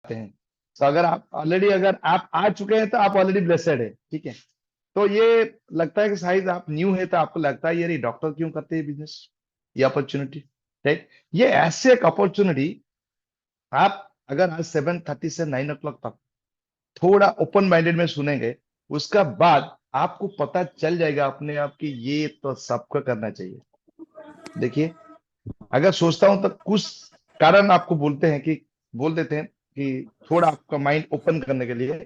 हैं। तो अगर आप आ चुके हैं तो आप ऑलरेडी ब्लेसेड है, ठीक है। तो ये लगता है कि शायद आप न्यू है तो आपको लगता है यार ये डॉक्टर क्यों करते हैं बिजनेस, ये अपॉर्चुनिटी, राइट। ये ऐसे एक अपॉर्चुनिटी, आप अगर आज 7:30 से 9 o'clock तक थोड़ा ओपन माइंडेड में सुनेंगे, उसका बाद आपको पता चल जाएगा अपने आप कि ये तो सबको करना चाहिए। देखिए, अगर सोचता हूं तो कुछ कारण आपको बोल देते हैं कि थोड़ा आपका माइंड ओपन करने के लिए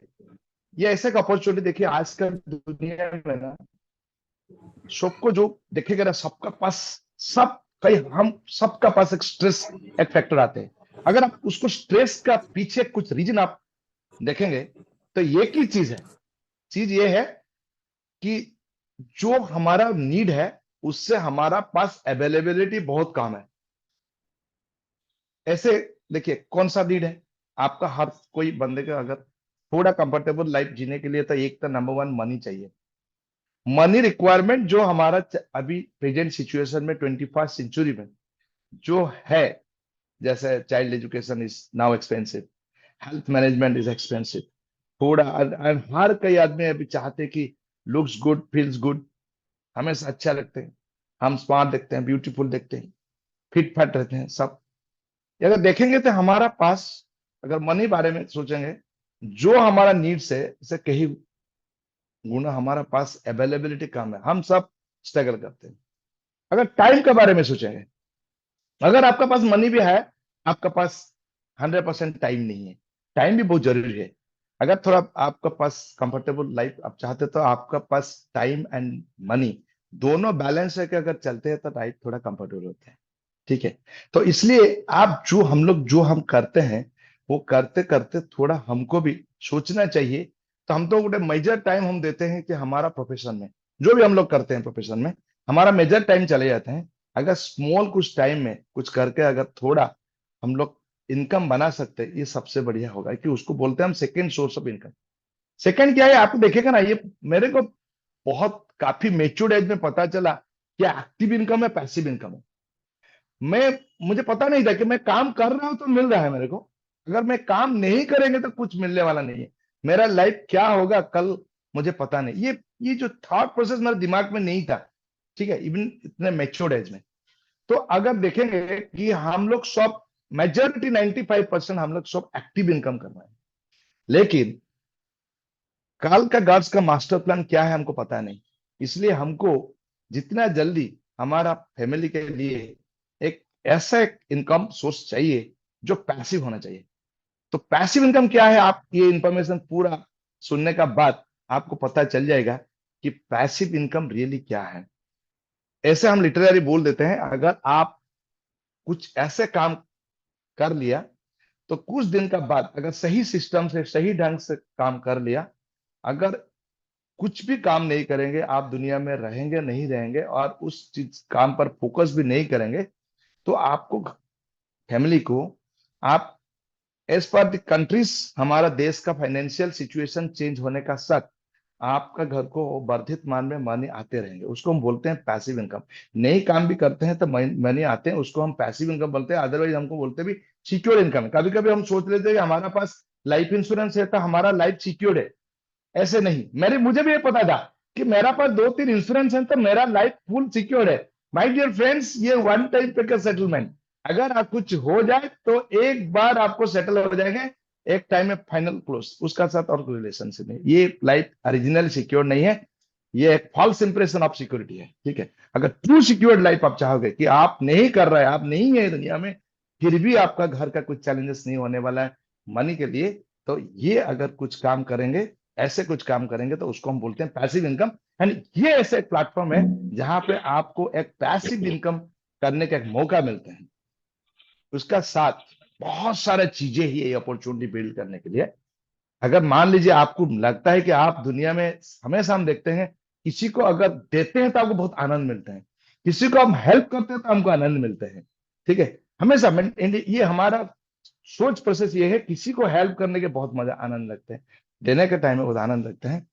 ये ऐसे एक अपॉर्चुनिटी। देखिए आजकल दुनिया में ना, सबको जो देखेगा ना, सबका पास सब कहीं हम सबका पास एक स्ट्रेस एक फैक्टर आते हैं। अगर आप उसको स्ट्रेस का पीछे कुछ रीजन आप देखेंगे तो एक ही चीज है। चीज ये है कि जो हमारा नीड है उससे हमारा पास अवेलेबिलिटी बहुत कम है। ऐसे देखिए कौन सा नीड है आपका, हर कोई बंदे का अगर थोड़ा कंफर्टेबल लाइफ जीने के लिए तो एक तो नंबर वन मनी चाहिए। मनी रिक्वायरमेंट जो हमारा अभी प्रेजेंट सिचुएशन में 21st सेंचुरी में जो है, जैसे child education is now expensive, health management is expensive, थोड़ा हर कई आदमी अभी चाहते कि लुक्स गुड फील्स गुड, हमेशा अच्छा लगते हैं, हम स्मार्ट दिखते हैं, ब्यूटीफुल दिखते हैं, फिट फाट रहते हैं सब। अगर देखेंगे तो हमारा पास, अगर मनी बारे में सोचेंगे, जो हमारा नीड्स है इसे कहीं गुना हमारा पास अवेलेबिलिटी कम है, हम सब स्ट्रगल करते हैं। अगर टाइम के बारे में सोचेंगे, अगर आपका पास मनी भी है, आपका पास 100% टाइम नहीं है। टाइम भी बहुत जरूरी है। अगर थोड़ा आपका पास कंफर्टेबल लाइफ आप चाहते तो आपका पास टाइम एंड मनी दोनों बैलेंस है कि अगर चलते हैं तो लाइफ थोड़ा कंफर्टेबल होता है, ठीक है। तो इसलिए आप जो हम लोग जो हम करते हैं वो करते करते थोड़ा हमको भी सोचना चाहिए। तो हम तो ଗୋଟେ मेजर टाइम हम देते हैं कि हमारा प्रोफेशन में, जो भी हम लोग करते हैं प्रोफेशन में हमारा मेजर टाइम चले जाते हैं। अगर स्मॉल कुछ टाइम में कुछ करके अगर थोड़ा हम लोग इनकम बना सकते हैं, ये सबसे बढ़िया होगा कि उसको बोलते हैं हम second source of income. Second क्या है आप देखेगा ना, ये मेरे को बहुत काफी मेच्योर्ड एज में पता चला कि एक्टिव इनकम है, पैसिव इनकम है। मैं मुझे पता नहीं था कि मैं काम कर रहा हूं तो मिल रहा है मेरे को, अगर मैं काम नहीं करेंगे तो कुछ मिलने वाला नहीं है। मेरा लाइफ क्या होगा कल मुझे पता नहीं। ये जो थॉट प्रोसेस मेरे दिमाग में नहीं था, ठीक है, इवन इतने मेच्योर्ड एज में। तो अगर देखेंगे कि हम लोग सब मेजोरिटी 95% हम लोग सब एक्टिव इनकम कर रहे हैं, लेकिन कल का गॉड्स का मास्टर प्लान क्या है हमको पता नहीं। इसलिए हमको जितना जल्दी हमारा फैमिली के लिए एक ऐसा एक इनकम सोर्स चाहिए जो पैसिव होना चाहिए। तो पैसिव इनकम क्या है, आप ये इंफॉर्मेशन पूरा सुनने का बाद आपको पता चल जाएगा कि पैसिव इनकम रियली क्या है। ऐसे हम लिटरली बोल देते हैं, अगर आप कुछ ऐसे काम कर लिया तो कुछ दिन का बाद अगर सही सिस्टम से सही ढंग से काम कर लिया, अगर कुछ भी काम नहीं करेंगे, आप दुनिया में रहेंगे नहीं रहेंगे और उस चीज काम पर फोकस भी नहीं करेंगे, तो आपको फैमिली को आप एज पर द कंट्रीज, हमारा देश का फाइनेंशियल सिचुएशन चेंज होने का साथ आपका घर को वर्धित मान में मनी आते रहेंगे। उसको हम बोलते हैं पैसिव इनकम। नई काम भी करते हैं तो मनी आते हैं, उसको हम पैसिव इनकम बोलते हैं। अदरवाइज हमको बोलते भी सिक्योर इनकम। कभी कभी हम सोच लेते हैं कि हमारा पास लाइफ इंश्योरेंस है तो हमारा लाइफ सिक्योर्ड है। ऐसे नहीं, मेरे मुझे भी ये पता था कि मेरा पास दो तीन इंश्योरेंस है तो मेरा लाइफ फुल सिक्योर है। माय डियर फ्रेंड्स, ये वन टाइम पे का सेटलमेंट। अगर आप कुछ हो जाए तो एक बार आपको सेटल हो जाएंगे, एक टाइम में फाइनल क्लोज, उसका साथ और कोई रिलेशनशिप नहीं। ये लाइफ ओरिजिनल सिक्योर नहीं है, ये एक फॉल्स इंप्रेशन ऑफ सिक्योरिटी है, ठीक है। अगर ट्रू सिक्योर्ड लाइफ आप चाहोगे कि आप नहीं कर रहे, आप नहीं है दुनिया में, फिर भी आपका घर का कुछ चैलेंजेस नहीं होने वाला है मनी के लिए, तो ये अगर कुछ काम करेंगे, ऐसे कुछ काम करेंगे, तो उसको हम बोलते हैं पैसिव इनकम। एंड ये ऐसे एक प्लेटफॉर्म है जहां पे आपको एक पैसिव इनकम करने का एक मौका मिलता है। उसका साथ बहुत सारे चीजें ही ये अपॉर्चुनिटी बिल्ड करने के लिए। अगर मान लीजिए आपको लगता है कि आप दुनिया में, हमेशा हम देखते हैं किसी को अगर देते हैं तो आपको बहुत आनंद मिलता है, किसी को हम हेल्प करते हैं तो हमको आनंद मिलता है, ठीक है। हमेशा ये हमारा सोच प्रोसेस ये है, किसी को हेल्प करने के बहुत मजा आनंद लगता है, देने के टाइम में बहुत आनंद लगता है।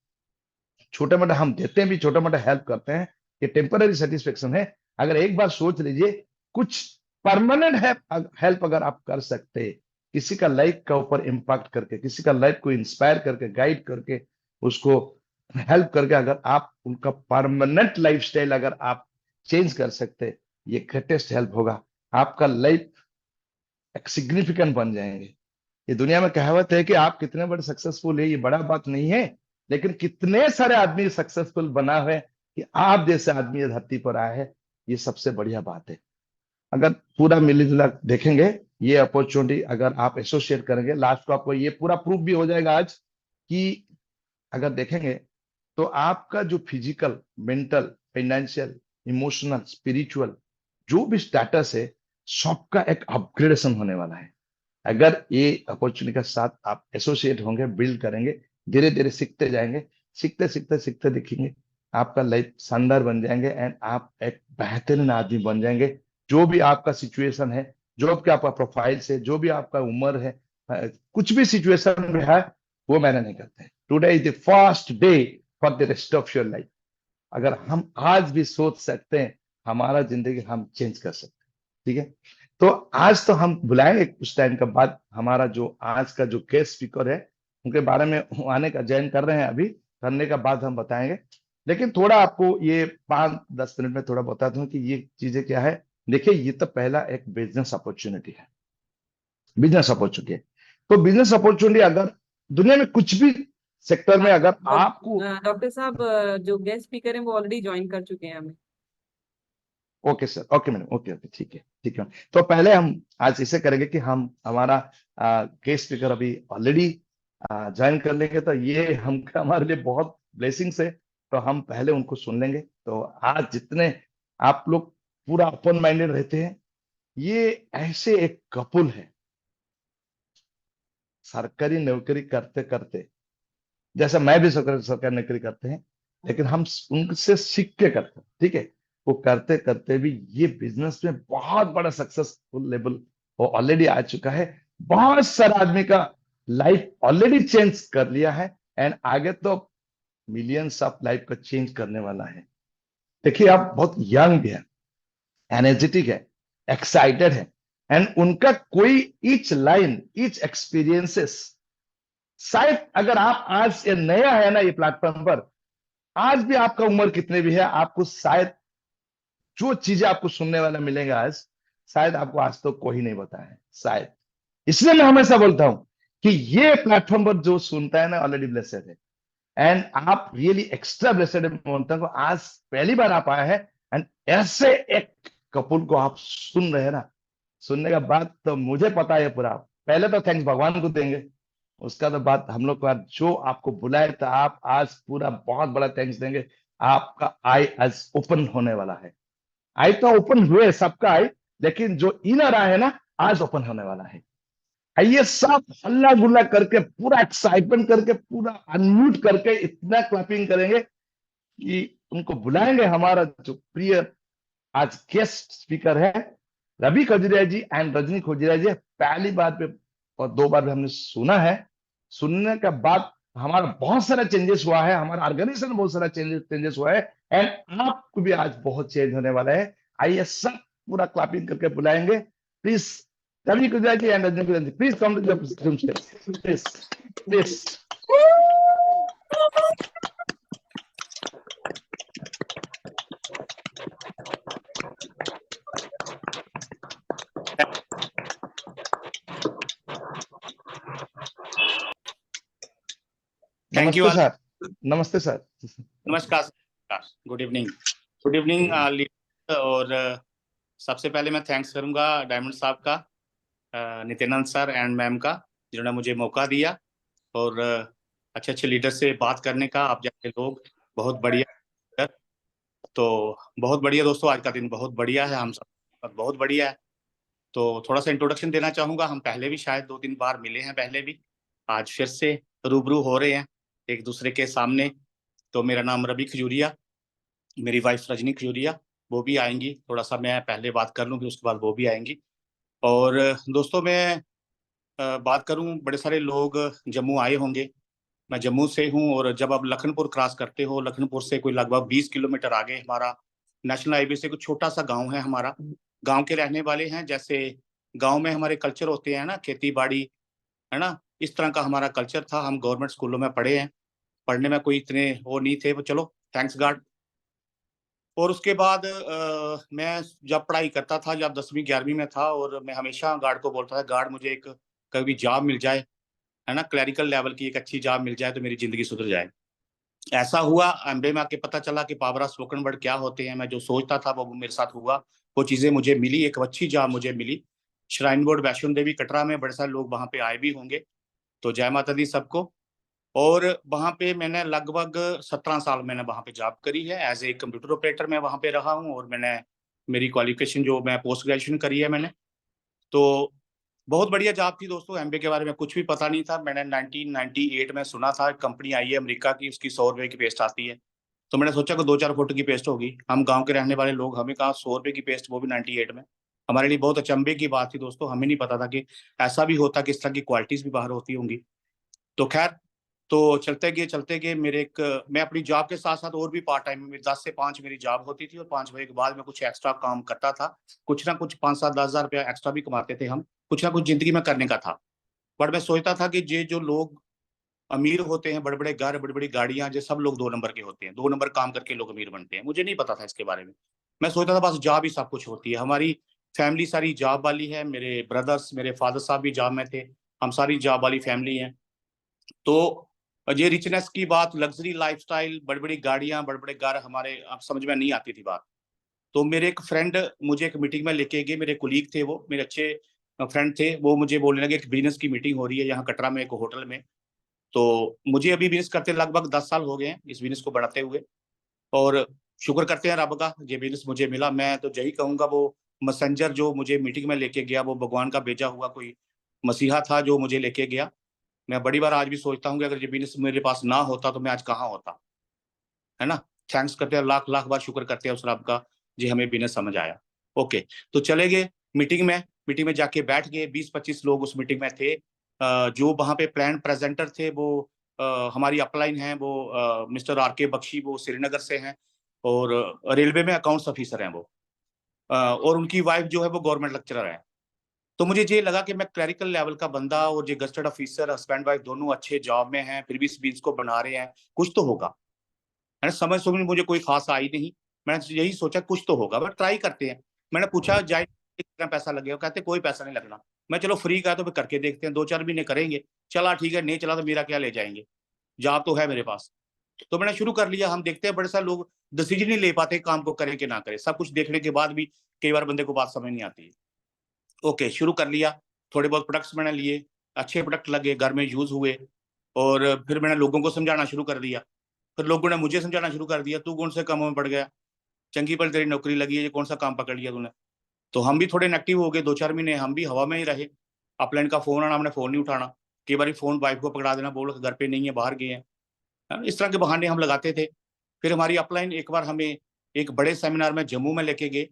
छोटे मोटे हम देते हैं भी, छोटे मोटे हेल्प करते हैं, ये टेम्पररी सेटिस्फेक्शन है। अगर एक बार सोच लीजिए कुछ परमानेंट हेल्प अगर आप कर सकते किसी का लाइफ का ऊपर इम्पैक्ट करके, किसी का लाइफ को इंस्पायर करके, गाइड करके, उसको हेल्प करके, अगर आप उनका परमानेंट लाइफस्टाइल अगर आप चेंज कर सकते, ये ग्रेटेस्ट हेल्प होगा। आपका लाइफ एक सिग्निफिकेंट बन जाएंगे। ये दुनिया में कहावत है कि आप कितने बड़े सक्सेसफुल है, ये बड़ा बात नहीं है, लेकिन कितने सारे आदमी सक्सेसफुल बना हुए कि आप जैसे आदमी ये धरती पर आए हैं, ये सबसे बढ़िया बात है। अगर पूरा मिलजुला देखेंगे, ये अपॉर्चुनिटी अगर आप एसोसिएट करेंगे, लास्ट को आपको ये पूरा प्रूफ भी हो जाएगा आज कि अगर देखेंगे तो आपका जो physical, mental, financial, emotional, spiritual जो भी स्टेटस है, सबका एक अपग्रेडेशन होने वाला है। अगर ये अपॉर्चुनिटी के साथ आप एसोसिएट होंगे, बिल्ड करेंगे, धीरे धीरे सीखते जाएंगे, सीखते सीखते सीखते देखेंगे आपका लाइफ शानदार बन जाएंगे एंड आप एक बेहतरीन आदमी बन जाएंगे। जो भी आपका सिचुएशन है, जो भी आपका प्रोफाइल से, जो भी आपका उम्र है, कुछ भी सिचुएशन में है, वो मैंने नहीं करते। Today is the first day for the rest of your life. अगर हम आज भी सोच सकते हैं, हमारा जिंदगी हम चेंज कर सकते हैं। ठीक है, तो आज तो हम बुलाएंगे कुछ टाइम के बाद हमारा जो आज का जो गेस्ट स्पीकर है, उनके बारे में आने का चयन कर रहे हैं, अभी करने का बाद हम बताएंगे। लेकिन थोड़ा आपको ये 5-10 मिनट में थोड़ा बताता हूँ कि ये चीजें क्या है। देखिए, ये तो पहला एक बिजनेस अपॉर्चुनिटी है, बिजनेस अपॉर्चुनिटी है। तो बिजनेस अपॉर्चुनिटी अगर दुनिया में कुछ भी सेक्टर में अगर आपको, डॉक्टर साहब, जो गेस्ट स्पीकर हैं वो ऑलरेडी ज्वाइन कर चुके हैं हमें। Okay sir, okay madam, okay okay, ठीक है ठीक है। तो पहले हम आज इसे करेंगे कि हम हमारा गेस्ट स्पीकर अभी ऑलरेडी ज्वाइन कर लेंगे, तो ये हम हमारे लिए बहुत ब्लेसिंग्स है। तो हम पहले उनको सुन लेंगे। तो आज जितने आप लोग पूरा ओपन माइंडेड रहते हैं, ये ऐसे एक कपुल है, सरकारी नौकरी करते करते, जैसे मैं भी सरकारी नौकरी करते हैं, लेकिन हम उनसे सीख के करते हैं। ठीक है, वो करते करते भी ये बिजनेस में बहुत बड़ा सक्सेसफुल लेवल वो ऑलरेडी आ चुका है। बहुत सारा आदमी का लाइफ ऑलरेडी चेंज कर लिया है एंड आगे तो मिलियंस ऑफ लाइफ का चेंज करने वाला है। देखिए, आप बहुत यंग है, एनर्जेटिक है, एक्साइटेड है एंड उनका कोई ईच लाइन, ईच एक्सपीरियंसेस, शायद अगर आप आज ये नया है ना ये प्लेटफॉर्म पर, आज भी आपका उम्र कितने भी है, आपको शायद जो चीजें आपको सुनने वाला मिलेगा आज, शायद आपको आज तो कोई नहीं बताया है शायद। इसलिए मैं हमेशा बोलता हूं कि ये प्लेटफॉर्म पर जो सुनता है ना, ऑलरेडी ब्लेसेड है एंड आप रियली एक्स्ट्रा ब्लेसेड है। बोलता हूं आज पहली बार आप आए हैं एंड ऐसे एक कपुल को आप सुन रहे हैं ना, सुनने के बाद तो मुझे पता है पूरा, पहले तो थैंक्स भगवान को देंगे, उसका तो बात हम लोग का जो आपको बुलाए तो आप आज पूरा बहुत बड़ा थैंक्स देंगे। आपका आई आज ओपन होने वाला है। आई तो ओपन हुए सबका आई, लेकिन जो इनर आई है ना, आज ओपन होने वाला है। आइए सब हल्ला गुल्ला करके, पूरा एक्साइटमेंट करके, पूरा अनम्यूट करके इतना क्लैपिंग करेंगे कि उनको बुलाएंगे। हमारा जो प्रिय आज गेस्ट स्पीकर है, रवि खजुरिया जी एंड रजनी खजुरिया जी। पहली बार पे और दो बार भी हमने सुना है, सुनने के बाद हमारा बहुत सारा चेंजेस हुआ है, हमारा ऑर्गेनाइजेशन में बहुत सारा चेंजेस हुआ है एंड आपको भी आज बहुत चेंज होने वाला है। आइए सब पूरा क्लैपिंग करके बुलाएंगे। Please Ravi Khajuria ji and Rajni Khajuria ji, please come to the please please. Thank you नमस्ते ऑल। सर, नमस्ते सर। नमस्कार sir, good evening. Good evening और सबसे पहले मैं थैंक्स करूंगा डायमंड साहब का, नित्यानंद सर एंड मैम का, जिन्होंने मुझे मौका दिया और अच्छे अच्छे लीडर से बात करने का। आप जैसे लोग बहुत बढ़िया, तो बहुत बढ़िया दोस्तों, आज का दिन बहुत बढ़िया है, हम सब बहुत बढ़िया है। तो थोड़ा सा इंट्रोडक्शन देना चाहूंगा। हम पहले भी शायद 2-3 बार मिले हैं पहले भी, आज फिर से रूबरू हो रहे हैं एक दूसरे के सामने। तो मेरा नाम रवि खजूरिया, मेरी वाइफ रजनी खजूरिया, वो भी आएंगी। थोड़ा सा मैं पहले बात कर लूँ, फिर उसके बाद वो भी आएंगी। और दोस्तों, मैं बात करूँ, बड़े सारे लोग जम्मू आए होंगे। मैं जम्मू से हूँ और जब आप लखनपुर क्रॉस करते हो, लखनपुर से कोई लगभग 20 किलोमीटर आगे हमारा नेशनल हाईवे से कुछ छोटा सा गाँव है। हमारा गाँव के रहने वाले हैं। जैसे गांव में हमारे कल्चर होते हैं ना, खेती बाड़ी, है ना, इस तरह का हमारा कल्चर था। हम गवर्नमेंट स्कूलों में पढ़े हैं, पढ़ने में कोई इतने वो नहीं थे, वो चलो थैंक्स गॉड। और उसके बाद मैं जब पढ़ाई करता था, जब 10वीं 11वीं में था, और मैं हमेशा गार्ड को बोलता था, गार्ड मुझे एक कभी जॉब मिल जाए, है ना, क्लरिकल लेवल की एक अच्छी जॉब मिल जाए तो मेरी जिंदगी सुधर जाए। ऐसा हुआ, एमबीए में आके पता चला कि पावर ऑफ स्पोकन वर्ड क्या होते हैं। मैं जो सोचता था वो मेरे साथ हुआ, वो चीजें मुझे मिली, एक अच्छी जॉब मुझे मिली श्राइन बोर्ड वैष्णो देवी कटरा में। बड़े सारे लोग वहां पे आए भी होंगे, तो जय माता दी सबको। और वहां पे मैंने लगभग 17 साल मैंने वहां पे जॉब करी है, एज ए कंप्यूटर ऑपरेटर मैं वहां पे रहा हूँ। और मैंने मेरी क्वालिफिकेशन जो मैं पोस्ट ग्रेजुएशन करी है मैंने, तो बहुत बढ़िया जॉब थी दोस्तों। एमबीए के बारे में कुछ भी पता नहीं था। मैंने 1998 में सुना था कंपनी आई है अमेरिका की, उसकी 100 रुपए की पेस्ट आती है। तो मैंने सोचा कि 2-4 फुट की पेस्ट होगी, हम गांव के रहने वाले लोग, हमें कहा 100 रुपए की पेस्ट, वो भी 98 में। हमारे लिए बहुत अचंभे की बात थी दोस्तों, हमें नहीं पता था कि ऐसा भी होता, कि इस तरह की क्वालिटीज भी बाहर होती होंगी। तो खैर, तो चलते गए मेरे एक, मैं अपनी जॉब के साथ साथ और भी पार्ट टाइम में 10 से 5 मेरी जॉब होती थी, और 5 बजे के बाद मैं कुछ एक्स्ट्रा काम करता था। कुछ ना कुछ 5-7-10 हज़ार रुपया एक्स्ट्रा भी कमाते थे हम, कुछ ना कुछ जिंदगी में करने का था। बट मैं सोचता था कि ये जो लोग अमीर होते हैं, बड़े बड़े घर, बड़ी बड़ी गाड़ियां, जो सब लोग 2 नंबर के होते हैं, 2 नंबर काम करके लोग अमीर बनते हैं। मुझे नहीं पता था इसके बारे में। मैं सोचता था बस जॉब ही सब कुछ होती है। हमारी फैमिली सारी जॉब वाली है, मेरे ब्रदर्स, मेरे फादर साहब भी जॉब में थे, हम सारी जॉब वाली फैमिली है। तो ये रिचनेस की बात, लग्जरी लाइफस्टाइल, बड़ी बड़ी गाड़ियां, बड़े बड़े घर, हमारे अब समझ में नहीं आती थी बात। तो मेरे एक फ्रेंड मुझे एक मीटिंग में लेके गए, मेरे कुलीग थे, वो मेरे अच्छे फ्रेंड थे। वो मुझे बोलने लगे एक बिजनेस की मीटिंग हो रही है यहाँ कटरा में एक होटल में। तो मुझे अभी बिजनेस करते लगभग 10 साल हो गए हैं, इस बिजनेस को बढ़ाते हुए। और शुक्र करते हैं रब का, ये बिजनेस मुझे मिला। मैं तो यही कहूंगा, वो मैसेंजर जो मुझे मीटिंग में लेके गया, वो भगवान का भेजा हुआ कोई मसीहा था जो मुझे लेके गया। मैं बड़ी बार आज भी सोचता हूँ कि अगर ये बिजनेस मेरे पास ना होता तो मैं आज कहाँ होता, है ना। थैंक्स करते हैं, लाख लाख बार शुक्र करते हैं उस रब का, जी हमें बिजनेस समझ आया। ओके, तो चले गए मीटिंग में। मीटिंग में जाके बैठ गए, 20-25 लोग उस मीटिंग में थे। जो वहां पे प्लान प्रेजेंटर थे, वो हमारी अपलाइन है, वो मिस्टर आर के बख्शी, वो श्रीनगर से हैं, और रेलवे में अकाउंट्स ऑफिसर हैं वो। और उनकी वाइफ जो है वो गवर्नमेंट लेक्चरर है। तो मुझे ये लगा कि मैं क्लरिकल लेवल का बंदा, और ये गस्टेड ऑफिसर, हस्बैंड वाइफ दोनों अच्छे जॉब में हैं, फिर भी इस बिजनेस को बना रहे हैं, कुछ तो होगा, है ना। समझ मुझे कोई खास आई नहीं। मैंने यही सोचा कुछ तो होगा, बट ट्राई करते हैं। मैंने पूछा जाए कितना पैसा लगेगा, कहते कोई पैसा नहीं लगना। मैं चलो फ्री का है तो फिर करके देखते हैं, 2-4 महीने करेंगे, चला ठीक है, नहीं चला तो मेरा क्या ले जाएंगे, जॉब तो है मेरे पास। तो मैंने शुरू कर लिया। हम देखते हैं बड़े सारे लोग डिसीजन नहीं ले पाते, काम को करें कि ना करें, सब कुछ देखने के बाद भी कई बार बंदे को बात समझ नहीं आती है। ओके, शुरू कर लिया। थोड़े बहुत प्रोडक्ट्स मैंने लिए, अच्छे प्रोडक्ट लगे, घर में यूज हुए। और फिर मैंने लोगों को समझाना शुरू कर दिया। फिर लोगों ने मुझे समझाना शुरू कर दिया, तू कौन से कामों में पड़ गया, चंगी पर तेरी नौकरी लगी है, ये कौन सा काम पकड़ लिया तूने। तो हम भी थोड़े नेगेटिव हो गए, 2-4 महीने हम भी हवा में ही रहे। अपलाइन का फोन आना, हमने फोन नहीं उठाना। कई बार फोन वाइफ को पकड़ा देना, बोलो घर पे नहीं है, बाहर गए हैं, है ना? इस तरह के बहाने हम लगाते थे। फिर हमारी अपलाइन एक बार हमें एक बड़े सेमिनार में जम्मू में लेके गए।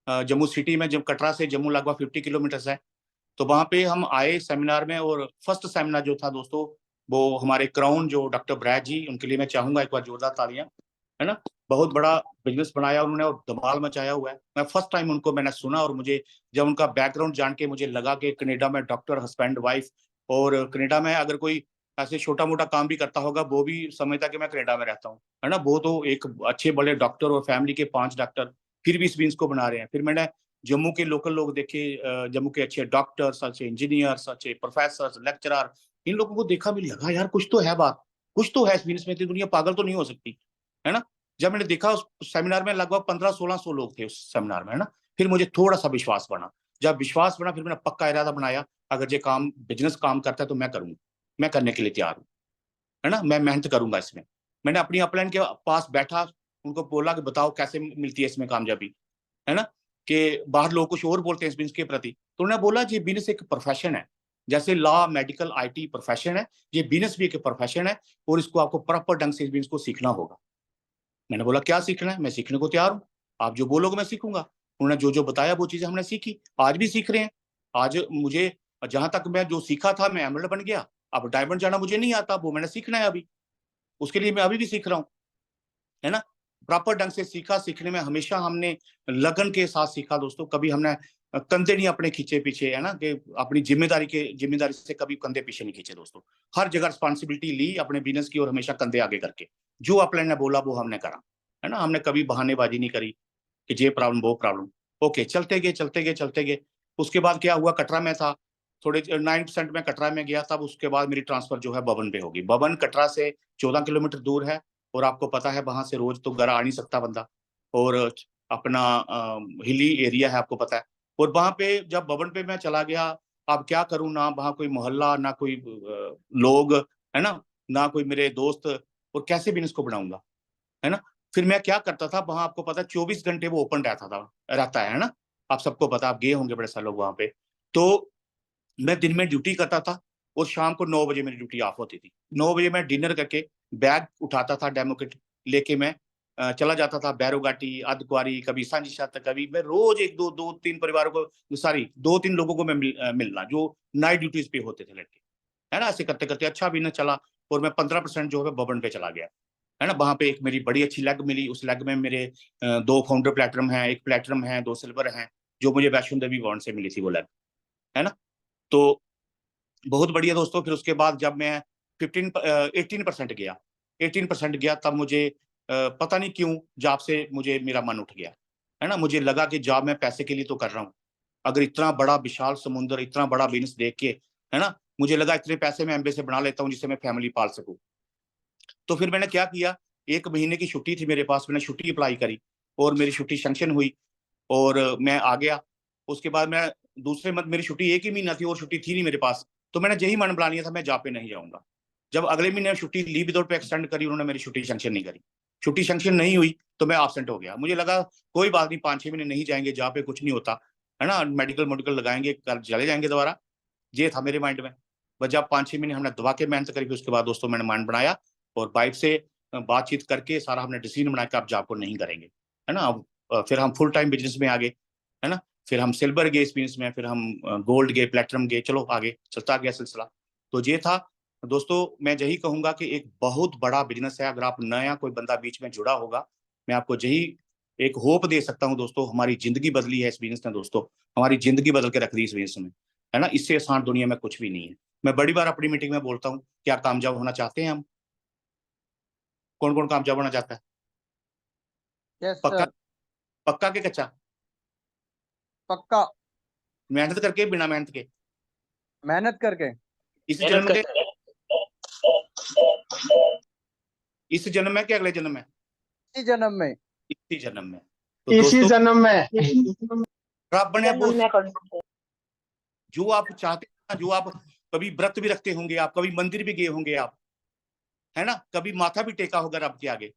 जम्मू सिटी में, जब कटरा से जम्मू लगभग 50 किलोमीटर है। तो वहां पे हम आए सेमिनार में, और फर्स्ट सेमिनार जो था दोस्तों, वो हमारे क्राउन जो डॉक्टर ब्रैड जी, उनके लिए मैं चाहूंगा एक बार जोरदार तालियां, है ना। बहुत बड़ा बिजनेस बनाया उन्होंने और धमाल मचाया हुआ है। मैं फर्स्ट टाइम उनको मैंने सुना, और मुझे जब उनका बैकग्राउंड जान के मुझे लगा कि कनाडा में डॉक्टर, हस्बैंड वाइफ, और कनाडा में अगर कोई ऐसे छोटा मोटा काम भी करता होगा वो भी समझता कि मैं कनाडा में रहता हूँ, है ना। वो तो एक अच्छे बड़े डॉक्टर, और फैमिली के 5 डॉक्टर, फिर भी इस बिजनेस को बना रहे हैं। फिर मैंने जम्मू के लोकल लोग देखे, जम्मू के अच्छे डॉक्टर्स, अच्छे इंजीनियर्स, अच्छे प्रोफेसर, लेक्चरर, इन लोगों को देखा, भी लगा यार कुछ तो है बात, कुछ तो है इस बिजनेस में, इतनी दुनिया पागल तो नहीं हो सकती, है ना। जब मैंने देखा उस सेमिनार में लगभग 1500-1600 लोग थे उस सेमिनार में, है ना। फिर मुझे थोड़ा सा विश्वास बना। जब विश्वास बना, फिर मैंने पक्का इरादा बनाया, अगर ये काम बिजनेस काम करता है तो मैं करूंगा, मैं करने के लिए तैयार हूँ, है ना, मैं मेहनत करूंगा इसमें। मैंने अपनी अपलाइन के पास बैठा, उनको बोला कि बताओ कैसे मिलती है इसमें कामयाबी, है ना। कि बाहर लोग कुछ और बोलते हैं इस बिजनेस के प्रति। तो उन्होंने बोला ये बिजनेस एक प्रोफेशन है, जैसे लॉ, मेडिकल, आईटी प्रोफेशन है, ये बिजनेस भी एक प्रोफेशन है, और इसको आपको प्रॉपर ढंग से इस बिजनेस को सीखना होगा। मैंने बोला क्या सीखना है, मैं सीखने को तैयार हूँ, आप जो बोलोगे मैं सीखूंगा। उन्होंने जो जो बताया वो चीजें हमने सीखी, आज भी सीख रहे हैं। आज मुझे, जहां तक मैं जो सीखा था, मैं एमएलए बन गया। अब डायमंड जाना मुझे नहीं आता, वो मैंने सीखना है अभी, उसके लिए मैं अभी भी सीख रहा हूँ, है ना। प्रॉपर ढंग से सीखा, सीखने में हमेशा हमने लगन के साथ सीखा दोस्तों। कभी हमने कंधे नहीं अपने खींचे पीछे, है ना, कि अपनी जिम्मेदारी से कभी कंधे पीछे नहीं खींचे दोस्तों। हर जगह रिस्पॉन्सिबिलिटी ली अपने बिजनेस की और हमेशा कंधे आगे करके जो अपने ने बोला वो हमने करा, है ना। हमने कभी बहानेबाजी नहीं करी कि ये प्रॉब्लम वो प्रॉब्लम। ओके, चलते गए। उसके बाद क्या हुआ, कटरा में था, थोड़े 9% में कटरा में गया, तब उसके बाद मेरी ट्रांसफर जो है बबन पे होगी। बबन कटरा से 14 किलोमीटर दूर है, और आपको पता है वहां से रोज तो घर आ नहीं सकता बंदा, और अपना हिली एरिया है, आपको पता है। और वहां पे जब बबन पे मैं चला गया, अब क्या करूं, ना वहां कोई मोहल्ला, ना कोई लोग, है ना कोई मेरे दोस्त, और कैसे बिजनेस को बढ़ाऊंगा, है ना। फिर मैं क्या करता था वहां, आपको पता है 24 घंटे वो ओपन रहता है ना, आप सबको पता, आप गए होंगे बड़े सारे लोग वहां पे। तो मैं दिन में ड्यूटी करता था, और शाम को 9 बजे मेरी ड्यूटी ऑफ होती थी। 9 बजे मैं डिनर करके बैग उठाता था, डेमो किट लेके मैं चला जाता था बैरोघाटी, अर्धकुंवारी, कभी सांझी छत, कभी मैं रोज 1-2-3 परिवारों को, सॉरी 2-3 लोगों को मैं मिलना, जो नाइट ड्यूटीज पे होते थे लड़के, है ना। ऐसे करते करते अच्छा बिजनेस चला, और मैं 15% जो है बबन पे चला गया, है ना। वहां पे एक मेरी बड़ी अच्छी लेग मिली, उस लेग में मेरे 2 फाउंडर प्लेटिनम है, 1 प्लेटिनम है, 2 सिल्वर हैं, जो मुझे वैष्णो देवी वार्ड से मिली थी वो लेग, है ना। तो बहुत बढ़िया दोस्तों। फिर उसके बाद जब मैं 18% गया, 18% गया, तब मुझे पता नहीं क्यों जॉब से मुझे मेरा मन उठ गया, है ना। मुझे लगा कि जॉब मैं पैसे के लिए तो कर रहा हूँ, अगर इतना बड़ा विशाल समुद्र, इतना बड़ा बिजनेस देख के, है ना, मुझे लगा इतने पैसे मैं एमबीए से बना लेता हूँ जिससे मैं फैमिली पाल सकूं। तो फिर मैंने क्या किया, 1 महीने की छुट्टी थी मेरे पास, मैंने छुट्टी अप्लाई करी, और मेरी छुट्टी सैंक्शन हुई, और मैं आ गया। उसके बाद मैं दूसरे मंथ, मेरी छुट्टी 1 ही महीना थी और छुट्टी थी नहीं मेरे पास, तो मैंने यही मन बना लिया था मैं जॉब पे नहीं जाऊंगा। जब अगले महीने छुट्टी लीव विदाउट पे एक्सटेंड करी, उन्होंने मेरी छुट्टी सैंक्शन नहीं करी। छुट्टी सैंक्शन नहीं हुई तो मैं एब्सेंट हो गया। मुझे लगा कोई बात नहीं, 5-6 महीने नहीं जाएंगे जॉब पे, कुछ नहीं होता, है ना, मेडिकल लगाएंगे, कर चले जाएंगे दोबारा, ये था मेरे माइंड में। बस जब 5-6 महीने हमने दबा के मेहनत करी, उसके बाद दोस्तों मैंने माइंड बनाया, और वाइफ से बातचीत करके सारा हमने डिसीजन बनाया कि आप जॉब को नहीं करेंगे, है ना। अब फिर हम फुल टाइम बिजनेस में आ गए, है ना। फिर हम सिल्वर गए इस बिजनेस में, फिर हम गोल्ड गए, प्लेटिनम गए, चलो आगे चलता गया सिलसिला। तो ये था दोस्तों। मैं यही कहूंगा कि एक बहुत बड़ा बिजनेस है, अगर आप नया कोई बंदा बीच में जुड़ा होगा, मैं आपको यही एक होप दे सकता हूँ दोस्तों। हमारी जिंदगी बदली है इस बिजनेस ने दोस्तों, हमारी जिंदगी बदल के रख दी इस बिजनेस में, है ना। इससे आसान दुनिया में कुछ भी नहीं है। मैं बड़ी बार अपनी मीटिंग में बोलता हूँ, क्या कामयाब होना चाहते हैं हम? कौन कौन कामयाब होना चाहता है? यस पक्का? सर। पक्का के कच्चा? पक्का। मेहनत करके, बिना मेहनत के? मेहनत करके। इस जन्म के, इस जन्म में कि अगले जन्म में? इसी जन्म में। इसी जन्म में। तो इसी दोस्तों, जन्म में रब ने वो जो आप चाहते हैं, जो आप कभी व्रत भी रखते होंगे, आप कभी मंदिर भी गए होंगे आप, है ना, कभी माथा भी टेका होगा रब के आगे,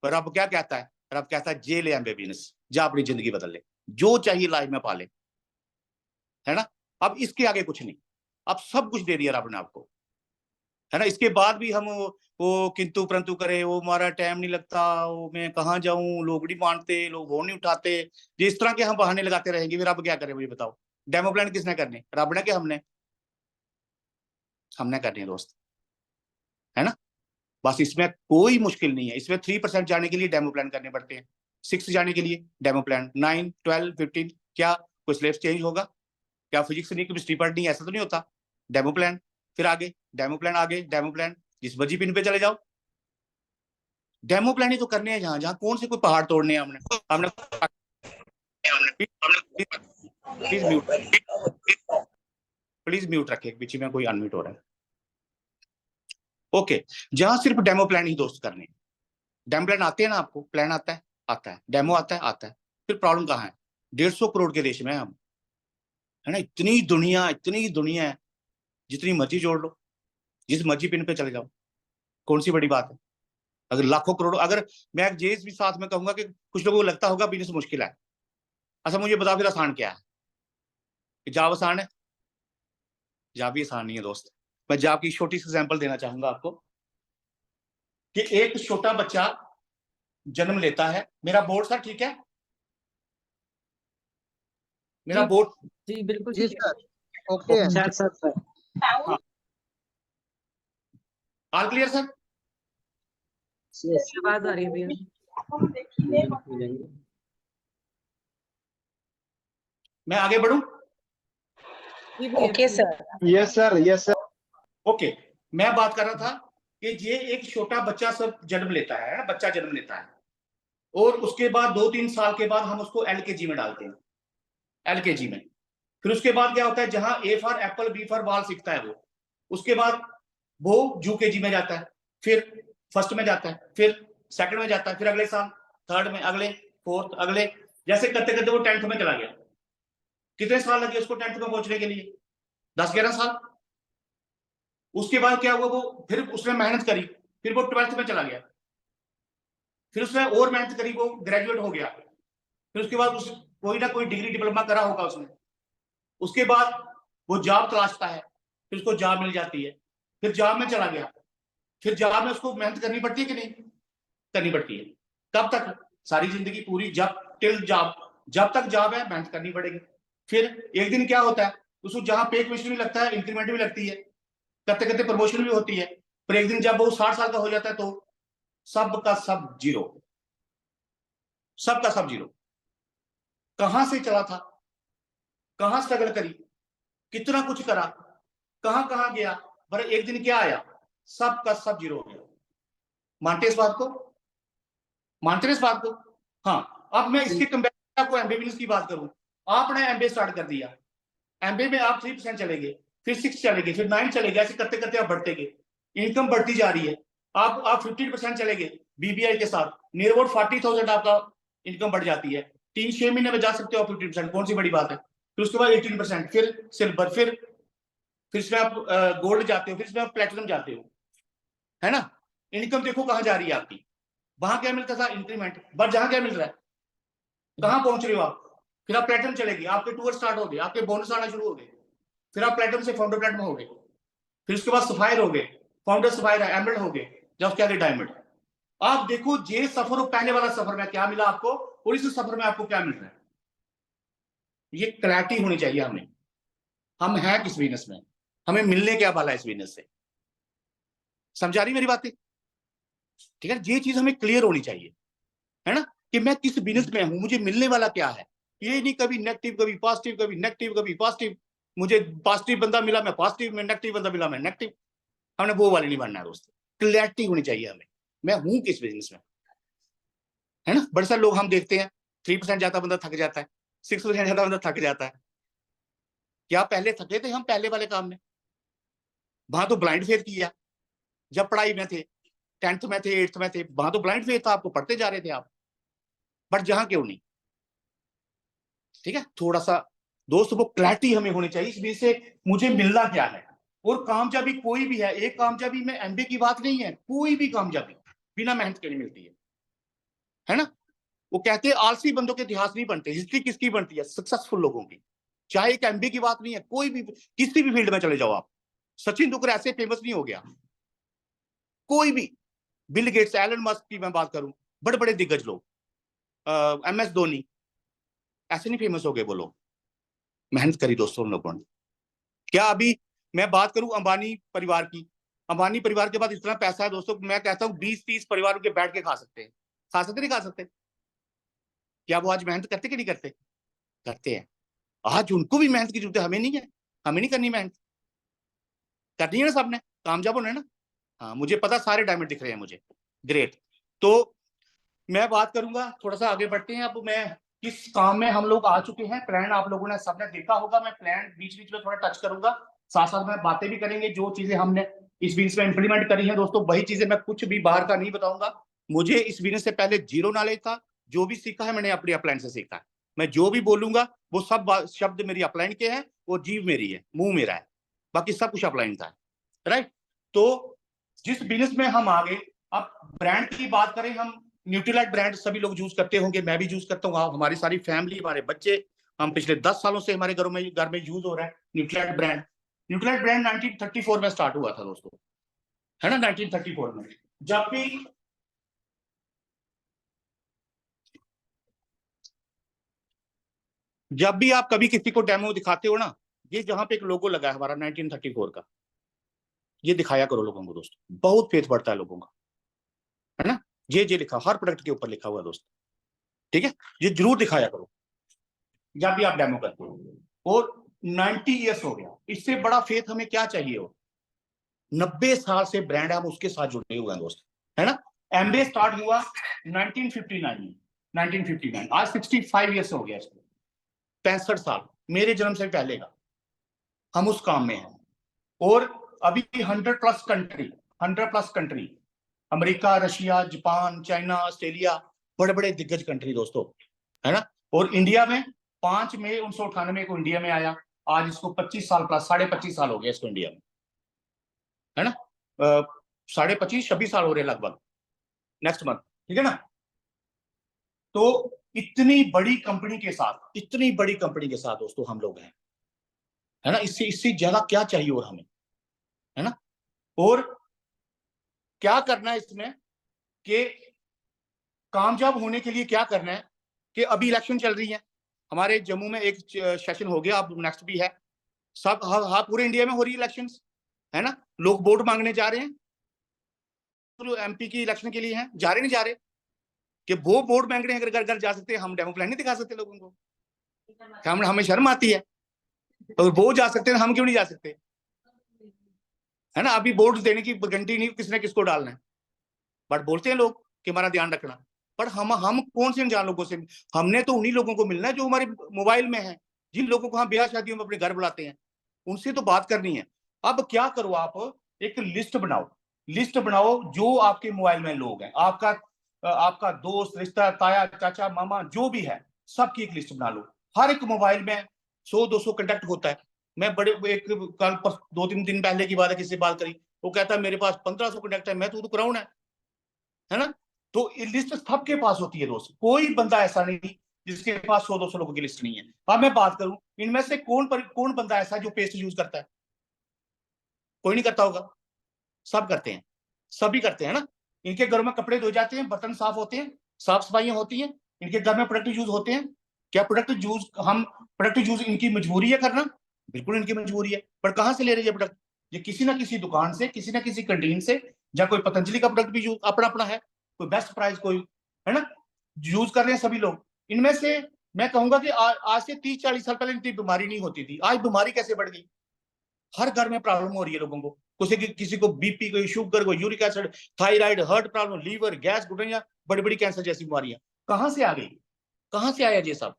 पर रब क्या कहता है? रब कहता है जे ले एम बिजनेस, जा अपनी जिंदगी बदल ले, जो चाहिए लाइफ में पाले, है ना। अब इसके आगे कुछ नहीं, अब सब कुछ दे दिया रब ने आपको, है ना। इसके बाद भी हम वो किंतु परंतु करे, वो हमारा टाइम नहीं लगता, वो मैं कहाँ जाऊं, लोग नहीं मानते, लोग फोन नहीं उठाते, जिस तरह के हम बहाने लगाते रहेंगे, फिर रब क्या करे मुझे बताओ? डेमो प्लान किसने करने? रब ने कि हमने? हमने करनी है दोस्त, है ना। बस इसमें कोई मुश्किल नहीं है। इसमें 3% जाने के लिए डेमो प्लान करने पड़ते हैं, 6 जाने के लिए डेमो प्लान, 9, 12, 15, क्या कोई सिलेबस चेंज होगा? क्या फिजिक्स नहीं, केमिस्ट्री पढ़नी, ऐसा तो नहीं होता। डेमो प्लान, फिर आगे डेमो प्लान, आगे डेमो प्लान, जिस मर्जी पिन पे चले जाओ, डेमो प्लान ही तो करने हैं। जहां जहां कौन से कोई पहाड़ तोड़ने हैं हमने हमने प्लीज म्यूट, प्लीज म्यूट रखे, पीछे में कोई अनम्यूट हो रहा है। ओके, जहां सिर्फ डेमो प्लान ही दोस्त करने। डेमो प्लान आते हैं ना आपको? प्लान आता है, आता है, डेमो आता है, आता है। फिर प्रॉब्लम कहाँ है? 150 करोड़ के देश में हम, है ना। इतनी दुनिया है, जितनी मर्जी जोड़ लो, जिस मर्जी पिन पे चले जाओ, कौन सी बड़ी बात है? अगर लाखों करोड़ों, अगर मैं ये भी साथ में कहूंगा कि कुछ लोगों को लगता होगा बिजनेस मुश्किल है, अच्छा मुझे बताओ फिर आसान क्या है? जॉब आसान है? जॉब भी आसान नहीं है दोस्त। मैं जॉब की छोटी सी एग्जांपल देना चाहूंगा आपको, कि एक छोटा बच्चा जन्म लेता है। मेरा बोर्ड सर ठीक है? मेरा जी बोर्ड जी बिल्कुल जी ठीक है। सर। ओके है। Sir sir sir all clear sir? आवाज आ रही है भैया। मैं आगे बढ़ूं? जी भैया, ओके जी। Sir. Yes sir, yes sir. Okay, मैं बात कर रहा था कि ये एक छोटा बच्चा सब जन्म लेता है ना, बच्चा जन्म लेता है और उसके बाद 2-3 साल के बाद हम उसको एलकेजी में डालते हैं, एलकेजी में। फिर उसके बाद क्या होता है, जहां A for apple B for ball सीखता है वो, उसके बाद वो यूकेजी में जाता है, फिर फर्स्ट में जाता है, फिर सेकंड में जाता है, फिर अगले साल थर्ड में, अगले फोर्थ, अगले, जैसे करते करते वो 10th में चला गया। कितने साल लगे उसको 10th में पहुंचने के लिए? 10-11 साल। उसके बाद क्या हुआ, वो फिर उसने मेहनत करी, फिर वो 12th में चला गया, फिर उसने और मेहनत करी, वो ग्रेजुएट हो गया, फिर उसके बाद उस कोई ना कोई डिग्री डिप्लोमा करा होगा उसने, उसके बाद वो जॉब तलाशता है, फिर उसको जॉब मिल जाती है, फिर जॉब में चला गया, फिर जॉब में उसको मेहनत करनी पड़ती है कि नहीं करनी पड़ती है? कब तक? सारी जिंदगी पूरी, जब टिल जॉब, जब तक जॉब है मेहनत करनी पड़ेगी। फिर एक दिन क्या होता है, उसको जहां पे कमीशन भी लगता है, इंक्रीमेंट भी लगती है, करते करते प्रमोशन भी होती है, पर एक दिन जब वो 60 साल का हो जाता है तो सब का सब जीरो, सब का सब जीरो। कहां से चला था, कहां स्ट्रगल करी, कितना कुछ करा, कहां कहां गया, पर एक दिन क्या आया, सब का सब जीरो हो गया। मानते इस बात को? मानते इस बात को? हाँ। अब मैं इसके कंपैरिजन आपको एमबीए बिजनेस की बात करूं, आपने एमबीए स्टार्ट कर दिया, एमबीए में आप 3% चले गए, फिर 6 चले गए, फिर 9 चले गए, ऐसे करते करते आप बढ़ते गए, इनकम बढ़ती जा रही है। आप 15% चले गए बीबीआई के साथ, नियर अबाउट 40,000 आपका इनकम बढ़ जाती है। 3-6 महीने में जा सकते हो 50%, कौन सी बड़ी बात है। फिर उसके बाद 18%, फिर सिल्वर, फिर इसमें आप गोल्ड जाते हो, फिर इसमें आप प्लेटिनम जाते हो, है ना। इनकम देखो कहां जा रही है आपकी। वहां क्या मिलता था, इंक्रीमेंट, बट जहां क्या मिल रहा है, कहां पहुंच रहे हो आप। फिर आप प्लेटिनम चलेगी, आपके टूर स्टार्ट हो गए, आपके बोनस आना शुरू हो गए, फिर आप प्लेटिनम से फाउंडर प्लेटिनम हो गए, फिर उसके बाद सफायर हो गए, फाउंडर सफायर, एमरल्ड हो गए, जब उसके आगे डायमंड। आप देखो ये सफर और पहले वाला सफर में क्या मिला आपको, और इस सफर में आपको क्या मिल रहा है। ये क्लैरिटी होनी चाहिए हमें, हम हैं किस बिजनेस में, हमें मिलने क्या वाला है इस बिजनेस से। समझा रही मेरी बातें? ठीक है, ये चीज हमें क्लियर होनी चाहिए, है ना, कि मैं किस बिजनेस में हूं, मुझे मिलने वाला क्या है। ये नहीं कभी नेगेटिव, कभी पॉजिटिव, कभी नेगेटिव, कभी पॉजिटिव, मुझे पॉजिटिव बंदा मिला मैं पॉजिटिव में, नेगेटिव बंदा मिला मैं नेगेटिव। हमने वो वाले नहीं बनना है दोस्तों, क्लैरिटी होनी चाहिए हमें, मैं हूं किस बिजनेस में, है ना। बड़े सारे लोग हम देखते हैं 3% जाता बंदा थक जाता है, 6% जाता बंदा थक जाता है। क्या पहले थके थे हम पहले वाले काम में? वहां तो ब्लाइंड फेथ किया, जब पढ़ाई में थे, 10th में थे, 8th में थे, वहां तो ब्लाइंड फेथ था, आपको पढ़ते जा रहे थे आप, बट जहां क्यों नहीं। ठीक है, थोड़ा सा दोस्त वो क्लैरिटी हमें होनी चाहिए इस बीच से मुझे मिलना क्या है। और कामयाबी कोई भी है, एक कामयाबी में एमबीए की बात नहीं है, कोई भी कामयाबी बिना मेहनत के नहीं मिलती है ना। वो कहते हैं आलसी बंदों के इतिहास नहीं बनते, हिस्ट्री किसकी बनती है, सक्सेसफुल लोगों की। चाहे एक एमबीए की बात नहीं है, कोई भी किसी भी फील्ड में चले जाओ आप, सचिन तेंदुलकर ऐसे फेमस नहीं हो गया, कोई भी, बिल गेट्स, एलन मस्क की मैं बात करूं, बड़े बड़े दिग्गज लोग, एमएस धोनी, ऐसे नहीं फेमस हो गए वो लोग, मेहनत करी दोस्तों उन लोगों ने। क्या अभी मैं बात करूं अंबानी परिवार की, अंबानी परिवार के पास इतना पैसा है दोस्तों, मैं कहता हूं 20-30 परिवार के बैठ के खा सकते हैं, खा सकते नहीं खा सकते। क्या वो आज मेहनत करते कि नहीं करते? करते हैं। आज उनको भी मेहनत की जरूरत है, हमें नहीं है, हमें नहीं करनी मेहनत, करनी है ना सबने, कामयाब होना है ना। हाँ, मुझे पता सारे डायमंड दिख रहे हैं मुझे, ग्रेट। तो मैं बात करूंगा, थोड़ा सा आगे बढ़ते हैं। अब मैं किस काम में हम लोग आ चुके हैं, प्लान आप लोगों ने सबने देखा होगा, मैं प्लान बीच बीच में थोड़ा टच करूंगा, साथ साथ में बातें भी करेंगे, जो चीजें हमने इस बिजनेस में इंप्लीमेंट करी है दोस्तों, वही चीजें, मैं कुछ भी बाहर का नहीं बताऊंगा। मुझे इस बिजनेस से पहले जीरो नॉलेज था, जो भी सीखा है मैंने अपनी अपलाइन से सीखा है। मैं जो भी बोलूंगा वो सब शब्द मेरी अपलाइन के हैं, वो जीव मेरी है, मुंह मेरा है, बाकी सब कुछ अपलाइन का है, राइट। तो जिस बिजनेस में हम आ गए, अब ब्रांड की बात करें, हम न्यूट्रीलाइट ब्रांड सभी लोग यूज करते होंगे, मैं भी यूज करता हूँ, हमारी सारी फैमिली, हमारे बच्चे, हम पिछले 10 सालों से हमारे घरों में यूज हो रहा है न्यूट्रीलाइट ब्रांड। न्यूट्रीलाइट ब्रांड 1934 में स्टार्ट हुआ था दोस्तों, है ना, 1934 में। जब भी आप कभी किसी को डेमो दिखाते हो ना, ये जहां पे एक लोगो लगा है हमारा 1934 का, ये दिखाया करो लोगों को दोस्तों, बहुत फेथ बढ़ता है लोगों का, है ना। ये लिखा हर प्रोडक्ट के ऊपर लिखा हुआ है दोस्तों, ठीक है, ये जरूर दिखाया करो। जब भी आप डेमो करते हो। और 90 ईयर्स हो गया, इससे बड़ा फेथ हमें क्या चाहिए हो। 90 साल से ब्रांड हम उसके साथ जुड़े हुए हैं दोस्त, है ना। एमबे स्टार्ट हुआ 1959 में, 1959, आज 65 ईयर्स हो गया इसको, 65 साल मेरे जन्म से पहले का हम उस काम में हैं। और अभी 100 plus country, America, Russia, Japan, China, Australia, बड़े बड़े दिग्गज कंट्री दोस्तों, है ना। और इंडिया में 5 मई 1998 को इंडिया में आया, आज इसको 25 साल प्लस, 25.5 साल हो गया इसको इंडिया में, है ना। 25.5-26 साल हो रहे लगभग नेक्स्ट मंथ, ठीक है ना। तो इतनी बड़ी कंपनी के साथ, इतनी बड़ी कंपनी के साथ दोस्तों हम लोग हैं, है ना। इससे ज्यादा क्या चाहिए और हमें, है ना। और क्या करना है इसमें कि कामयाब होने के लिए क्या करना है कि अभी इलेक्शन चल रही है हमारे जम्मू में, एक सेशन हो गया, अब नेक्स्ट भी है, सब हाँ पूरे इंडिया में हो रही है इलेक्शंस, है ना। लोग वोट मांगने जा रहे हैं, तो एमपी की इलेक्शन के लिए हैं, जा रहे नहीं जा रहे कि वो वोट मांगने अगर घर घर जा सकते हैं, हम डेमो प्लान नहीं दिखा सकते लोगों को, हमें शर्म आती है। और वो जा सकते हैं, हम क्यों नहीं जा सकते, है ना। अभी वोट देने की गारंटी नहीं किसने किसको डालना है, बट बोलते हैं लोग कि हमारा ध्यान रखना। पर हम कौन से अनजान लोगों से, हमने तो उन्हीं लोगों को मिलना है जो हमारे मोबाइल में है, जिन लोगों को हम ब्याह शादियों में अपने घर बुलाते हैं, उनसे तो बात करनी है। अब क्या करो, आप एक लिस्ट बनाओ जो आपके मोबाइल में लोग हैं, आपका दोस्त, रिश्ता, ताया, चाचा, मामा, जो भी है, सबकी एक लिस्ट बना लो। हर एक मोबाइल में 100-200 कंटेक्ट होता है। मैं एक कल 2-3 दिन पहले की बात है, किसी से बात करी, वो कहता है मेरे पास 1500 कंटेक्ट है, मैं तो क्राउन है ना। तो लिस्ट सबके पास होती है दोस्त, कोई बंदा ऐसा नहीं जिसके पास 100-200 लोगों की लिस्ट नहीं है। अब मैं बात करूं, इनमें से कौन बंदा ऐसा जो पेस्ट यूज करता है, कोई नहीं करता होगा, सब करते हैं, सभी करते हैं ना। इनके घर में कपड़े धोए जाते हैं, बर्तन साफ होते हैं, साफ सफाइयां होती हैं, इनके घर में प्रोडक्ट यूज होते हैं। क्या प्रोडक्ट यूज इनकी मजबूरी है करना? बिल्कुल इनकी मजबूरी है, पर कहां से ले रहे हैं प्रोडक्ट? ये किसी ना किसी दुकान से, किसी ना किसी कैंटीन से, या कोई पतंजलि का प्रोडक्ट भी यूज अपना है, कोई बेस्ट प्राइस, कोई, है ना, यूज कर रहे हैं सभी लोग। इनमें से मैं कहूंगा कि आज से 30-40 साल पहले इतनी बीमारी नहीं होती थी, आज बीमारी कैसे बढ़ गई, हर घर में प्रॉब्लम हो रही है लोगों को, किसी को बीपी, कोई शुगर, कोई uric acid, thyroid, heart problem, liver, gas, घुटनियां, बड़ी बड़ी कैंसर जैसी बीमारियां कहां से आ गई, कहां से आया ये सब?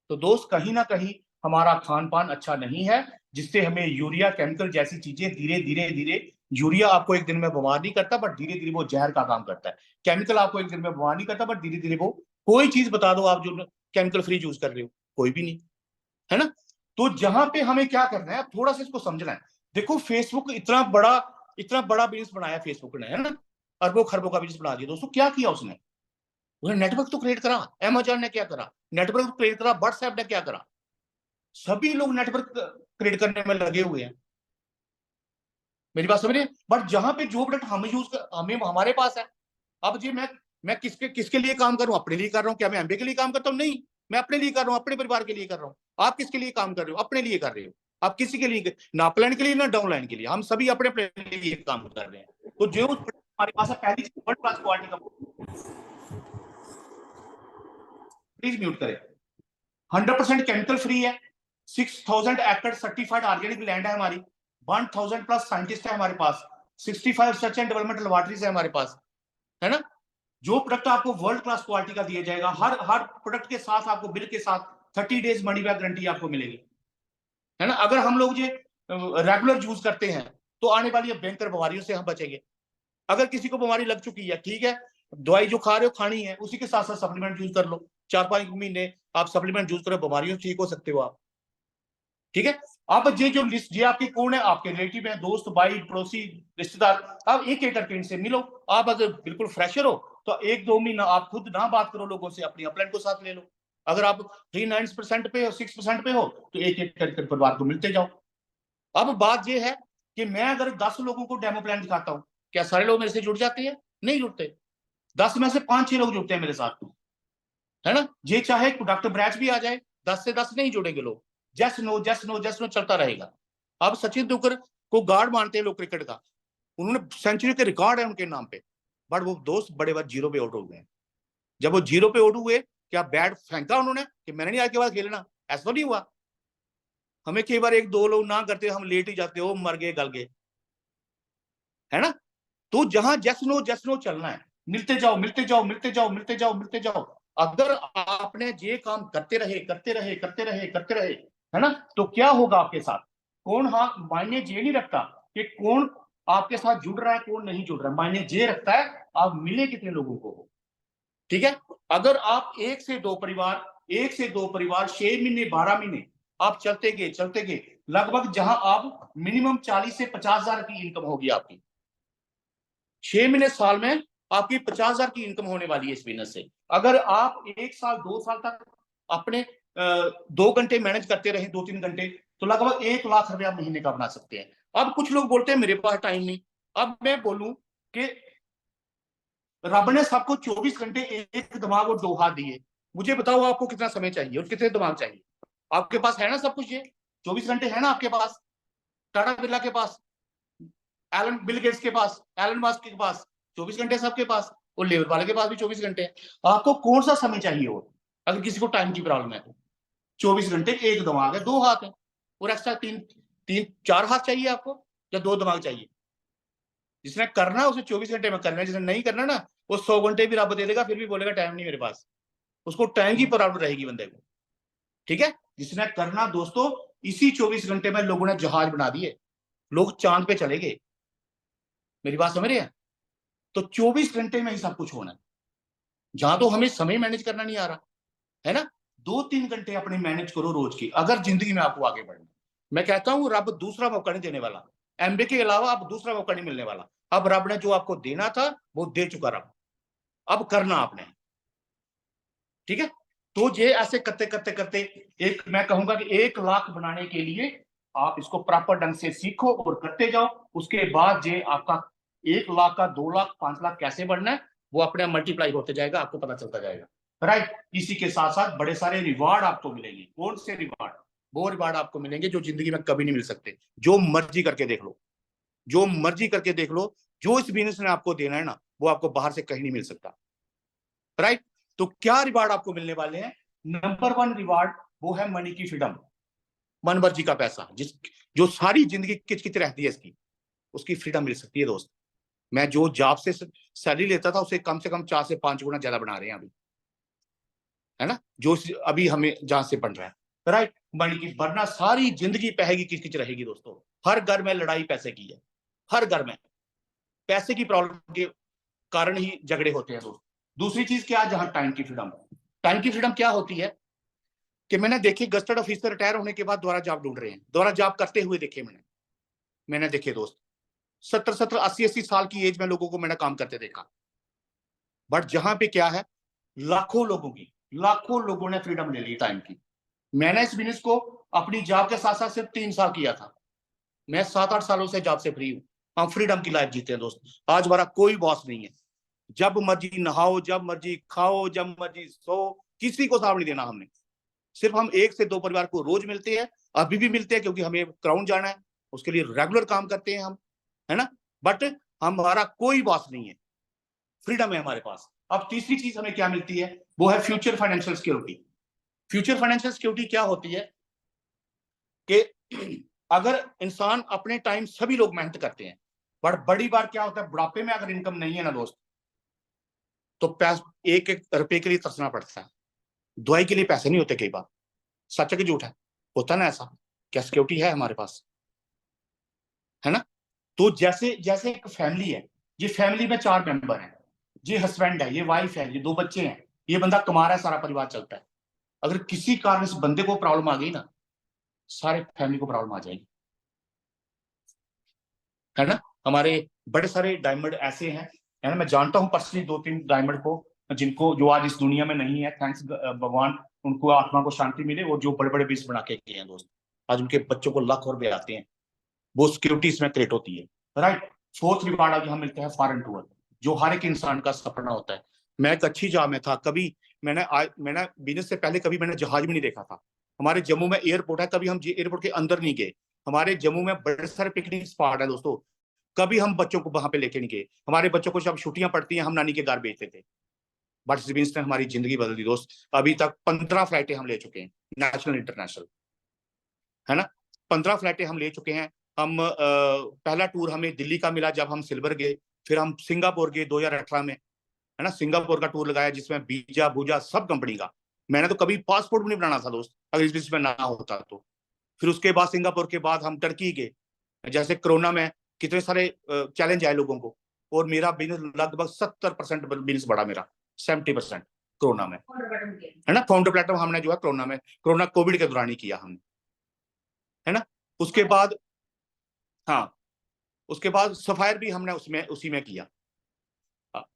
तो दोस्त कहीं ना कहीं हमारा खान पान अच्छा नहीं है, जिससे हमें यूरिया, केमिकल जैसी चीजें धीरे, यूरिया आपको एक दिन में बीमार नहीं करता, बट धीरे धीरे वो जहर का काम करता है। केमिकल आपको एक दिन में बीमार नहीं करता, बट धीरे धीरे वो, कोई चीज बता दो आप जो केमिकल फ्री यूज कर रहे हो, कोई भी नहीं, है ना। तो जहां पे हमें क्या करना है, थोड़ा सा इसको समझना है। देखो फेसबुक इतना बड़ा बिजनेस बनाया फेसबुक ने, है ना, अरबों खरबों का बिजनेस बना दिया दोस्तों। क्या किया उसने नेटवर्क तो क्रिएट करा, अमेजॉन ने क्या करा, नेटवर्क क्रिएट करा, व्हाट्सएप ने क्या करा, सभी लोग नेटवर्क क्रिएट करने में लगे हुए हैं, मेरी बात समझ रहे हैं। बट जहां पे जो प्रोडक्ट हमें हमारे पास है, अब जी मैं किसके लिए काम करूं, अपने लिए कर रहा हूं। क्या मैं एमबे के लिए काम करता हूं? नहीं, मैं अपने लिए कर रहा हूं, अपने परिवार के लिए कर रहा हूं। आप किसके लिए काम कर रहे हो? अपने लिए कर रहे हो। आप किसी के लिए, ना अपलाइन के लिए ना डाउनलाइन के लिए, हम सभी अपने अपने लिए काम कर रहे हैं। तो जो हमारे पास है, पहली वर्ल्ड क्लास क्वालिटी का, प्लीज म्यूट करें, 100% केमिकल फ्री है, 6000 एकड़ सर्टिफाइड ऑर्गेनिक लैंड है हमारी, 1000 प्लस साइंटिस्ट है हमारे पास, 65 रिसर्च एंड डेवलपमेंट लेबोरेटरीज है हमारे पास, है ना। जो प्रोडक्ट आपको वर्ल्ड क्लास क्वालिटी का दिया जाएगा, हर प्रोडक्ट के साथ आपको बिल के साथ 30 डेज मनी बैक गारंटी आपको मिलेगी, है ना। अगर हम लोग ये रेगुलर यूज करते हैं तो आने वाली भयंकर बीमारियों से हम बचेंगे। अगर किसी को बीमारी लग चुकी है, ठीक है, दवाई जो खा रहे हो खानी है, उसी के साथ साथ सप्लीमेंट यूज कर लो, 4-5 महीने आप सप्लीमेंट यूज करो, बीमारियों से ठीक हो सकते हो आप, ठीक है। अब ये जो लिस्ट, ये आपके कौन है, आपके रिलेटिव है, दोस्त, भाई, पड़ोसी, रिश्तेदार, आप एक एक करके इनसे मिलो। आप अगर बिल्कुल फ्रेशर हो तो 1-2 महीना आप खुद ना बात करो लोगों से, अपनी अपलाइन को साथ ले लो। अगर आप 3-9% पे हो, 6% पे हो, तो एक एक करके परिवार को मिलते जाओ। अब बात ये है कि मैं अगर 10 लोगों को डेमो प्लान दिखाता हूं, क्या सारे लोग मेरे से जुड़ जाते हैं? नहीं जुड़ते, 10 में से 5-6 लोग जुड़ते हैं मेरे साथ, है ना। ये चाहे डॉक्टर ब्रैच भी आ जाए, 10 से 10 नहीं जुड़ेंगे लोग, जस्ट नो चलता रहेगा। अब सचिन तेंदुलकर को गार्ड मानते हैं लोग क्रिकेट का, उन्होंने सेंचुरी के रिकॉर्ड है उनके नाम पे, बट वो दोस्त बड़े बार 0 पे आउट हो गए। जब वो 0 पे आउट हुए, क्या बैट फेंका उन्होंने कि मैंने नहीं आज के बाद खेलना? ऐसा तो नहीं हुआ। हमें कई बार एक दो लोग ना करते, हम लेट ही जाते, हो मर गए गल गए, है ना। तो जहां जैस नो चलना है, मिलते जाओ मिलते जाओ मिलते जाओ मिलते जाओ मिलते जाओ। अगर आपने ये काम करते रहे करते रहे करते रहे करते रहे, है ना, तो क्या होगा आपके साथ। कौन, हाँ, मायने ये नहीं रखता कि कौन आपके साथ जुड़ रहा है कौन नहीं जुड़ रहा है, मायने ये रखता है आप मिले कितने लोगों को। ठीक है, अगर आप एक से दो परिवार 6 महीने 12 महीने आप चलते गए लगभग जहां आप मिनिमम 40 से 50,000 की इनकम होगी आपकी 6 महीने साल में, आपकी 50,000 की इनकम होने वाली है इस बिजनेस से। अगर आप 1 साल 2 साल तक अपने 2 घंटे मैनेज करते रहे 2-3 घंटे, तो लगभग 1 लाख रुपया महीने का बना सकते हैं। अब कुछ लोग बोलते हैं मेरे पास टाइम नहीं। अब मैं बोलूं कि रब ने सबको 24 घंटे एक दिमाग और 2 हाथ दिए। मुझे बताओ आपको कितना समय चाहिए और कितने दिमाग चाहिए। आपके पास है ना सब कुछ, ये 24 घंटे है ना आपके पास, टाटा बिरला के पास, एलन बिल गेट्स के पास, एलन मस्क के पास 24 घंटे सबके पास, और लेबर वाले के पास भी 24 घंटे है। आपको कौन सा समय चाहिए और अगर किसी को टाइम की प्रॉब्लम है तो 24 घंटे एक दिमाग है 2 हाथ है, और एक्स्ट्रा 4 हाथ चाहिए आपको या 2 दिमाग चाहिए। जिसने करना उसे 24 घंटे में करना है, जिसने नहीं करना ना वो 100 घंटे भी रब दे देगा फिर भी बोलेगा टाइम नहीं मेरे पास। उसको टाइम की प्रॉब्लम रहेगी बंदे को। ठीक है, जिसने करना दोस्तों, इसी 24 घंटे में लोगों ने जहाज बना दिए, लोग चांद पे चले गए। मेरी बात समझ रहे हैं। तो 24 घंटे में ही सब कुछ होना है। जहां तो हमें समय मैनेज करना नहीं आ रहा है ना, 2-3 घंटे अपने मैनेज करो रोज की, अगर जिंदगी में आपको आगे बढ़ना। मैं कहता हूं रब दूसरा मौका नहीं देने वाला, एमबीए के अलावा अब दूसरा मौका नहीं मिलने वाला। अब रब ने जो आपको देना था वो दे चुका रब, अब करना आपने। ठीक है, तो ये ऐसे करते करते करते एक, मैं कहूंगा कि 1 लाख बनाने के लिए आप इसको प्रॉपर ढंग से सीखो और करते जाओ। उसके बाद ये आपका 1 लाख का 2 लाख 5 लाख कैसे बढ़ना है वो अपने मल्टीप्लाई होते जाएगा, आपको पता चलता जाएगा। राइट, इसी के साथ साथ बड़े सारे रिवार्ड आपको मिलेंगे। कौन से रिवार्ड? वो रिवार्ड आपको मिलेंगे जो जिंदगी में कभी नहीं मिल सकते। जो मर्जी करके देख लो, जो मर्जी करके देख लो, जो इस बिजनेस ने आपको देना है ना वो आपको बाहर से कहीं नहीं मिल सकता। राइट, तो क्या रिवार्ड आपको मिलने वाले हैं? नंबर 1 रिवार्ड वो है मनी की फ्रीडम, मन मर्जी का पैसा, जो सारी जिंदगी किचकिच रहती है इसकी, उसकी फ्रीडम मिल सकती है दोस्त। मैं जो जॉब से सैलरी लेता था उसे कम से कम 4 से 5 गुना ज्यादा बना रहे हैं अभी, है ना, जो अभी हमें जहां से बन रहा है। राइट, मनी की, वरना सारी जिंदगी पैसे की किचकिच रहेगी दोस्तों। हर घर में लड़ाई पैसे की है, हर घर में पैसे की प्रॉब्लम के कारण ही झगड़े होते हैं दोस्त। दूसरी चीज क्या है, जहां टाइम की फ्रीडम। टाइम की फ्रीडम क्या होती है कि मैंने देखे गस्टेड ऑफिसर रिटायर होने के बाद दोबारा जॉब ढूंढ रहे हैं, दोबारा जॉब करते हुए देखे मैंने देखे दोस्त, 70 80 साल की एज में लोगों को मैंने काम करते देखा। बट जहां पे क्या है, लाखों लोगों ने फ्रीडम ले ली टाइम की। मैंने इस बिजनेस को अपनी जॉब के साथ साथ सिर्फ 3 साल किया था। मैं 7-8 सालों से जॉब से फ्री हूं। हम फ्रीडम की लाइफ जीते हैं दोस्त। आज हमारा कोई बॉस नहीं है, जब मर्जी नहाओ, जब मर्जी खाओ, जब मर्जी सो, किसी को साथ नहीं देना हमने। सिर्फ हम 1 से 2 परिवार को रोज मिलते हैं, अभी भी मिलते हैं क्योंकि हमें क्राउन जाना है, उसके लिए रेगुलर काम करते हैं हम, है ना। बट हमारा कोई बॉस नहीं है, फ्रीडम है हमारे पास। अब तीसरी चीज हमें क्या मिलती है वो है future financial security. Future financial security क्या होती है कि अगर इंसान अपने टाइम, सभी लोग मेहनत करते हैं, बट बड़ी बार क्या होता है बुढ़ापे में अगर इनकम नहीं है ना दोस्त, तो एक एक रुपए के लिए तरसना पड़ता है। दवाई के लिए पैसे नहीं होते कई बार, सच है कि झूठ है, होता ना ऐसा। क्या सिक्योरिटी है हमारे पास, है ना। तो जैसे जैसे एक फैमिली है, ये फैमिली में 4 मेंबर हैं, ये हस्बैंड है, ये वाइफ है, ये 2 बच्चे हैं, ये बंदा कमा रहा है, सारा परिवार चलता है। अगर किसी कारण इस बंदे को प्रॉब्लम आ गई ना, सारे फैमिली को प्रॉब्लम आ जाएगी, है ना। हमारे बड़े सारे डायमंड ऐसे हैं, है ना। मैं जानता हूं पर्सनली 2-3 डायमंड को, जिनको, जो आज इस दुनिया में नहीं है, थैंक्स भगवान उनको आत्मा को शांति मिले, और जो बड़े बड़े बिजनेस बना के गए हैं दोस्त, आज उनके बच्चों को लाख रुपए आते हैं, वो सिक्योरिटी इसमें क्रिएट होती है। राइट, 4th रिवार्ड आज हम मिलते हैं फॉरेन टूर, जो हर एक इंसान का सपना होता है। मैं एक अच्छी जॉब में था, कभी मैंने बिजनेस से पहले कभी मैंने जहाज भी नहीं देखा था। हमारे जम्मू में एयरपोर्ट है, कभी हम एयरपोर्ट के अंदर नहीं गए। हमारे जम्मू में बड़े सारे पिकनिक स्पॉट है दोस्तों, कभी हम बच्चों को वहां पे लेके नहीं गए। हमारे बच्चों को जब छुट्टियां पड़ती हैं हम नानी के घर भेजते थे, बट इस बिजनेस ने हमारी जिंदगी बदल दी दोस्त। अभी तक 15 फ्लाइटें हम ले चुके हैं, नेशनल इंटरनेशनल, है ना। 15 फ्लाइटें हम ले चुके हैं। हम पहला टूर हमें दिल्ली का मिला जब हम सिल्वर गए, फिर हम सिंगापुर गए 2018 में, है ना। सिंगापुर का टूर लगाया जिसमें बीजा बूजा सब कंपनी का। मैंने तो कभी पासपोर्ट भी नहीं बनाना था दोस्त अगर इस बिजनेस में ना होता तो। फिर उसके बाद सिंगापुर के बाद हम टर्की गए, जैसे कोरोना में कितने सारे चैलेंज आए लोगों को, और मेरा बिजनेस लगभग 70% बिजनेस बढ़ा मेरा, 70% कोरोना में, है ना। फाउंडर प्लेटफॉर्म हमने जो है कोरोना में, कोरोना कोविड के दौरान ही किया हमने, है ना। उसके बाद हाँ, उसके बाद सफायर भी हमने उसमें उसी में किया।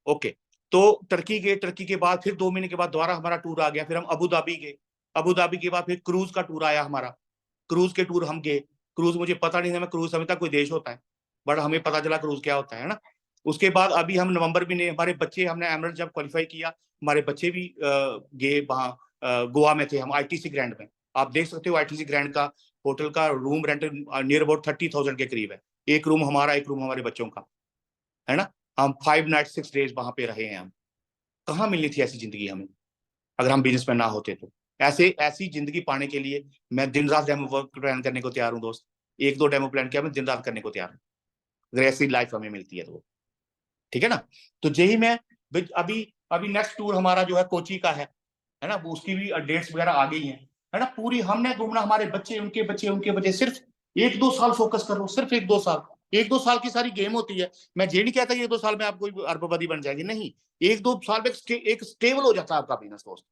ओके, तो टर्की गए, टर्की के बाद फिर 2 महीने के बाद दोबारा हमारा टूर आ गया। फिर हम अबू धाबी गए, अबू धाबी के बाद फिर क्रूज का टूर आया हमारा, क्रूज के टूर हम गए। क्रूज मुझे पता नहीं था, मैं क्रूज समझता कोई देश होता है, बट हमें पता चला क्रूज क्या होता है ना। उसके बाद अभी हम नवंबर में हमारे बच्चे, हमने एमरेट जब क्वालिफाई किया, हमारे बच्चे भी गए वहाँ, गोवा में थे हम आईटीसी ग्रैंड में। आप देख सकते हो आईटीसी ग्रैंड का होटल का रूम रेंट नियर अबाउट 30,000 के करीब है, एक रूम हमारा, एक रूम हमारे बच्चों का, है ना। हम 5 नाइट 6 डेज वहां पे रहे हैं। हम कहाँ मिलनी थी ऐसी जिंदगी हमें अगर हम बिजनेस में ना होते तो। ऐसी जिंदगी पाने के लिए मैं दिन रात डेमो वर्क प्लान करने को तैयार हूँ दोस्त। 1-2 डेमो प्लान किया, मैं दिन रात करने को तैयार हूँ अगर ऐसी लाइफ हमें मिलती है तो, ठीक है ना। तो यही मैं अभी अभी नेक्स्ट टूर हमारा जो है कोची का है ना। उसकी भी डेट्स वगैरह आ गई है ना। पूरी हमने घूमना, हमारे बच्चे, उनके बच्चे, उनके बच्चे, सिर्फ 1-2 साल फोकस करो, सिर्फ 1-2 साल। 1-2 साल की सारी गेम होती है। मैं ये नहीं कहता 1-2 साल में आप कोई अरबपति बन जाएगी, नहीं। 1-2 साल में एक स्टेबल हो जाता है आपका बिजनेस दोस्त,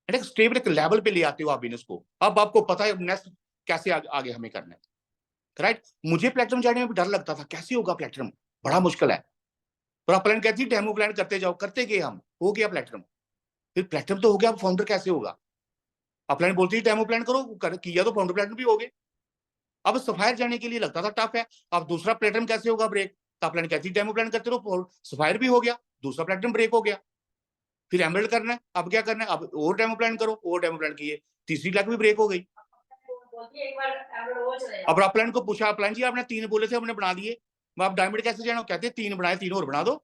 एक स्टेबल एक लेवल पे ले आते हो आप बिजनेस को। अब आपको पता है नेक्स्ट कैसे आगे हमें करना है, राइट। मुझे प्लेटिनम जाने में भी डर लगता था, कैसे होगा प्लेटिनम, बड़ा मुश्किल है। पर आप प्लान कहती डेमो प्लान करते जाओ, करते गए हम, हो गया प्लेटिनम। फिर प्लेटिनम तो हो गया, अब फाउंडर कैसे होगा। अपलाइन बोलती है डेमो प्लान करो, किया तो फाउंडर प्लेटिनम भी हो गए। अब सफायर जाने के लिए लगता था टफ है, अब दूसरा प्लेटिनम कैसे होगा ब्रेक, तो अपलाइन कहती डेमो प्लान करते रहो, सफायर भी हो गया, दूसरा प्लेटिनम ब्रेक हो गया। फिर एमरल्ड करना है, अब क्या करना है, अब और डेमो प्लान करो, और डेमो प्लान किए, तीसरी लाख भी ब्रेक हो गई। अब अपलाइन को पूछा, अपलाइन जी आपने 3 बोले थे, हमने बना दिए, आप डायमंड कैसे जाना, कहते 3 बनाए, 3 और बना दो,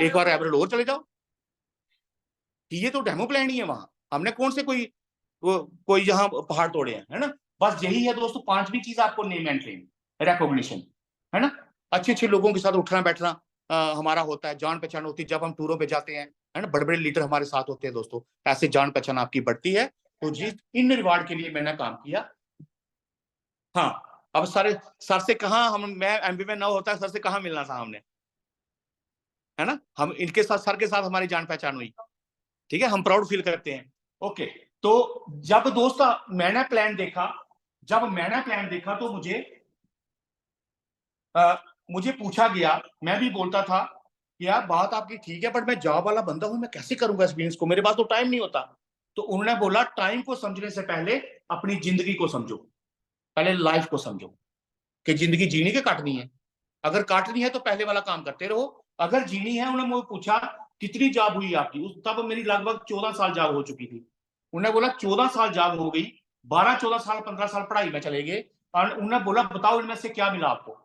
एक बार एवरेज और चले जाओ। ये तो डेमो प्लान ही है, वहां हमने कौन से कोई यहाँ पहाड़ तोड़े हैं, है ना। बस यही है दोस्तों, 5वीं चीज आपको नेम एंड फेम, रिकॉग्निशन, है ना। अच्छे अच्छे लोगों के साथ उठना बैठना हमारा होता है, जान पहचान होती है जब हम टूरों पे जाते हैं, है ना। बड़े बड़े लीडर हमारे साथ होते हैं दोस्तों, ऐसे जान पहचान आपकी बढ़ती है। तो जी इन रिवार्ड के लिए मैंने काम किया। हाँ, अब सर से कहा हम, मैं एमबी में ना होता सर से कहाँ मिलना था हमने, है ना। हम इनके साथ, सर के साथ हमारी जान पहचान हुई, ठीक है, हम प्राउड फील करते हैं। ओके, तो जब दोस्त मैंने प्लान देखा, तो मुझे पूछा गया, मैं भी बोलता था कि यार बात आपकी ठीक है, बट मैं जॉब वाला बंदा हूं, मैं कैसे करूंगा इस बिजनेस को, मेरे पास तो टाइम नहीं होता। तो उन्होंने बोला टाइम को समझने से पहले अपनी जिंदगी को समझो, पहले लाइफ को समझो कि जिंदगी जीनी के काटनी है। अगर काटनी है तो पहले वाला काम करते रहो, अगर जीनी है। उन्होंने मुझे पूछा कितनी जॉब हुई आपकी, तब मेरी लगभग 14 साल जॉब हो चुकी थी। उन्होंने बोला 14 साल जॉब हो गई, 12-14 साल 15 साल पढ़ाई में चले गए, और उन्होंने बोला बताओ इनमें से क्या मिला आपको।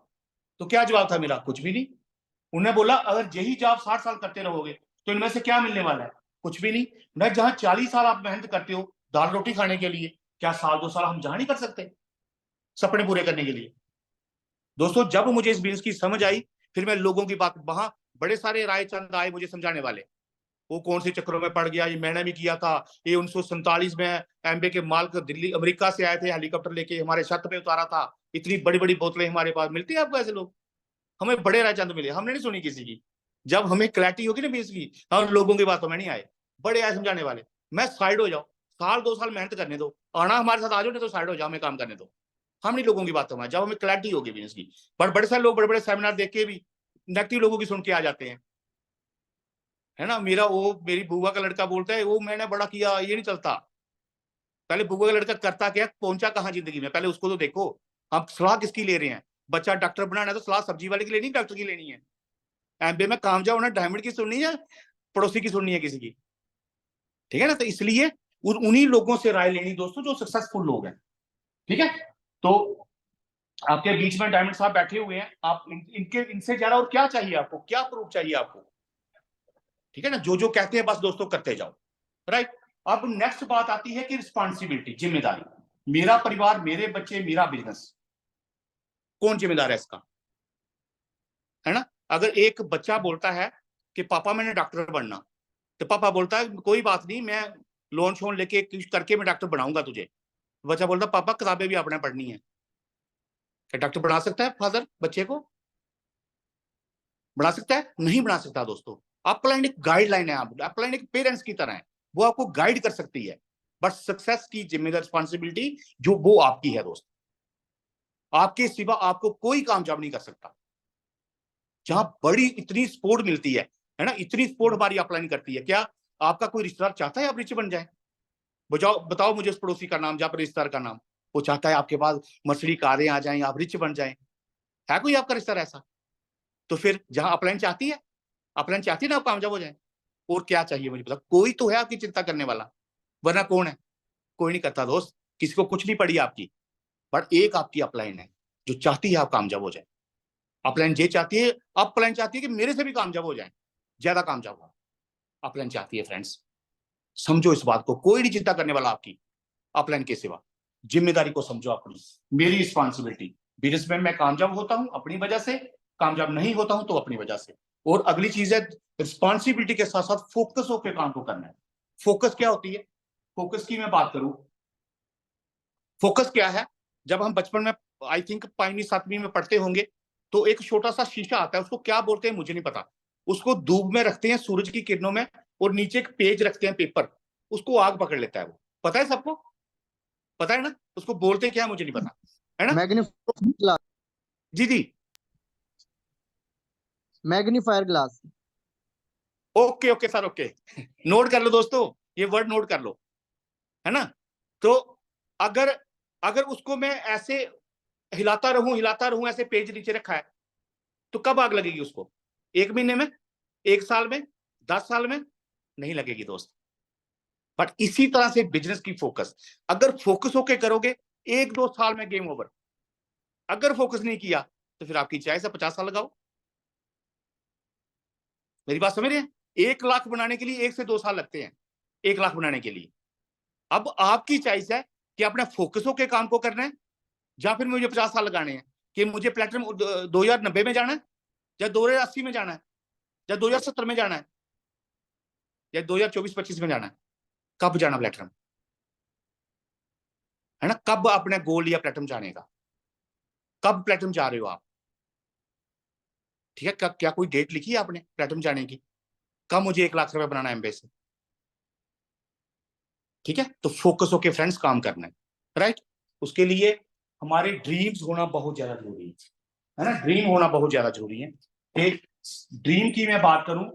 तो क्या जवाब था मेरा, कुछ भी नहीं। उन्होंने बोला अगर यही जॉब 60 साल करते रहोगे तो इनमें से क्या मिलने वाला है, कुछ भी नहीं। मैं जहां 40 साल आप मेहनत करते हो दाल रोटी खाने के लिए, क्या साल 2 साल हम जहां नहीं कर सकते सपने पूरे करने के लिए। दोस्तों जब मुझे इस बिजनेस की समझ आई, फिर मैं लोगों की बात, वहां बड़े सारे रायचंद आए मुझे समझाने वाले, वो कौन से चक्रों में पड़ गया, ये मैंने भी किया था, ये 1947 में एमबे के माल दिल्ली अमेरिका से आए थे, हेलीकॉप्टर लेके हमारे छत पे उतारा था, इतनी बड़ी बड़ी बोतलें हमारे पास मिलती है आपको ऐसे लोग, हमें बड़े रायचंद मिले, हमने नहीं सुनी किसी की। जब हमें क्लैरिटी होगी ना बिजनेस की, हम लोगों की बातों में नहीं आए, बड़े आए समझाने वाले। मैं साइड हो जाओ, साल 2 साल मेहनत करने दो, आना हमारे साथ आ जाओ, नहीं तो साइड हो जाओ, हमें काम करने दो, हम नहीं लोगों की बातों में। जब हमें क्लैरिटी होगी बिजनेस की, बट बड़े सारे लोग बड़े बड़े सेमिनार देख के भी नेगेटिव लोगों की सुन के आ जाते हैं, है ना। मेरी बुआ का लड़का बोलता है वो मैंने बड़ा किया, ये नहीं चलता। पहले बुआ का लड़का करता क्या, पहुंचा कहाँ जिंदगी में, पहले उसको तो देखो। हम सलाह किसकी ले रहे हैं, बच्चा डॉक्टर बनाना है तो सलाह सब्जी वाले की लेनी, डॉक्टर की लेनी है। एमबीए में काम जाओ ना, डायमंड की सुननी है, पड़ोसी की सुननी है किसी की, ठीक है ना। तो इसलिए उन्हीं लोगों से राय लेनी दोस्तों जो सक्सेसफुल लोग हैं, ठीक है। तो आपके बीच में डायमंड साहब बैठे हुए हैं, आप इनसे ज्यादा और क्या चाहिए आपको, क्या प्रूफ चाहिए आपको, ठीक है ना, जो जो कहते हैं बस दोस्तों करते जाओ, राइट। अब नेक्स्ट बात आती है कि रिस्पॉन्सिबिलिटी, जिम्मेदारी। मेरा परिवार, मेरे बच्चे, मेरा बिजनेस, कौन जिम्मेदार है इसका, है ना। अगर एक बच्चा बोलता है कि पापा मैंने डॉक्टर बनना, तो पापा बोलता है कोई बात नहीं, मैं लोन शोन लेके कुछ करके मैं डॉक्टर बनाऊंगा तुझे। बच्चा बोलता पापा किताबें भी आपने पढ़नी है। क्या डॉक्टर बना सकता है फादर बच्चे को? बना सकता है? नहीं बना सकता दोस्तों। अपलाइन एक गाइडलाइन है, आप अपलाइन एक पेरेंट्स की तरह है, वो आपको गाइड कर सकती है, बट सक्सेस की जिम्मेदारी, रिस्पॉन्सिबिलिटी जो वो आपकी है दोस्त। आपके सिवा आपको कोई कामयाब नहीं कर सकता। जहां बड़ी इतनी सपोर्ट मिलती है ना, इतनी सपोर्ट हमारी अपलाइन करती है। क्या आपका कोई रिश्तेदार चाहता है आप रिच बन जाए? बताओ मुझे उस पड़ोसी का नाम, या रिश्तेदार का नाम, वो चाहता है आपके पास मर्सिडीज कारें आ जाएं, आप रिच बन जाएं? है कोई आपका रिश्तेदार ऐसा? तो फिर जहां अपलाइन चाहती है, अपलाइन चाहती है ना आप कामयाब हो जाए, और क्या चाहिए मुझे पता, कोई तो है आपकी चिंता करने वाला, वरना कौन है? कोई नहीं करता दोस्त, किसी को कुछ नहीं पड़ी आपकी। बट एक आपकी अपलाइन है जो चाहती है आप कामयाब हो जाए। अपलाइन ये चाहती है, अपलाइन चाहती है कि मेरे से भी कामयाब हो जाए, ज्यादा कामयाब हो। अपलाइन चाहती है फ्रेंड्स, समझो इस बात को, कोई नहीं चिंता करने वाला आपकी अपलाइन के सिवा। जिम्मेदारी को समझो अपनी, मेरी रिस्पॉन्सिबिलिटी। बिजनेस में मैं कामयाब होता हूं अपनी वजह से, कामयाब नहीं होता हूं तो अपनी वजह से। और अगली चीज है रिस्पॉन्सिबिलिटी के साथ साथ फोकस होकर काम को करना है। फोकस क्या होती है? फोकस की मैं बात करूं, फोकस क्या है? जब हम बचपन में, आई थिंक 5वीं 7वीं में पढ़ते होंगे, तो एक छोटा सा शीशा आता है, उसको क्या बोलते हैं मुझे नहीं पता, उसको धूप में रखते हैं सूरज की किरणों में, और नीचे एक पेज रखते हैं पेपर, उसको आग पकड़ लेता है। वो पता है सबको? पता है ना उसको बोलते क्या है? मुझे नहीं पता, है ना। Magnifier glass. जी जी, magnifier glass. Okay okay sir, okay. Note कर लो दोस्तों, ये वर्ड नोट कर लो, है ना। तो अगर अगर उसको मैं ऐसे हिलाता रहूं, ऐसे पेज नीचे रखा है, तो कब आग लगेगी उसको? 1 महीने में, 1 साल में, 10 साल में? नहीं लगेगी दोस्त। बट इसी तरह से बिजनेस की फोकस, अगर फोकस होके करोगे 1-2 साल में गेम ओवर। अगर फोकस नहीं किया तो फिर आपकी चाय से 50 साल लगाओ। मेरी बात समझ रहे हैं? 1 लाख बनाने के लिए 1 से 2 साल लगते हैं, 1 लाख बनाने के लिए। अब आपकी चॉइस है कि अपने फोकस होके काम को करना है, या फिर मुझे 50 साल लगाने हैं, कि मुझे प्लेटिनम 2090 में जाना है, या 2080 में जाना है, या 2070 में जाना है, या 2024-25 में जाना है। कब जाना प्लेटिनम, है ना? कब अपने गोल लिया प्लेटिनम जाने का, कब प्लेटिनम जा रहे हो आप? ठीक है, क्या कोई डेट लिखी है आपने प्लेटिनम जाने की? कब मुझे 1 लाख रुपए बनाना है एमबीए से? ठीक है, तो फोकस होके फ्रेंड्स काम करना है, राइट। उसके लिए हमारे ड्रीम्स होना बहुत ज्यादा जरूरी है ना, ड्रीम होना बहुत ज्यादा जरूरी है। एक ड्रीम की मैं बात करूं,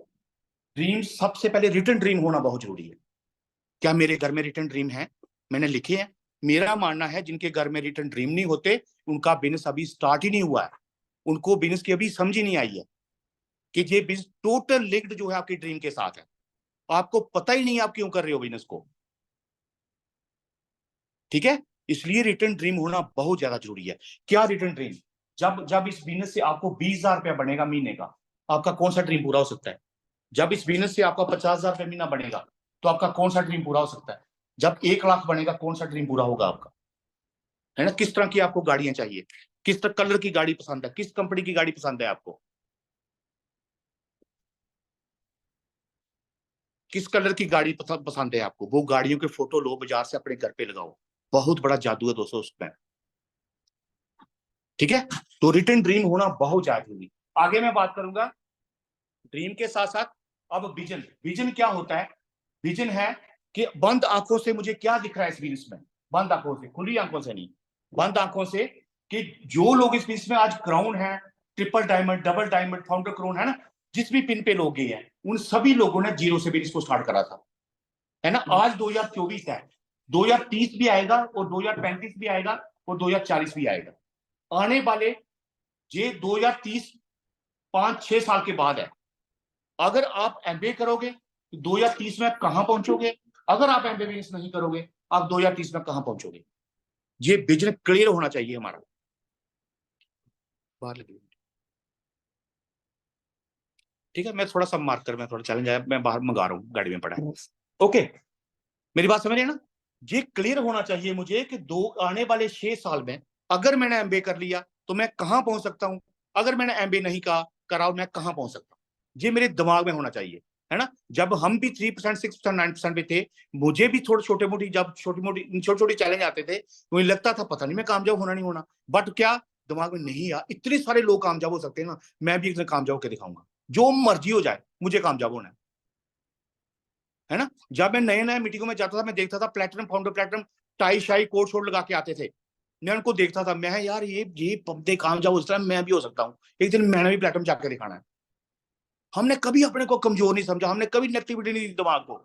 ड्रीम सबसे पहले रिटन ड्रीम होना बहुत जरूरी है। क्या मेरे घर में रिटन ड्रीम है? मैंने लिखे हैं। मेरा मानना है जिनके घर में रिटन ड्रीम नहीं होते, उनका बिजनेस अभी स्टार्ट ही नहीं हुआ है, उनको बिजनेस की अभी समझ ही नहीं आई है कि ये बिजनेस टोटल लिंक्ड जो है आपकी ड्रीम के साथ है। आपको पता ही नहीं आप क्यों कर रहे हो बिजनेस को, ठीक है। इसलिए रिटर्न ड्रीम होना बहुत ज्यादा जरूरी है। क्या रिटर्न ड्रीम? जब जब इस बिजनेस से आपको 20,000 रुपया बनेगा महीने का, आपका कौन सा ड्रीम पूरा हो सकता है? जब इस बिजनेस से आपका 50,000 रुपया महीना बनेगा, तो आपका कौन सा ड्रीम पूरा हो सकता है? जब 1 लाख बनेगा, कौन सा ड्रीम पूरा होगा आपका? है ना। किस तरह की आपको गाड़ियां चाहिए, किस तरह कलर की गाड़ी पसंद है, किस कंपनी की गाड़ी पसंद है आपको, किस कलर की गाड़ी पसंद है आपको? वो गाड़ियों के फोटो लो, बाजार से अपने घर पे लगाओ। बहुत बड़ा जादू है दोस्तों उसमें, ठीक है। तो रिटन ड्रीम होना बहुत ज्यादा जरूरी। आगे मैं बात करूंगा ड्रीम के साथ साथ अब विजन। विजन क्या होता है? विजन है कि बंद आंखों से मुझे क्या दिख रहा है इस बिजनेस में, बंद आंखों से, खुली आंखों से नहीं, बंद आंखों से, कि जो लोग इस बिजनेस में आज क्राउन है, triple diamond, double diamond, founder crown, है ना, जिस भी पिन पे लोग गए हैं, उन सभी लोगों ने जीरो से बिजनेस को स्टार्ट करा था, है ना। आज 2024 है, 2030 भी आएगा, और 2035 भी आएगा, और 2040 भी आएगा। आने वाले ये 2030 5-6 साल के बाद है। अगर आप एमबीए करोगे तो 2030 में आप कहां पहुंचोगे? अगर आप एमबीबीएस नहीं करोगे, आप 2030 में कहां पहुंचोगे? ये विजन क्लियर होना चाहिए हमारा। बाहर लगी ठीक है, मैं थोड़ा सा मार्कर में थोड़ा चैलेंज आया, मैं बाहर मंगा रहा हूँ, गाड़ी में पड़ा है। ओके, मेरी बात समझ रहे हैं ना? ये क्लियर होना चाहिए मुझे कि आने वाले 6 साल में अगर मैंने एमबीए कर लिया तो मैं कहां पहुंच सकता हूं, अगर मैंने एमबीए नहीं करा मैं कहां पहुंच सकता हूं। ये मेरे दिमाग में होना चाहिए, है ना? जब हम भी 3%, 6%, 9% पे थे, मुझे भी थोड़े छोटी छोटी चैलेंज आते थे, मुझे लगता था पता नहीं मैं कामयाब होना नहीं होना, बट क्या दिमाग में नहीं यार, इतने सारे लोग कामयाब हो सकते हैं ना, मैं भी एक दिन कामयाब होकर दिखाऊंगा, जो मर्जी हो जाए मुझे कामयाब होना है ना? जब मैं नए नए मीटिंगों में जाता था, मैं देखता था प्लेटिनम फाउंडर, प्लेटिनम टाई शाई कोट शोट लगा के आते थे, मैं उनको देखता था, मैं यार ये बंदे कामयाब हो सकता है, मैं भी हो सकता हूँ, एक दिन मैंने भी प्लेटिनम जाके दिखाना है। हमने कभी अपने को कमजोर नहीं समझा, हमने कभी नेगेटिविटी नहीं दी दिमाग को,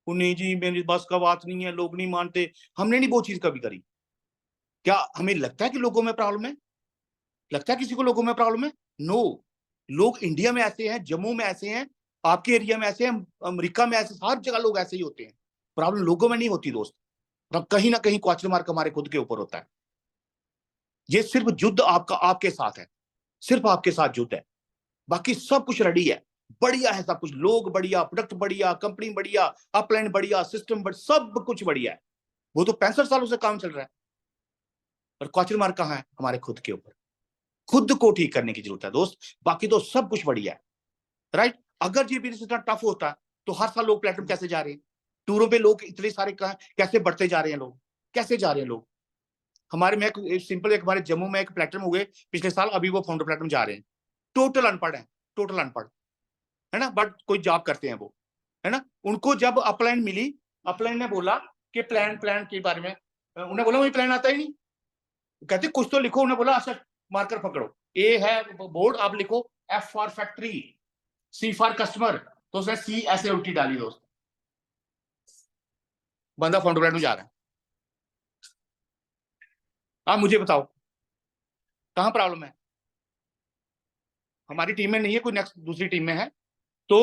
नहीं जी मेरी बस का बात नहीं है, लोग नहीं मानते, हमने नहीं वो चीज कभी करी। क्या हमें लगता है कि लोगों में प्रॉब्लम है? लगता है किसी को लोगों में प्रॉब्लम है? नो, लोग इंडिया में ऐसे हैं, जम्मू में ऐसे हैं, आपके एरिया में ऐसे हैं, अमेरिका में ऐसे, हर जगह लोग ऐसे ही होते हैं। प्रॉब्लम लोगों में नहीं होती दोस्त, कहीं ना कहीं क्वेश्चन मार्क हमारे खुद के ऊपर होता है। ये सिर्फ युद्ध आपके साथ है, सिर्फ आपके साथ युद्ध है, बाकी सब कुछ रेडी है, बढ़िया है सब कुछ, लोग बढ़िया, प्रोडक्ट बढ़िया, कंपनी बढ़िया, अपलाइन बढ़िया, सिस्टम सब कुछ बढ़िया है। वो तो 65 सालों से काम चल रहा है, और क्वेश्चन मार्क कहाँ है? हमारे खुद के ऊपर। खुद को ठीक करने की जरूरत है दोस्त, बाकी तो सब कुछ बढ़िया है, राइट? अगर ये बिजनेस इतना टफ होता तो हर साल लोग प्लेटफॉर्म कैसे जा रहे हैं, टूरों पे लोग इतने सारे कैसे बढ़ते जा रहे हैं, लोग कैसे जा रहे हैं लोग। हमारे में सिंपल एक हमारे जम्मू में एक प्लेटफॉर्म हुए पिछले साल, अभी वो फाउंडर प्लेटफॉर्म जा रहे हैं, टोटल अनपढ़ है, टोटल अनपढ़ है ना, बट कोई जॉब करते हैं वो, है ना? उनको जब अपलाइन मिली, अपलाइन ने बोला कि प्लान के बारे में, उन्हें बोला वही प्लान आता ही नहीं, कहते कुछ तो लिखो, उन्हें बोला अच्छा मार्कर पकड़ो, ए है बोर्ड, आप लिखो F for factory, C for customer, तो उसने सी ऐसे उल्टी डाली दोस्त, बंदा फाउंडर प्लान में जा रहा है। आप मुझे बताओ कहां प्रॉब्लम है? हमारी टीम में नहीं है, कोई नेक्स्ट दूसरी टीम में है, तो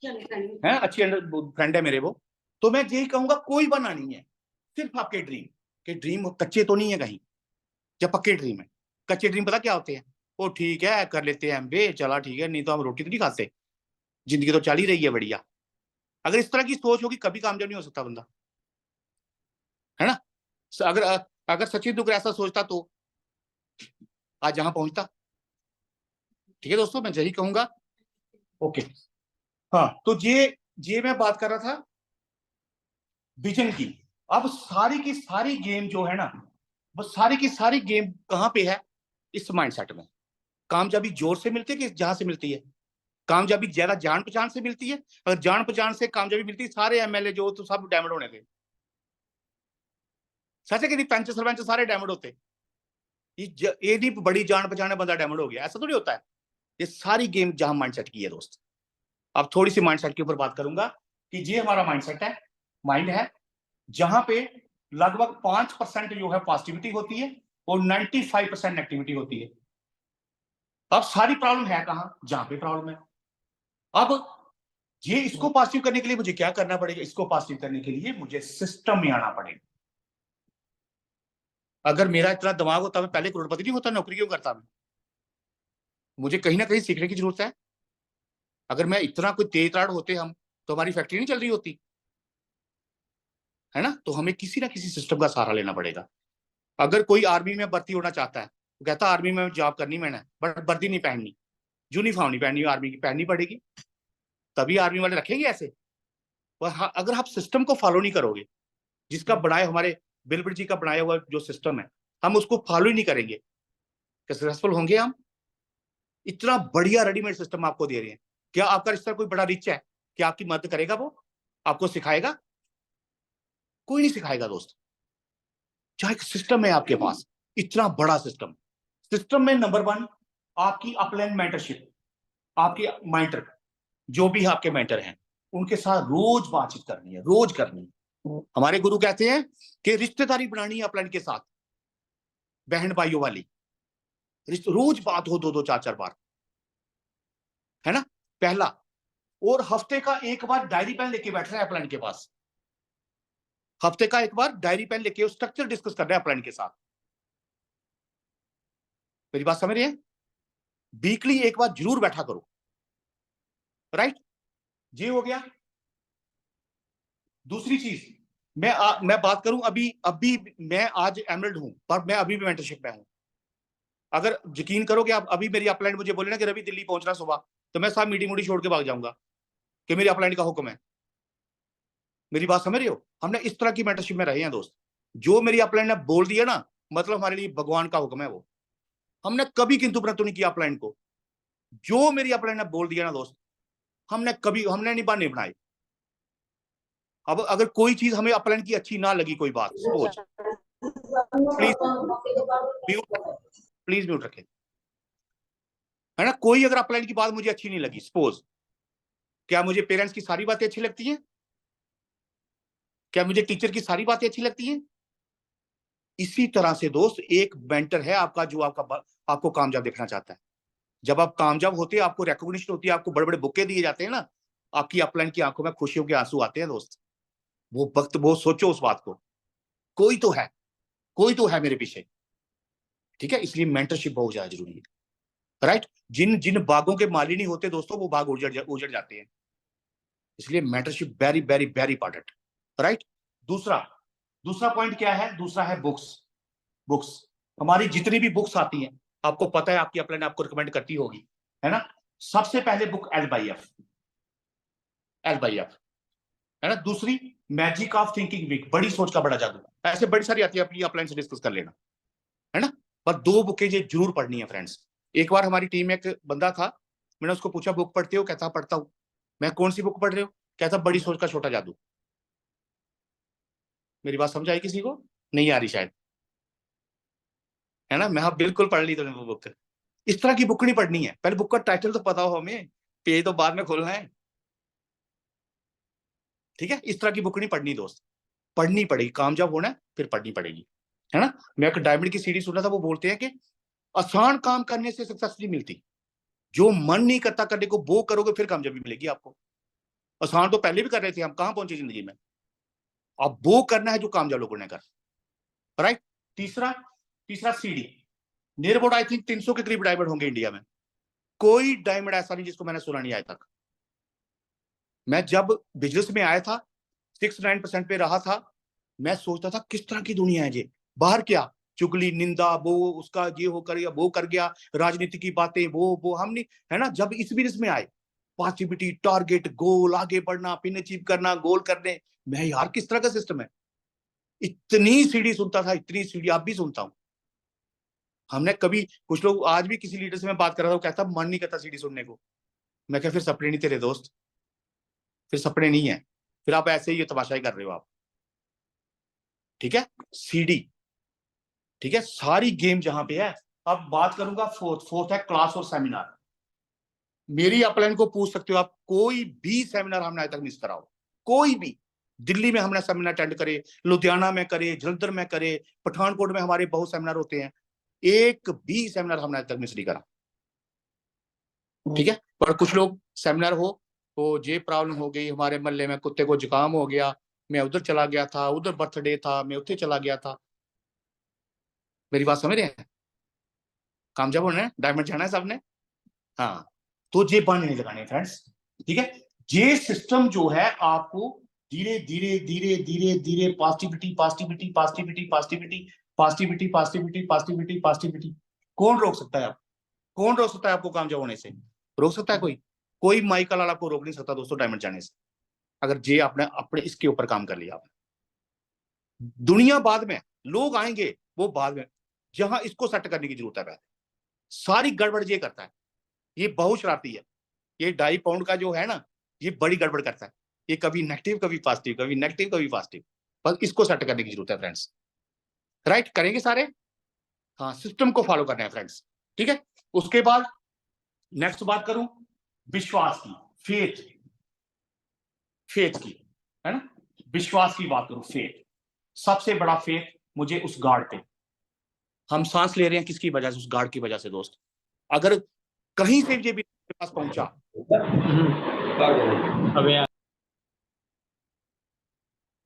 है अच्छी फ्रेंड है मेरे वो, तो मैं यही कहूंगा कोई बना नहीं है, सिर्फ आपके ड्रीम के ड्रीम कच्चे तो नहीं है कहीं, या पक्के ड्रीम है। कच्चे ड्रीम पता क्या होते हैं? वो ठीक है कर लेते हैं एमबीए, चला ठीक है, नहीं तो हम रोटी तो नहीं खाते, जिंदगी तो चल ही रही है बढ़िया। अगर इस तरह की सोच होगी कभी कामयाब नहीं हो सकता बंदा, है ना? अगर अगर सचिन दुग्गल ऐसा सोचता तो आज जहां पहुंचता। ठीक है दोस्तों, मैं यही कहूंगा। ओके, हाँ, तो ये मैं बात कर रहा था विजन की। अब सारी की सारी गेम जो है ना, वो सारी की सारी गेम कहां पे है? इस माइंडसेट में। कामयाबी जोर से मिलती है कि जहां से मिलती है? कामयाबी ज्यादा जान पहचान से मिलती है? अगर जान पहचान से कामयाबी मिलती है, सारे एमएलए जो तो सब डायमंड होने थे। सच है कि नहीं? पंच सरपंच सारे डायमंड होते। ये नहीं बड़ी जान पहचान बंदा डायमंड हो गया, ऐसा थोड़ी होता है। ये सारी गेम जहां माइंडसेट की है दोस्त। अब थोड़ी सी माइंडसेट के ऊपर बात करूंगा कि ये हमारा माइंडसेट है, माइंड है, जहां पे लगभग 5% जो है पॉजिटिविटी होती है और 95% नेगेटिविटी होती है। अब सारी प्रॉब्लम है कहां? जहां पे प्रॉब्लम है। अब ये इसको पॉजिटिव करने के लिए मुझे क्या करना पड़ेगा? इसको पॉजिटिव करने के लिए मुझे सिस्टम में आना पड़ेगा। अगर मेरा इतना दिमाग होता मैं पहले करोड़पति नहीं होता, नौकरी क्यों करता मैं? मुझे कहीं ना कहीं सीखने की जरूरत है। अगर मैं इतना कोई तेज तराड़ होते हम, तो हमारी फैक्ट्री नहीं चल रही होती, है ना? तो हमें किसी ना किसी सिस्टम का सहारा लेना पड़ेगा। अगर कोई आर्मी में भर्ती होना चाहता है, तो कहता आर्मी में जॉब करनी मैंने, बट वर्दी नहीं पहननी, यूनिफॉर्म नहीं पहननी, आर्मी की पहननी पड़ेगी, तभी आर्मी वाले रखेंगे ऐसे। और हाँ, अगर आप सिस्टम को फॉलो नहीं करोगे, जिसका बनाए हमारे बिलबर्ड जी का बनाया हुआ जो सिस्टम है, हम उसको फॉलो ही नहीं करेंगे, सक्सेसफुल होंगे हम? इतना बढ़िया रेडीमेड सिस्टम आपको दे रहे हैं, क्या आपका रिश्ता कोई बड़ा रिच है कि आपकी मदद करेगा? वो आपको सिखाएगा? कोई नहीं सिखाएगा दोस्त। चाहे सिस्टम है आपके पास, इतना बड़ा सिस्टम, सिस्टम में नंबर 1 आपकी अपलाइन मेंटरशिप, आपके मेंटर जो भी आपके मेंटर हैं, उनके साथ रोज बातचीत करनी है, रोज करनी है। हमारे गुरु कहते हैं कि रिश्तेदारी बनानी है अपलाइन के साथ, बहन भाइयों वाली, रोज बात हो 2-2 4-4 बार, है ना? पहला। और हफ्ते का एक बार डायरी पेन लेके बैठना है अपलाइन के पास, हफ्ते का एक बार डायरी पेन लेके स्ट्रक्चर डिस्कस करना है अपलाइन के साथ। मेरी बात समझ रहे हैं? वीकली एक बार जरूर बैठा करो, राइट, ये हो गया। दूसरी चीज मैं बात करूं, अभी मैं आज एमरल्ड हूं पर मैं अभी भी मेंटरशिप में हूं। अगर यकीन करो कि आप अभी मेरी अपलाइन मुझे बोले ना कि रवि दिल्ली पहुंचना सुबह, तो मैं सब मीटिंग छोड़ के भाग जाऊंगा कि मेरी अपलाइन का हुक्म है। मेरी बात समझ रहे हो? हमने इस तरह की मेंटरशिप में रहे हैं दोस्त। जो मेरी अपलाइन ने बोल दिया ना, मतलब हमारे लिए भगवान का हुक्म है वो। हमने कभी किंतु परंतु नहीं किया अपलाइन को। जो मेरी अपलाइन ने बोल दिया ना दोस्त, हमने नहीं बहाने बनाए। अब अगर कोई चीज हमें अपलाइन की अच्छी ना लगी, कोई बात सपोज, प्लीज प्लीज म्यूट रखें, है ना। कोई अगर अपलाइन की बात मुझे अच्छी नहीं लगी सपोज, क्या मुझे पेरेंट्स की सारी बातें अच्छी लगती हैं? क्या मुझे टीचर की सारी बातें अच्छी लगती हैं? इसी तरह से दोस्त एक मेंटर है आपका जो आपको कामयाब देखना चाहता है। जब आप कामयाब होते हैं, आपको रिकॉग्निशन होती है, आपको बड़े बड़े बुके दिए जाते हैं ना, आपकी अपलाइन की आंखों में खुशियों के आंसू आते हैं दोस्त। वो वक्त वो सोचो उस बात को, कोई तो है मेरे पीछे। ठीक है, इसलिए मेंटरशिप बहुत ज्यादा जरूरी है। राइट, जिन जिन बागों के माली नहीं होते दोस्तों, वो बाग उजड़ जाते हैं। इसलिए mentorship very very very important. Right, दूसरा पॉइंट क्या है? दूसरा है बुक्स। हमारी जितनी भी बुक्स आती हैं, आपको पता है आपकी अपलाइन आपको रिकमेंड करती होगी, है ना। सबसे पहले बुक एल बाई एफ, है ना। दूसरी मैजिक ऑफ थिंकिंग वीक, बड़ी सोच का बड़ा जादू। ऐसे बड़ी सारी आती है, अपनी अपलाइन से डिस्कस कर लेना, है ना। पर 2 बुकें ये जरूर पढ़नी है फ्रेंड्स। एक बार हमारी टीम में एक बंदा था, मैंने उसको पूछा बुक पढ़ते हो? कहता पढ़ता हूं। मैं कौन सी बुक पढ़ रहे हो? कहता बड़ी सोच का छोटा जादू। मेरी बात समझ आई किसी को? नहीं आ रही शायद, है ना। मैं बिल्कुल पढ़ ली तुमने वो बुक। इस तरह की बुक नहीं पढ़नी है। पहले बुक का टाइटल तो पता हो हमें, पेज तो बाद में खोलना है। ठीक है, इस तरह की बुक नहीं पढ़नी दोस्त। पढ़नी पड़ेगी, कामयाब होना है फिर पढ़नी पड़ेगी, है ना। मैं एक डायमंड की सीरीज सुन रहा था, वो बोलते हैं कि आसान काम करने से सक्सेस नहीं मिलती, जो मन नहीं करता करने को वो करोगे फिर कामयाबी मिलेगी आपको। आसान तो पहले भी कर रहे थे हम, कहां पहुंचे जिंदगी में। अब वो करना है जो कामयाब लोगों ने कर। राइट, तीसरा CD. Near about I think 300 के करीब डायमंड होंगे इंडिया में। कोई डायमंड ऐसा नहीं जिसको मैंने सुना नहीं आज तक। मैं जब बिजनेस में आया था 6-9% पे रहा था, मैं सोचता था किस तरह की दुनिया है ये। बाहर क्या चुगली निंदा, वो उसका ये हो कर गया, वो कर गया, राजनीति की बातें, वो हम नहीं, है ना। जब इस बिजनेस में आए, पॉजिटिविटी, टारगेट, गोल, आगे बढ़ना, पिन अचीव करना, गोल करने, मैं यार किस तरह का सिस्टम है। इतनी सीढ़ी सुनता था, इतनी सीढ़ी आप भी सुनता हूं। हमने कभी, कुछ लोग आज भी किसी लीडर से मैं बात कर रहा था, कहता मन नहीं करता सीढ़ी सुनने को। मैं क्या, फिर सपने नहीं तेरे दोस्त, फिर सपने नहीं है, फिर आप ऐसे ही तमाशाई कर रहे हो आप। ठीक है, सीडी। ठीक है, सारी गेम जहां पे है। अब बात करूंगा फोर्थ है क्लास और सेमिनार। मेरी अपलाइन को पूछ सकते हो आप, कोई भी सेमिनार हमने आज तक मिस करा हो, कोई भी। दिल्ली में हमने सेमिनार अटेंड करे, लुधियाना में करे, जलंधर में करे, पठानकोट में हमारे बहुत सेमिनार होते हैं, एक भी सेमिनार हमने आज तक मिस नहीं करा। ठीक है, पर कुछ लोग सेमिनार हो तो ये प्रॉब्लम हो गई, हमारे मोहल्ले में कुत्ते को जुकाम हो गया, मैं उधर चला गया था, उधर बर्थडे था, मैं उधर चला गया था। मेरी बात समझ रहे हैं? कामयाब होना है, डायमंड जाना है सबने। हाँ, तो ये बंद नहीं लगाने फ्रेंड्स। ठीक है, ये सिस्टम जो है आपको धीरे धीरे धीरे धीरे धीरे positivity positivity positivity positivity positivity positivity positivity positivity. कौन रोक सकता है आप? कौन रोक सकता है आपको कामयाब होने से? रोक सकता है कोई माइकल वाला आपको रोक नहीं सकता दोस्तों डायमंड जाने से, अगर जे आपने अपने इसके ऊपर काम कर लिया। आपने दुनिया बाद में, लोग आएंगे वो बाद में, जहां इसको सेट करने की जरूरत है पहले। सारी गड़बड़ ये करता है, ये बहुत शरारती है। ये 2.5 पाउंड का जो है ना, ये बड़ी गड़बड़ करता है। ये कभी नेगेटिव कभी पॉजिटिव, कभी नेगेटिव कभी पॉजिटिव। बस इसको सेट करने की जरूरत है फ्रेंड्स। राइट, करेंगे सारे। हाँ, सिस्टम को फॉलो करना है फ्रेंड्स। ठीक है, उसके बाद नेक्स्ट बात करूं विश्वास की, फेथ की, है ना। विश्वास की बात करूं, फेथ, सबसे बड़ा फेथ मुझे उस गार्ड पे। हम सांस ले रहे हैं किसकी वजह से? उस गार्ड की वजह से दोस्त। अगर कहीं से भी मेरे पास पहुंचा,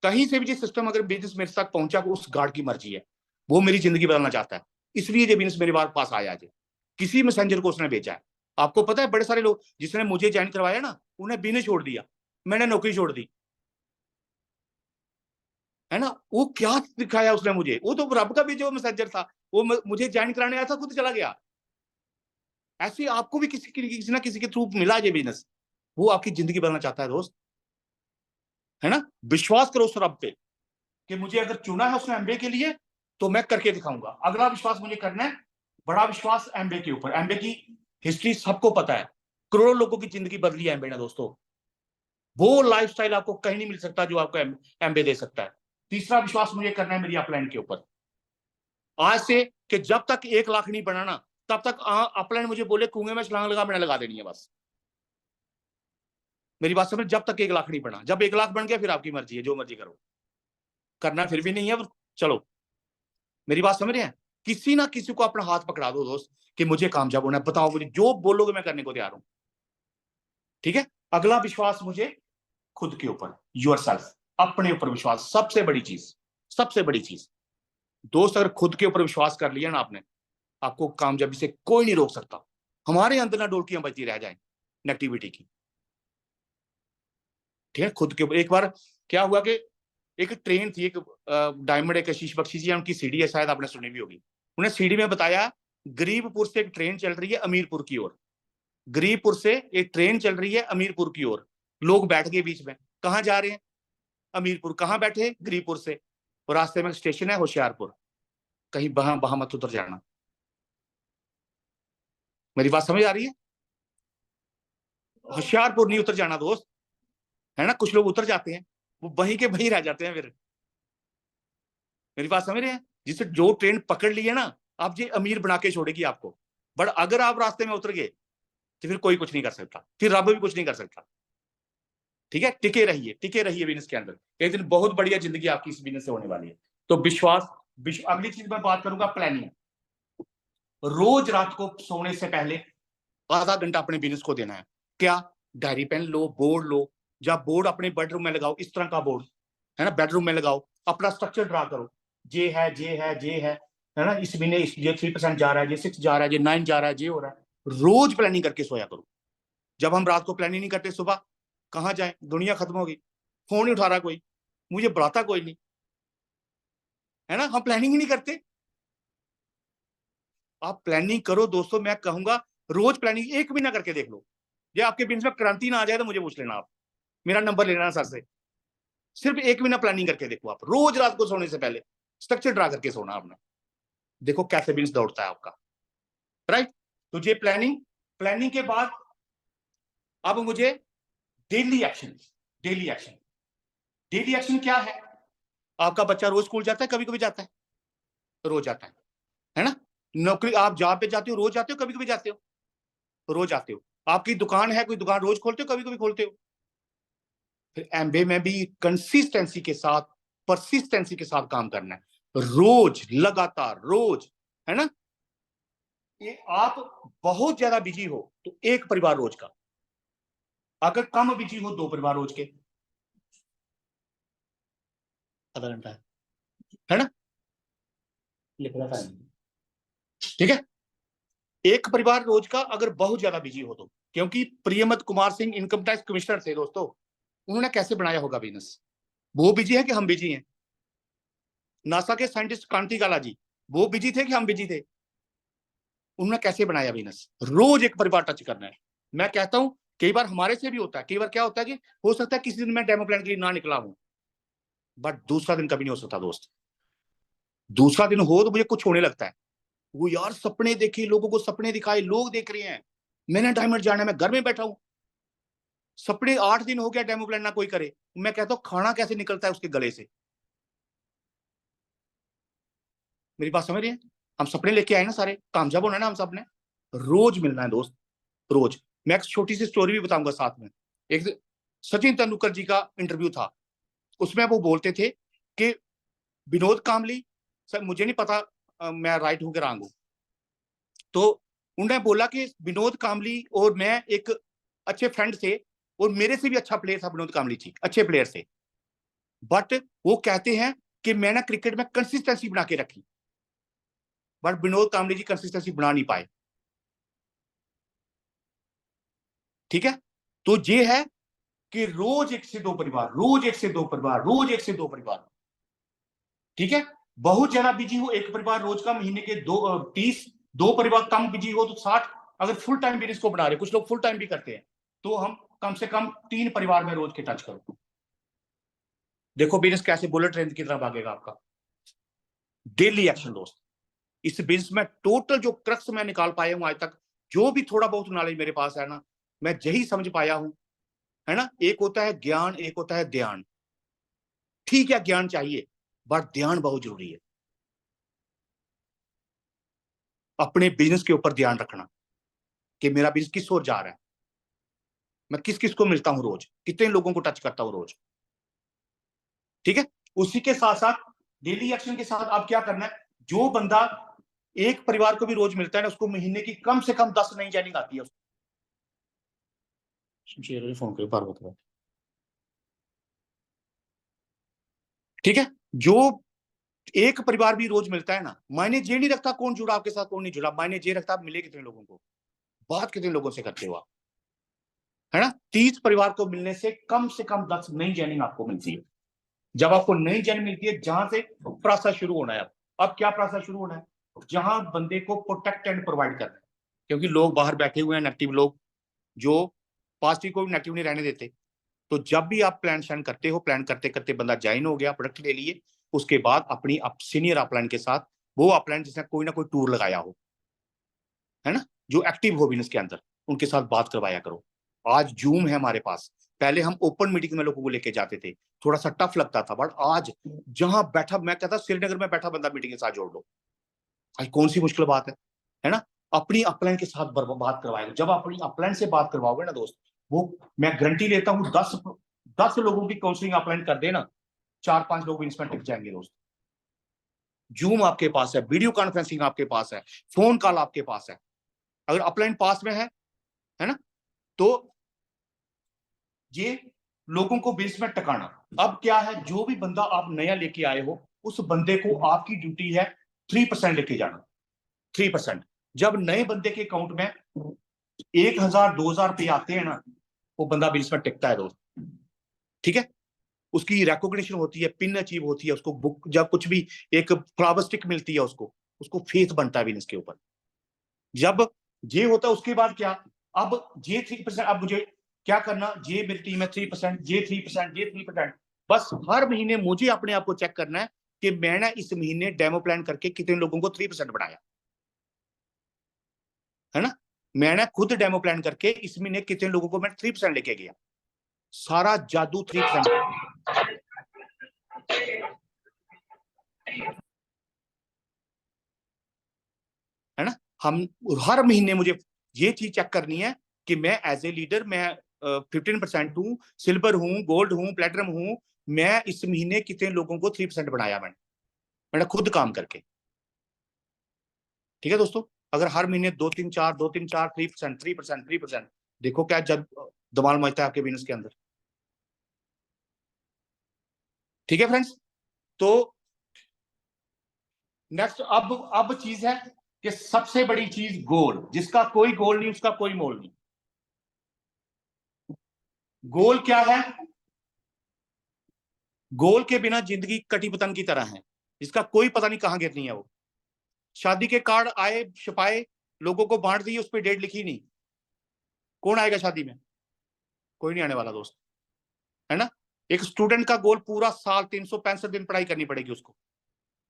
कहीं से भी ये सिस्टम अगर बिजनेस मेरे तक पहुंचा, उस गार्ड की मर्जी है, वो मेरी जिंदगी बदलना चाहता है, इसलिए ये बिजनेस मेरे पास आया है। किसी मैसेंजर को उसने भेजा है, आपको पता है बड़े सारे लोग जिसने मुझे ज्वाइन करवाया ना, उन्हें बिजनेस छोड़ दिया, मैंने नौकरी छोड़ दी, है ना। वो क्या दिखाया उसने मुझे, वो तो रब का भी जो मैसेंजर था, वो मुझे ज्वाइन कराने आया था, खुद चला गया। ऐसे आपको भी किसी ना किसी के थ्रू मिला ये बिजनेस, वो आपकी जिंदगी बदलना चाहता है दोस्त, है ना। विश्वास करो उस रब पे कि मुझे अगर चुना है उसने एमबीए के लिए तो मैं करके दिखाऊंगा। अगला विश्वास मुझे करना है, बड़ा विश्वास एमबीए के ऊपर। एमबीए की हिस्ट्री सबको पता है, करोड़ों लोगों की जिंदगी बदली है एमबीए ने दोस्तों। वो लाइफस्टाइल आपको कहीं नहीं मिल सकता जो आपको एमबीए दे सकता है। तीसरा विश्वास मुझे करना है मेरी अपलाइन के ऊपर। आज से कि जब तक 1 लाख नहीं बनाना तब तक अपलाइन मुझे बोले कुएं में छलांग लगा, मैंने लगा देनी है बस। मेरी बात समझ, जब तक 1 लाख नहीं बना। जब 1 लाख बन गया फिर आपकी मर्जी है, जो मर्जी करो, करना फिर भी नहीं है, चलो। मेरी बात समझ रहे हैं। किसी ना किसी को अपना हाथ पकड़ा दो दोस्त कि मुझे कामयाब होना है, बताओ मुझे, जो बोलोगे मैं करने को तैयार हूं, ठीक है। अगला विश्वास मुझे खुद के ऊपर, योरसेल्फ, अपने ऊपर विश्वास, सबसे बड़ी चीज, सबसे बड़ी चीज दोस्त। अगर खुद के ऊपर विश्वास कर लिया ना आपने, आपको कामयाबी से कोई नहीं रोक सकता। हमारे अंदर ना डोलकियां बजती रह जाए नेगेटिविटी की, ठीक है। खुद के ऊपर। एक बार क्या हुआ कि एक ट्रेन थी, एक डायमंड, एक आशीष बख्शी जी, उनकी सीढ़ी है, शायद आपने सुनी भी होगी। उन्हें सीढ़ी में बताया गरीबपुर से एक ट्रेन चल रही है अमीरपुर की ओर, गरीबपुर से एक ट्रेन चल रही है अमीरपुर की ओर। लोग बैठ गए बीच में, कहां जा रहे हैं, अमीरपुर। कहां बैठे, गरीबपुर से। और रास्ते में स्टेशन है होशियारपुर, कहीं वहां वहां मत उतर जाना। मेरी बात समझ आ रही है। होशियारपुर नहीं उतर जाना दोस्त, है ना। कुछ लोग उतर जाते हैं, वो वहीं के वहीं रह जाते हैं फिर। मेरी बात समझ रहे हैं। जिससे जो ट्रेन पकड़ ली है ना, आप ये अमीर बना के छोड़ेगी आपको। बट अगर आप रास्ते में उतर गए तो फिर कोई कुछ नहीं कर सकता, फिर रब भी कुछ नहीं कर सकता, ठीक है। टिके रहिए बिजनेस के अंदर। एक दिन बहुत बढ़िया जिंदगी आपकी इस बिजनेस से होने वाली है। तो विश्वास। अगली चीज मैं बात करूंगा प्लानिंग। रोज रात को सोने से पहले आधा घंटा अपने बिजनेस को देना है। क्या, डायरी पेन लो, बोर्ड लो, जब बोर्ड अपने बेडरूम में लगाओ, इस तरह का बोर्ड, है ना, बेडरूम में लगाओ, अपना स्ट्रक्चर ड्रा करो। जे है ना, इस महीने ये 3% जा रहा है, ये 6 जा रहा है, ये 9 जा रहा है, ये हो रहा है। रोज प्लानिंग करके सोया करो। जब हम रात को प्लानिंग नहीं करते, सुबह कहां जाए, दुनिया खत्म होगी, फोन नहीं उठा रहा कोई, मुझे बुलाता कोई नहीं, है ना। हम प्लानिंग ही नहीं करते। आप प्लानिंग करो दोस्तों, मैं कहूंगा रोज प्लानिंग 1 महीना करके देख लो। ये आपके बिजनेस में क्रांति ना आ जाए तो मुझे पूछ लेना, आप मेरा नंबर लेना सर से। सिर्फ 1 महीना प्लानिंग करके देखो आप, रोज रात को सोने से पहले स्ट्रक्चर ड्रा करके सोना आपने, देखो कैसे बिजनेस दौड़ता है आपका, राइट। तो ये प्लानिंग। प्लानिंग के बाद अब मुझे daily action. Daily action, daily action क्या है। आपका बच्चा रोज स्कूल जाता है, कभी कभी जाता है, रोज जाता है ना। नौकरी, आप जॉब पे जाते हो, रोज जाते हो, कभी कभी जाते हो, रोज आते हो। आपकी दुकान है, कोई दुकान रोज खोलते हो, कभी कभी खोलते हो। फिर एमबीए में भी कंसिस्टेंसी के साथ, परसिस्टेंसी के साथ काम करना है, रोज, लगातार, रोज, है ना। ये आप बहुत ज्यादा बिजी हो तो 1 परिवार रोज का, अगर कम बिजी हो 2 परिवार रोज के, आधा घंटा है ना, लिखना था, ठीक है। 1 परिवार रोज का अगर बहुत ज्यादा बिजी हो तो। क्योंकि Priyamat Kumar Singh income tax commissioner थे दोस्तों, उन्होंने कैसे बनाया होगा बिजनेस। वो बिजी है कि हम बिजी हैं। नासा के साइंटिस्ट कांति गाला जी, वो बिजी थे कि हम बिजी थे। उन्होंने कैसे बनाया बिजनेस। रोज 1 परिवार टच करना है। मैं कहता हूं कई बार हमारे से भी होता है, कई बार क्या होता है कि हो सकता है किसी दिन मैं डेमो प्लान के लिए ना निकला हूं, बट दूसरा दिन कभी नहीं हो सकता दोस्त। दूसरा दिन हो तो मुझे कुछ होने लगता है, वो यार सपने देखे, लोगों को सपने दिखाए, लोग देख रहे हैं, मैंने डायमंड जाना है, मैं घर में बैठा हूं, सपने 8 दिन हो गया डेमो प्लान ना कोई करे। मैं कहता हूं खाना कैसे निकलता है उसके गले से। मेरी बात समझ रही है। हम सपने लेके आए ना, सारे कामयाब होना है ना हम सबने, रोज मिलना है दोस्त, रोज। मैं एक छोटी सी स्टोरी भी बताऊंगा साथ में। एक सचिन तेंदुलकर जी का इंटरव्यू था, उसमें वो बोलते थे कि विनोद कामली, सर मुझे नहीं पता मैं राइट हूं कि रॉन्ग हूं, तो उन्होंने बोला कि विनोद कामली और मैं एक अच्छे फ्रेंड थे, और मेरे से भी अच्छा प्लेयर था विनोद कामली जी, अच्छे प्लेयर थे। बट वो कहते हैं कि मैंने क्रिकेट में कंसिस्टेंसी बना के रखी, बट विनोद कामली जी कंसिस्टेंसी बना नहीं पाए। ठीक है, तो ये है कि रोज 1 से 2 परिवार, रोज 1 से 2 परिवार, रोज 1 से 2 परिवार। ठीक है, बहुत ज्यादा बिजी हो एक परिवार रोज का, महीने के 30, 2 परिवार कम बिजी हो तो 60। अगर फुल टाइम बिजनेस को बना रहे, कुछ लोग फुल टाइम भी करते हैं, तो हम कम से कम 3 परिवार में रोज के टच करो। देखो बिजनेस कैसे बुलेट ट्रेन की तरह भागेगा आपका। डेली एक्शन दोस्त, इस बिजनेस में टोटल जो क्रक्स मैं निकाल पाया हूं आज तक, जो भी थोड़ा बहुत नॉलेज मेरे पास है ना, मैं यही समझ पाया हूं, है ना। एक होता है ज्ञान, एक होता है ध्यान। ठीक है, ज्ञान चाहिए बट ध्यान बहुत जरूरी है। अपने बिजनेस के ऊपर ध्यान रखना कि मेरा बिजनेस किस ओर जा रहा है, मैं किस किस को मिलता हूं रोज, कितने लोगों को टच करता हूं रोज। ठीक है, उसी के साथ साथ डेली एक्शन के साथ आप क्या करना है, जो बंदा एक परिवार को भी रोज मिलता है ना, उसको महीने की कम से कम 10 नई जॉइनिंग आती है। फोन कर बार होता है। ठीक है, जो एक परिवार भी रोज मिलता है ना, मायने ये नहीं रखता कौन जुड़ा आपके साथ कौन नहीं जुड़ा, मायने ये रखता आप मिले कितने लोगों को, बात कितने लोगों से करते हो आप, है ना। 30 परिवार को मिलने से कम 10 नई जॉइनिंग आपको मिलती है। जब आपको नई जॉइनिंग मिलती है, जहां से प्रोसेस शुरू होना है। अब क्या प्रोसेस शुरू होना है, जहां बंदे को प्रोटेक्ट एंड प्रोवाइड करना है, क्योंकि लोग बाहर बैठे हुए हैं नेगेटिव लोग, जो पॉजिटिव को नेगेटिव नहीं रहने देते। तो जब भी आप प्लान शान करते हो, प्लान करते करते बंदा ज्वाइन हो गया, प्रोडक्ट ले लिए, उसके बाद अपनी सीनियर अपलाइन के साथ, वो अपलाइन जिसने कोई ना कोई टूर लगाया हो, है ना, जो एक्टिव हो बिजनेस के अंदर, उनके साथ बात करवाया करो। आज जूम है हमारे पास, पहले हम ओपन मीटिंग में लोगों को लेके जाते थे, थोड़ा सा टफ लगता था, बट आज जहां बैठा, मैं कहता श्रीनगर में बैठा बंदा मीटिंग के साथ जोड़ लो, आज कौन सी मुश्किल बात है ना। अपनी अपलाइन के साथ बात करवाएगा। जब अपनी अपलाइन से बात करवाओगे ना दोस्त, वो मैं गारंटी लेता हूँ 10 लोगों की काउंसलिंग अपलाइन कर देना, 4-5 लोग इसमें टिक जाएंगे दोस्त। जूम आपके पास है, वीडियो कॉन्फ्रेंसिंग आपके पास है, फोन कॉल आपके पास है, अगर अपलाइन पास में है ना, तो ये लोगों को बेस में टकाना। अब क्या है, जो भी बंदा आप नया लेके आए हो, उस बंदे को आपकी ड्यूटी है 3% लेके जाना। 3%। जब नए बंदे के अकाउंट में 1000-2000 रुपये आते हैं ना, वो बंदा बिजनेस में टिकता है दोस्त। ठीक है, उसकी रिकॉग्निशन होती है, पिन अचीव होती है, उसको बुक, जब कुछ भी एक फ्लावर स्टिक मिलती है उसको फेथ बनता है बिजनेस के ऊपर। जब ये होता है, उसके बाद क्या, अब ये 3%, अब मुझे क्या करना, ये मेरी टीम है 3%, ये 3%, ये 3%। बस हर महीने मुझे अपने आप को चेक करना है कि मैंने इस महीने डेमो प्लान करके कितने लोगों को 3% बनाया, है ना। मैंने खुद डेमो प्लान करके इस महीने कितने लोगों को मैं 3% लेके गया। सारा जादू 3%। है ना, हम हर महीने मुझे ये चीज चेक करनी है कि मैं एज ए लीडर, मैं 15% हूं, सिल्वर हूं, गोल्ड हूं, प्लेटिनम हूं, मैं इस महीने कितने लोगों को 3% बनाया मैंने खुद काम करके। ठीक है दोस्तों, अगर हर महीने 2-3-4 3%, 3%, 3%, देखो क्या जब धमाल मचता है आपके बिजनेस के अंदर। ठीक है फ्रेंड्स, तो नेक्स्ट अब चीज है कि सबसे बड़ी चीज गोल, जिसका कोई गोल नहीं उसका कोई मोल नहीं। गोल क्या है, गोल के बिना जिंदगी कटी पतंग की तरह है, जिसका कोई पता नहीं कहां गिरनी है। वो शादी के कार्ड आए, छपाए, लोगों को बांट दिए, उस पर डेट लिखी नहीं, कौन आएगा शादी में, कोई नहीं आने वाला दोस्त, है ना। एक स्टूडेंट का गोल पूरा साल 365 दिन पढ़ाई करनी पड़ेगी उसको,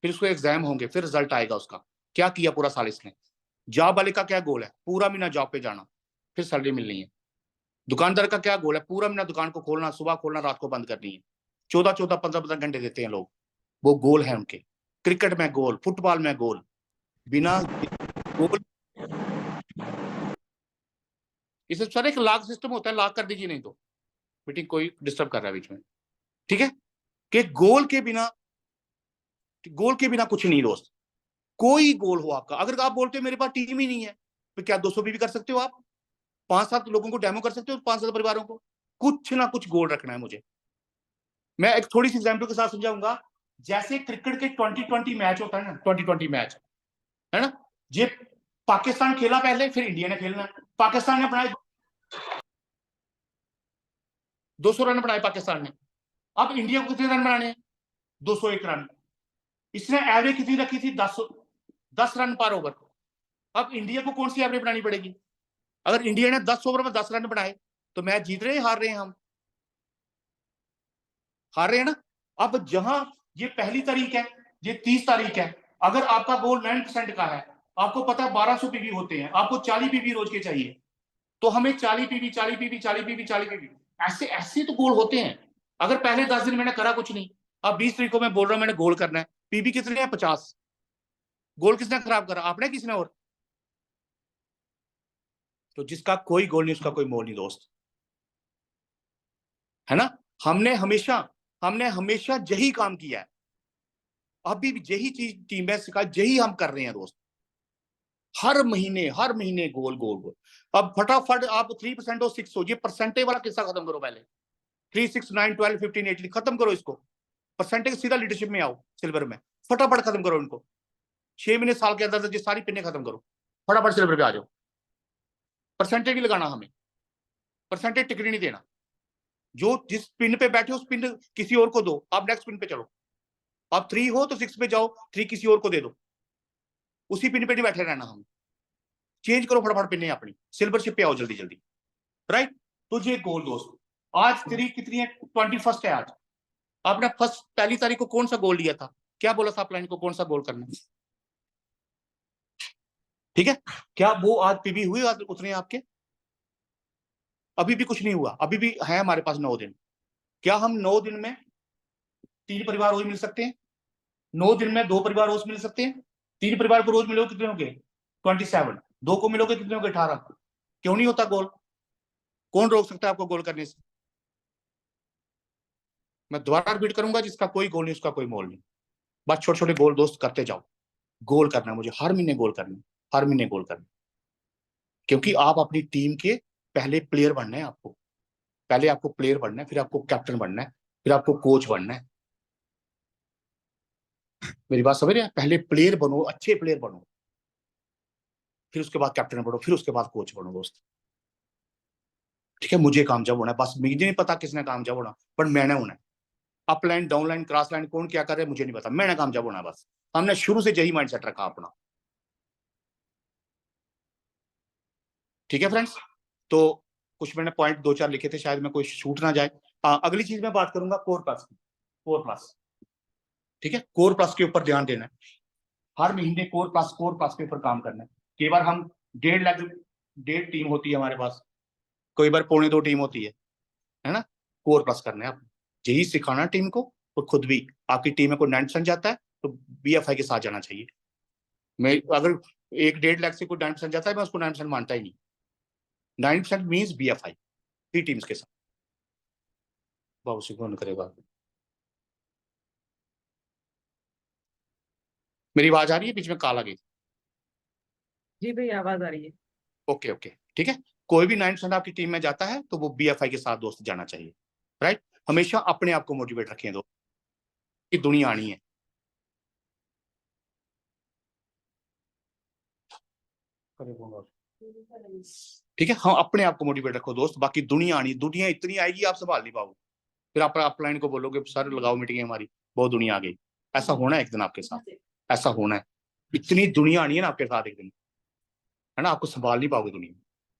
फिर उसको एग्जाम होंगे, फिर रिजल्ट आएगा उसका, क्या किया पूरा साल इसने। जॉब वाले का क्या गोल है, पूरा महीना जॉब पे जाना, फिर सैलरी मिलनी है। दुकानदार का क्या गोल है, पूरा महीना दुकान को खोलना, सुबह खोलना, रात को बंद करनी है। 14-14, 15-15 घंटे देते हैं लोग, वो गोल है उनके। क्रिकेट में गोल, फुटबॉल में गोल, बिना गोल, इसे सर एक लॉक सिस्टम होता है, लॉक कर दीजिए, नहीं तो मीटिंग कोई डिस्टर्ब कर रहा है बीच में। ठीक है, कि गोल के बिना कुछ नहीं दोस्त। कोई गोल हो आपका, अगर आप बोलते हो मेरे पास टीम ही नहीं है, तो क्या 200 भी कर सकते हो आप, 5-7 लोगों को डेमो कर सकते हो, 5-7 परिवारों को। कुछ ना कुछ गोल रखना है मुझे। मैं एक थोड़ी सी एग्जाम्पल के साथ समझाऊंगा। जैसे क्रिकेट के 2020 मैच होता है ना, 2020 मैच, है ना, ये पाकिस्तान खेला पहले, फिर इंडिया ने खेलना है। पाकिस्तान ने बनाए 200 रन बनाए पाकिस्तान ने। अब इंडिया को कितने रन बनाने हैं? 201 रन। इसने एवरेज कितनी रखी थी? 10 रन पर ओवर। अब इंडिया को कौन सी एवरेज बनानी पड़ेगी? अगर इंडिया ने 10 ओवर में 10 रन बनाए तो मैच जीत रहे हैं, हार रहे हैं? हम हार रहे हैं ना। अब जहां ये पहली तारीख है, ये 30 तारीख है, अगर आपका गोल 9% का है, आपको पता है 1200 पीवी होते हैं, आपको 40 पीवी रोज के चाहिए, तो हमें 40 पीवी 40 पीवी 40 पीवी 40 पीवी ऐसे ऐसे तो गोल होते हैं। अगर पहले 10 दिन मैंने करा कुछ नहीं, अब 20 तारीख को मैं बोल रहा हूं मैंने गोल करना है, पीवी कितने हैं? 50। गोल किसने खराब करा? आपने, किसने और? तो जिसका कोई गोल नहीं उसका कोई मोल नहीं दोस्त, है ना। हमने हमेशा यही काम किया है, अभी भी यही चीज टीम में सिखा, यही हम कर रहे हैं दोस्त। हर महीने गोल गोल गोल। अब फटाफट आप 3% हो 6 हो, ये परसेंटेज वाला किस्सा खत्म करो पहले। 3, 6, 9, 12, 15, 18 खत्म करो इसको। परसेंटेज सीधा लीडरशिप में आओ, सिल्वर में फटाफट खत्म करो इनको। 6 महीने साल के अंदर ये सारी पिने खत्म करो, फटाफट सिल्वर पे आ जाओ। परसेंटेज नहीं लगाना हमें, परसेंटेज टिकरी नहीं देना। जो जिस पिन पे बैठे उस पिन किसी और को दो, आप नेक्स्ट पिन पे चलो। आप 3 हो तो 6 पे जाओ, 3 किसी और को दे दो, उसी पिन पे नहीं बैठे रहना। हम चेंज करो फटाफट पिने अपनी, सिल्वरशिप पे आओ जल्दी जल्दी, राइट। तो ये गोल दोस्त, आज तारीख कितनी है? 21 है आज। आपने पहली तारीख को कौन सा गोल लिया था? क्या बोला था प्लान को कौन सा गोल करना है? ठीक है, क्या वो आज पीबी हुए आज उतने आपके? अभी भी कुछ नहीं हुआ, अभी भी है हमारे पास 9 दिन। क्या हम 9 दिन में 3 परिवार रोज मिल सकते हैं? 9 दिन में 2 परिवार रोज मिल सकते हैं? 3 परिवार को रोज मिलोगे कितने होंगे? 27। 2 को मिलोगे कितने होंगे? 18। क्यों नहीं होता गोल? कौन रोक सकता है आपको गोल करने से? मैं दोबारा रिपीट करूंगा, जिसका कोई गोल नहीं उसका कोई मोल नहीं। बस छोटे छोटे गोल दोस्त करते जाओ। गोल करना मुझे हर महीने गोल करना, हर महीने गोल करना, क्योंकि आप अपनी टीम के पहले प्लेयर बनना है। आपको पहले आपको प्लेयर बनना है, फिर आपको कैप्टन बनना है, फिर आपको कोच बनना है। मेरी बात समझ रहे हैं? पहले प्लेयर बनो, अच्छे प्लेयर बनो, फिर उसके बाद कैप्टन बनो, फिर उसके बाद कोच बनो दोस्त। ठीक है, मुझे कामयाब होना है, बस मुझे नहीं पता किसने कामयाब होना, पर मैंने होना है। Up line down line cross line कौन क्या कर रहे हैं मुझे नहीं पता, मैंने कामयाब होना है बस। हमने शुरू से यही माइंडसेट रखा अपना। ठीक है फ्रेंड्स, तो कुछ मैंने पॉइंट 2-4 लिखे थे, शायद मैं कोई छूट ना जाए। अगली चीज मैं बात करूंगा कोर प्लस की। कोर प्लस, ठीक है, कोर प्लस के ऊपर ध्यान देना है। हर महीने कोर प्लस के ऊपर काम करना है। कई बार हम 1.5 टीम होती है हमारे पास, कई बार 1.25 टीम होती है ना। कोर प्लस करना है, आप यही सिखाना टीम को, और खुद भी आपकी टीम में कोई 9% जाता है तो बीएफआई के साथ जाना चाहिए। मैं अगर 1-1.5 लाख से कोई 9% जाता है, मैं उसको 9% मानता ही नहीं। 9% मीन्स बीएफआई 3 टीम्स के साथ। बाबू से कौन करेगा? मेरी आवाज आ रही है? बीच में कॉल आ गई। जी भैया आवाज आ रही है। ओके ओके, ठीक है। कोई भी 9% आपकी टीम में जाता है तो वो बीएफआई के साथ दोस्त जाना चाहिए, राइट। हमेशा अपने आप को मोटिवेट रखें दोस्त, कि दुनिया आनी है। ठीक है, हाँ, अपने आप को मोटिवेट रखो दोस्त, बाकी दुनिया आनी, दुनिया इतनी आएगी आप संभाल नहीं पाओगे। फिर आप अपलाइन को बोलोगे सर लगाओ मीटिंग हमारी, बहुत दुनिया आ गई। ऐसा होना है एक दिन आपके साथ, ऐसा होना है। इतनी दुनिया आनी है ना आपके साथ एक दिन, है ना, आपको संभाल नहीं पाओगे दुनिया,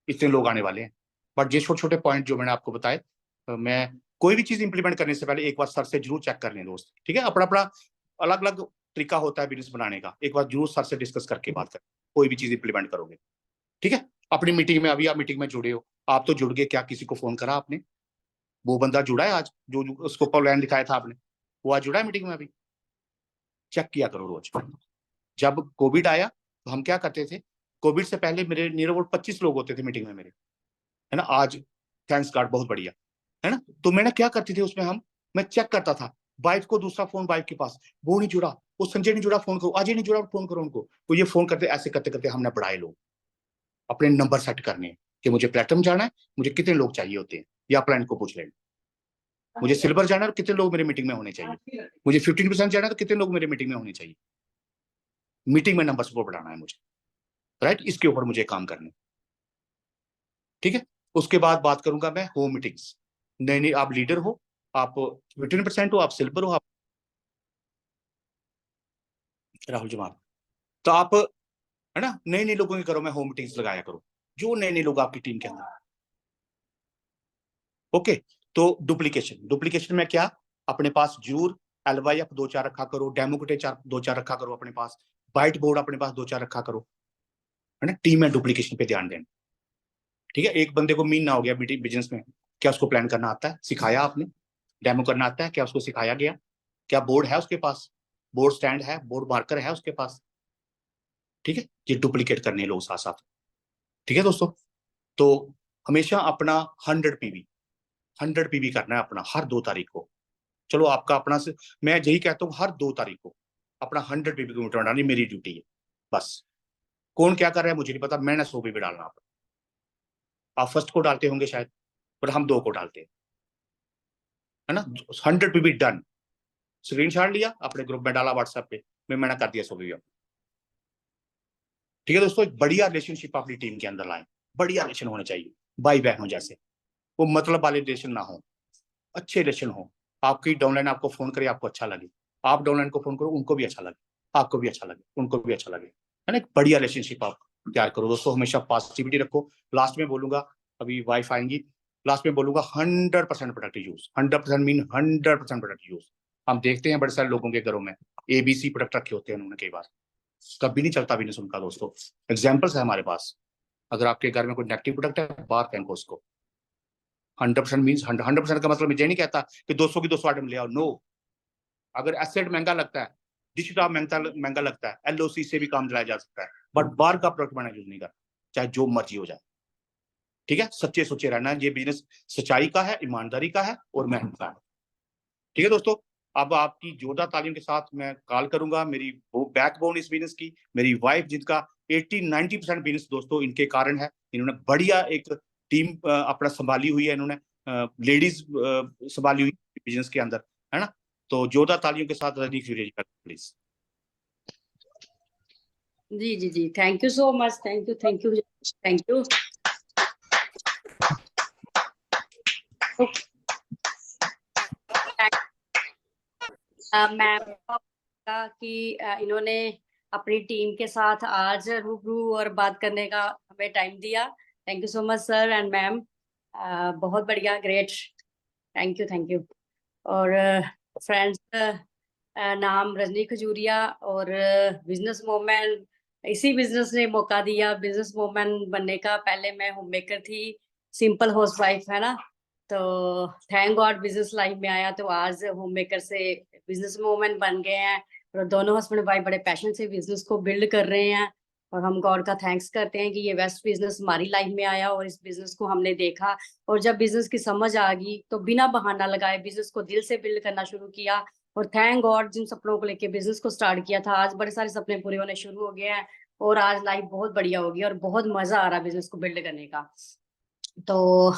इतने लोग आने वाले हैं। बट ये छोटे छोटे पॉइंट जो मैंने आपको बताए, मैं कोई भी चीज इंप्लीमेंट करने से पहले एक बार सर से जरूर चेक कर लें दोस्त। ठीक है, अपना अपना अलग अलग तरीका होता है बिजनेस बनाने का, एक बार जरूर सर से डिस्कस करके बात करें, कोई भी चीज इंप्लीमेंट करोगे। ठीक है, अपनी मीटिंग में, अभी आप मीटिंग में जुड़े हो, आप तो जुड़ गए, क्या किसी को फोन करा आपने? वो बंदा जुड़ा है आज जो उसको प्लान दिखाया था आपने, वो आज जुड़ा है मीटिंग में? अभी चेक किया करो रोज। जब कोविड आया तो हम क्या करते थे, कोविड से पहले मेरे नियर अबाउट 25 लोग होते थे मीटिंग में मेरे, है ना। आज थैंक्स गॉड बहुत बढ़िया, है ना। तो मैंने क्या करती थी उसमें, मैं चेक करता था, वाइफ को दूसरा फोन वाइफ के पास, वो नहीं जुड़ा, वो संजय नहीं जुड़ा, फोन करो, अजय नहीं जुड़ा, फोन करो उनको। तो ये फोन करते, ऐसे करते करते हमने बढ़ाए लोग, अपने नंबर सेट करने हैं कि मुझे प्लेटिनम जाना है, मुझे कितने लोग चाहिए होते हैं, या प्लान को पूछ लेना। मुझे सिल्वर जाना है तो कितने लोग मेरे मीटिंग में होने चाहिए, मुझे 15% जाना है तो कितने लोग मेरे मीटिंग में होने चाहिए। मीटिंग में नंबर को बढ़ाना है मुझे, राइट, इसके ऊपर मुझे काम करना है। ठीक है, उसके बाद बात करूंगा मैं होम मीटिंग्स। नहीं नहीं, आप लीडर हो, आप 15% हो, आप सिल्वर हो, आप राहुल जमाल, तो आप है ना नए नए लोगों की करो, मैं होम मीटिंग्स लगाया करो, जो नए नए लोग आपकी टीम के अंदर। ओके, तो डुप्लीकेशन में क्या, अपने पास जरूर LYF 2-4 रखा करो, डेमोक्रेटे 2-4 रखा करो अपने पास, व्हाइट बोर्ड अपने पास 2-4 रखा करो, है ना। टीम में डुप्लीकेशन पे ध्यान देना, ठीक है। एक बंदे को मीन ना हो गया मीटिंग बिजनेस में, क्या उसको प्लान करना आता है, सिखाया आपने, डेमो करना आता है, क्या उसको सिखाया गया, क्या बोर्ड है उसके पास, बोर्ड स्टैंड है, बोर्ड मार्कर है उसके पास, ठीक है। ये डुप्लीकेट करने लोग साथ साथ, ठीक है दोस्तों। तो हमेशा अपना 100 PV करना है अपना हर 2 तारीख को। चलो आपका अपना से, मैं यही कहता हूँ हर 2 तारीख को अपना 100 PV डालनी मेरी ड्यूटी है बस। कौन क्या कर रहा है मुझे नहीं पता, मैंने 100 PV डालना। आप फर्स्ट को डालते होंगे शायद, पर हम 2 को डालते हैं, है ना। 100 PV डन, स्क्रीनशॉट लिया अपने ग्रुप में डाला व्हाट्सएप पे, मैंने कर दिया 100 PV। ठीक है दोस्तों, एक बढ़िया रिलेशनशिप अपनी टीम के अंदर लाएं, बढ़िया रिलेशन होने चाहिए भाई बहनों जैसे, वो मतलब वाले रिलेशन ना हो, अच्छे रिलेशन हो। आपकी डाउनलाइन आपको फोन करे, आपको अच्छा लगे, आप डाउनलाइन को फोन करो, उनको भी अच्छा लगे, आपको भी अच्छा लगे, उनको भी अच्छा लगे, है ना। एक बढ़िया रिलेशनशिप आप तैयार करो दोस्तों, हमेशा पॉजिटिविटी रखो। लास्ट में बोलूंगा, अभी वाइफ आएंगी, लास्ट में बोलूंगा 100% product use, 100% mean 100% product use. हम देखते हैं बड़े सारे लोगों के घरों में ABC प्रोडक्ट रखे होते हैं उन्होंने, कई बार कभी नहीं चलता बिजनेस उनका दोस्तों। एग्जाम्पल्स है हमारे पास, अगर आपके घर में कोई नेगेटिव प्रोडक्ट है बाहर फेंको उसको। 100% मीन्स 100% का मतलब ये नहीं कहता कि 200 की 200 आइटम ले आओ, नो। अगर एसेट महंगा लगता है, डिश टॉप महंगा लगता है, LOC से भी काम चलाया जा सकता है, बट बाहर का प्रोडक्ट मैंने यूज नहीं करता, चाहे जो मर्जी हो जाए, ठीक है। सच्चे सुच्चे रहना, ये बिजनेस सच्चाई का है, ईमानदारी का है और मेहनत का है, ठीक है दोस्तों। अब आपकी जोरदार तालियों के साथ मैं कॉल करूंगा मेरी वो बैकबोन इस बिजनेस की, मेरी वाइफ, जिनका 80-90% बिजनेस दोस्तों इनके कारण है। इन्होंने बढ़िया एक टीम अपना संभाली हुई है, इन्होंने लेडीज संभाली हुई बिजनेस के अंदर, है ना। तो जोरदार तालियों के साथ रजनी प्लीज। जी जी जी, thank you so much, thank you thank you thank you. Ma'am का कि इन्होंने अपनी टीम के साथ आज रूबरू और बात करने का हमें टाइम दिया। Thank you so much sir and ma'am, बहुत बढ़िया, ग्रेट, थैंक यू। और फ्रेंड्स, नाम रजनी खजूरिया और बिजनेस वोमेन, इसी बिजनेस ने मौका दिया बिजनेस वोमेन बनने का। पहले मैं होम मेकर थी, सिंपल हाउस वाइफ, है ना। तो थैंक गॉड बिजनेस लाइफ में आया, तो आज होम मेकर से बिजनेस वोमेन बन गए हैं, और दोनों हस्बैंड वाइफ बड़े पैशन से बिजनेस को बिल्ड कर रहे हैं। और हम गॉड का थैंक्स करते हैं कि ये बेस्ट बिजनेस हमारी लाइफ में आया और इस बिजनेस को हमने देखा, और जब बिजनेस की समझ आ गई तो बिना बहाना लगाए बिजनेस को दिल से बिल्ड करना शुरू किया। और थैंक गॉड जिन सपनों को लेके बिजनेस को स्टार्ट किया था, आज बड़े सारे सपने पूरे होने शुरू हो गए हैं, और आज लाइफ बहुत बढ़िया होगी और बहुत मजा आ रहा है बिजनेस को बिल्ड करने का। तो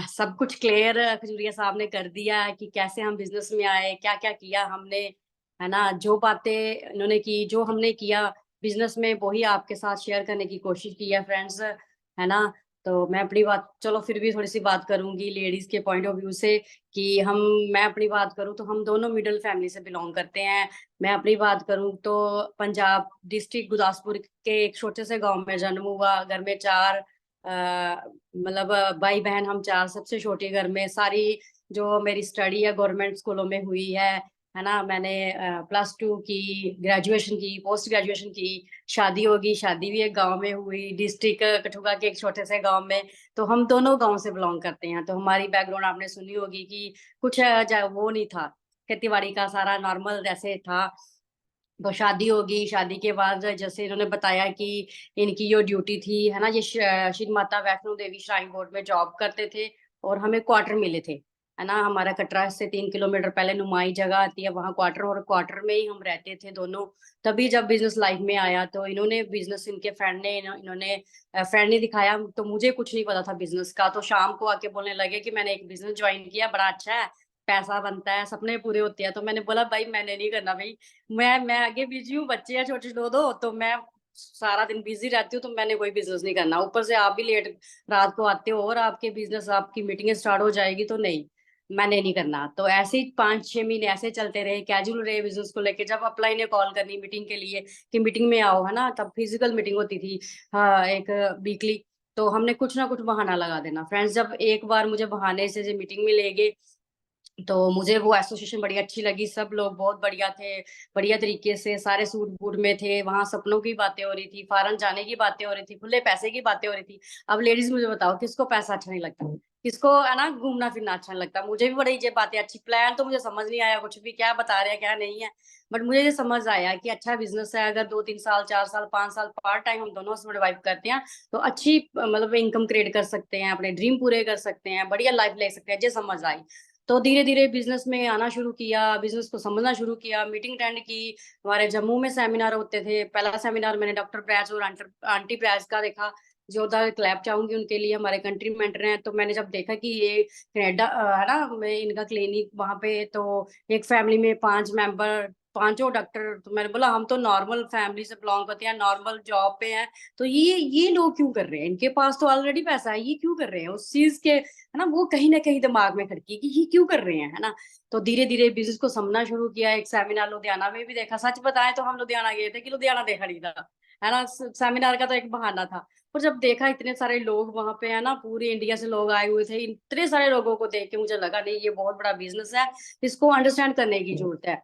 सब कुछ क्लियर खजूरिया साहब ने कर दिया है कि कैसे हम बिजनेस में आए, क्या क्या किया हमने, है ना। जो बातें इन्होंने की, जो हमने किया बिजनेस में, वही आपके साथ शेयर करने की कोशिश की है फ्रेंड्स, है ना। तो मैं अपनी बात, चलो फिर भी थोड़ी सी बात करूंगी लेडीज के पॉइंट ऑफ व्यू से, कि मैं अपनी बात करूं तो हम दोनों मिडिल फैमिली से बिलोंग करते हैं। मैं अपनी बात करूं तो पंजाब डिस्ट्रिक्ट गुरदासपुर के एक छोटे से गांव में जन्म हुआ। घर में 4 मतलब भाई बहन, हम 4 सबसे छोटे घर में। सारी जो मेरी स्टडी है गवर्नमेंट स्कूलों में हुई है ना। मैंने +2 की, ग्रेजुएशन की, पोस्ट ग्रेजुएशन की, शादी होगी, शादी भी एक गांव में हुई, डिस्ट्रिक्ट कठुआ के एक छोटे से गांव में। तो हम दोनों गांव से बिलोंग करते हैं, तो हमारी बैकग्राउंड आपने सुनी होगी कि कुछ वो नहीं था, खेती का सारा नॉर्मल जैसे था। तो शादी होगी, शादी के बाद जैसे इन्होंने बताया कि इनकी जो ड्यूटी थी, है ना, ये श्री माता वैष्णो देवी श्राइन बोर्ड में जॉब करते थे, और हमें क्वार्टर मिले थे, है ना। हमारा कटरा से 3 किलोमीटर पहले नुमाई जगह आती है, वहाँ क्वार्टर, और क्वार्टर में ही हम रहते थे दोनों। तभी जब बिजनेस लाइफ में आया तो इन्होंने बिजनेस, इनके फ्रेंड ने, इन्होंने फ्रेंड ने दिखाया, तो मुझे कुछ नहीं पता था बिजनेस का। तो शाम को आके बोलने लगे कि मैंने एक बिजनेस ज्वाइन किया, बड़ा अच्छा है, पैसा बनता है, सपने पूरे होते हैं। तो मैंने बोला भाई मैंने नहीं करना भाई, मैं आगे बिजी हूँ, बच्चे हैं छोटे 2-2, तो मैं सारा दिन बिजी रहती हूँ तो मैंने कोई बिजनेस नहीं करना। ऊपर से आप भी लेट रात को आते हो और आपके बिजनेस आपकी मीटिंग स्टार्ट हो जाएगी, तो नहीं, मैंने नहीं करना। तो ऐसे ही 5-6 महीने ऐसे चलते रहे, कैजुअल रहे बिजनेस को लेके। जब अपलाइन ने कॉल करनी मीटिंग के लिए कि मीटिंग में आओ, है ना, तब फिजिकल मीटिंग होती थी, हाँ, एक वीकली, तो हमने कुछ ना कुछ बहाना लगा देना। फ्रेंड्स, जब एक बार मुझे बहाने से मीटिंग में ले गए तो मुझे वो एसोसिएशन बड़ी अच्छी लगी। सब लोग बहुत बढ़िया थे, बढ़िया तरीके से सारे सूट बूट में थे। वहां सपनों की बातें हो रही थी, फॉरेन जाने की बातें हो रही थी, खुले पैसे की बातें हो रही थी। अब लेडीज मुझे बताओ, किसको पैसा अच्छा नहीं लगता, किसको, है ना, घूमना फिरना अच्छा नहीं लगता। मुझे भी बड़ी ये बातें अच्छी, प्लान तो मुझे समझ नहीं आया कुछ भी, क्या बता रहे हैं क्या नहीं है, बट मुझे ये समझ आया कि अच्छा बिजनेस है। अगर 2-3 साल, 4 साल, 5 साल पार्ट टाइम हम दोनों हस्बैंड वाइफ करते हैं तो अच्छी मतलब इनकम क्रिएट कर सकते हैं, अपने ड्रीम पूरे कर सकते हैं, बढ़िया लाइफ ले सकते हैं। ये समझ आई। तो धीरे धीरे बिजनेस में आना शुरू किया, बिजनेस को समझना शुरू किया, मीटिंग अटेंड की। हमारे जम्मू में सेमिनार होते थे। पहला सेमिनार मैंने डॉक्टर प्रयाज और आंटी प्रयाज का देखा। जोरदार क्लैप चाहूंगी उनके लिए, हमारे कंट्री मेंटर हैं। तो मैंने जब देखा कि ये कनाडा, है ना, मैं इनका क्लिनिक वहां पे, तो एक फैमिली में 5 मेंबर, पांचों डॉक्टर, तो मैंने बोला हम तो नॉर्मल फैमिली से बिलोंग करते हैं, नॉर्मल जॉब पे हैं, तो ये लोग क्यों कर रहे हैं, इनके पास तो ऑलरेडी पैसा है, ये क्यों कर रहे हैं उस चीज के, है ना, वो कहीं ना कहीं दिमाग में खड़की कि ये क्यों कर रहे हैं, है ना। तो धीरे धीरे बिजनेस को समझना शुरू किया। एक सेमिनार लुधियाना में भी देखा। सच बताएं तो हम लुधियाना गए थे कि लुधियाना देखा नहीं था, है ना, सेमिनार का तो एक बहाना था। पर जब देखा इतने सारे लोग वहां पे, है ना, पूरे इंडिया से लोग आए हुए थे, इतने सारे लोगों को देख के मुझे लगा नहीं, ये बहुत बड़ा बिजनेस है, इसको अंडरस्टैंड करने की जरूरत है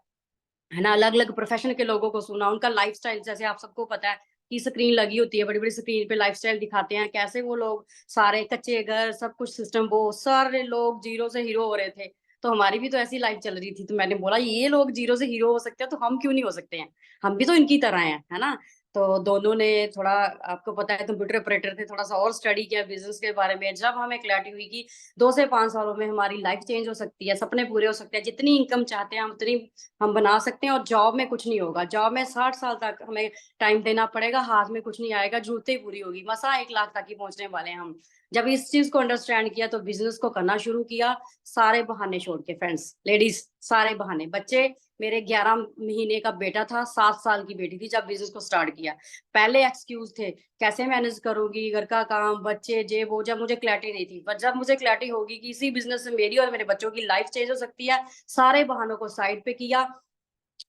ना। अलग अलग प्रोफेशन के लोगों को सुना, उनका लाइफस्टाइल, जैसे आप सबको पता है कि स्क्रीन लगी होती है, बड़ी बड़ी स्क्रीन पे लाइफस्टाइल दिखाते हैं, कैसे वो लोग सारे कच्चे घर, सब कुछ सिस्टम, वो सारे लोग जीरो से हीरो हो रहे थे। तो हमारी भी तो ऐसी लाइफ चल रही थी। तो मैंने बोला ये लोग जीरो से हीरो हो सकते हैं तो हम क्यों नहीं हो सकते हैं, हम भी तो इनकी तरह हैं, है ना। तो दोनों ने थोड़ा, आपको पता है कंप्यूटर ऑपरेटर थे, थोड़ा सा और स्टडी किया बिजनेस के बारे में। जब हमें क्लैरिटी हुई कि 2 से 5 सालों में हमारी लाइफ चेंज हो सकती है, सपने पूरे हो सकते हैं, जितनी इनकम चाहते हैं हम उतनी हम बना सकते हैं, और जॉब में कुछ नहीं होगा। जॉब में 60 साल तक हमें टाइम देना पड़ेगा, हाथ में कुछ नहीं आएगा, जरूरतें पूरी होगी, मसा 1 लाख तक ही पहुंचने वाले हैं हम। जब इस चीज को अंडरस्टैंड किया तो बिजनेस को करना शुरू किया, सारे बहाने छोड़ के। फ्रेंड्स, लेडीज, सारे बहाने। बच्चे, मेरे 11 महीने का बेटा था, 7 साल की बेटी थी जब बिजनेस को स्टार्ट किया। पहले एक्सक्यूज थे, कैसे मैनेज करूंगी घर का काम, बच्चे, जे वो, जब मुझे क्लैरिटी नहीं थी। पर जब मुझे क्लैरिटी होगी कि इसी बिजनेस से मेरी और मेरे बच्चों की लाइफ चेंज हो सकती है, सारे बहानों को साइड पे किया।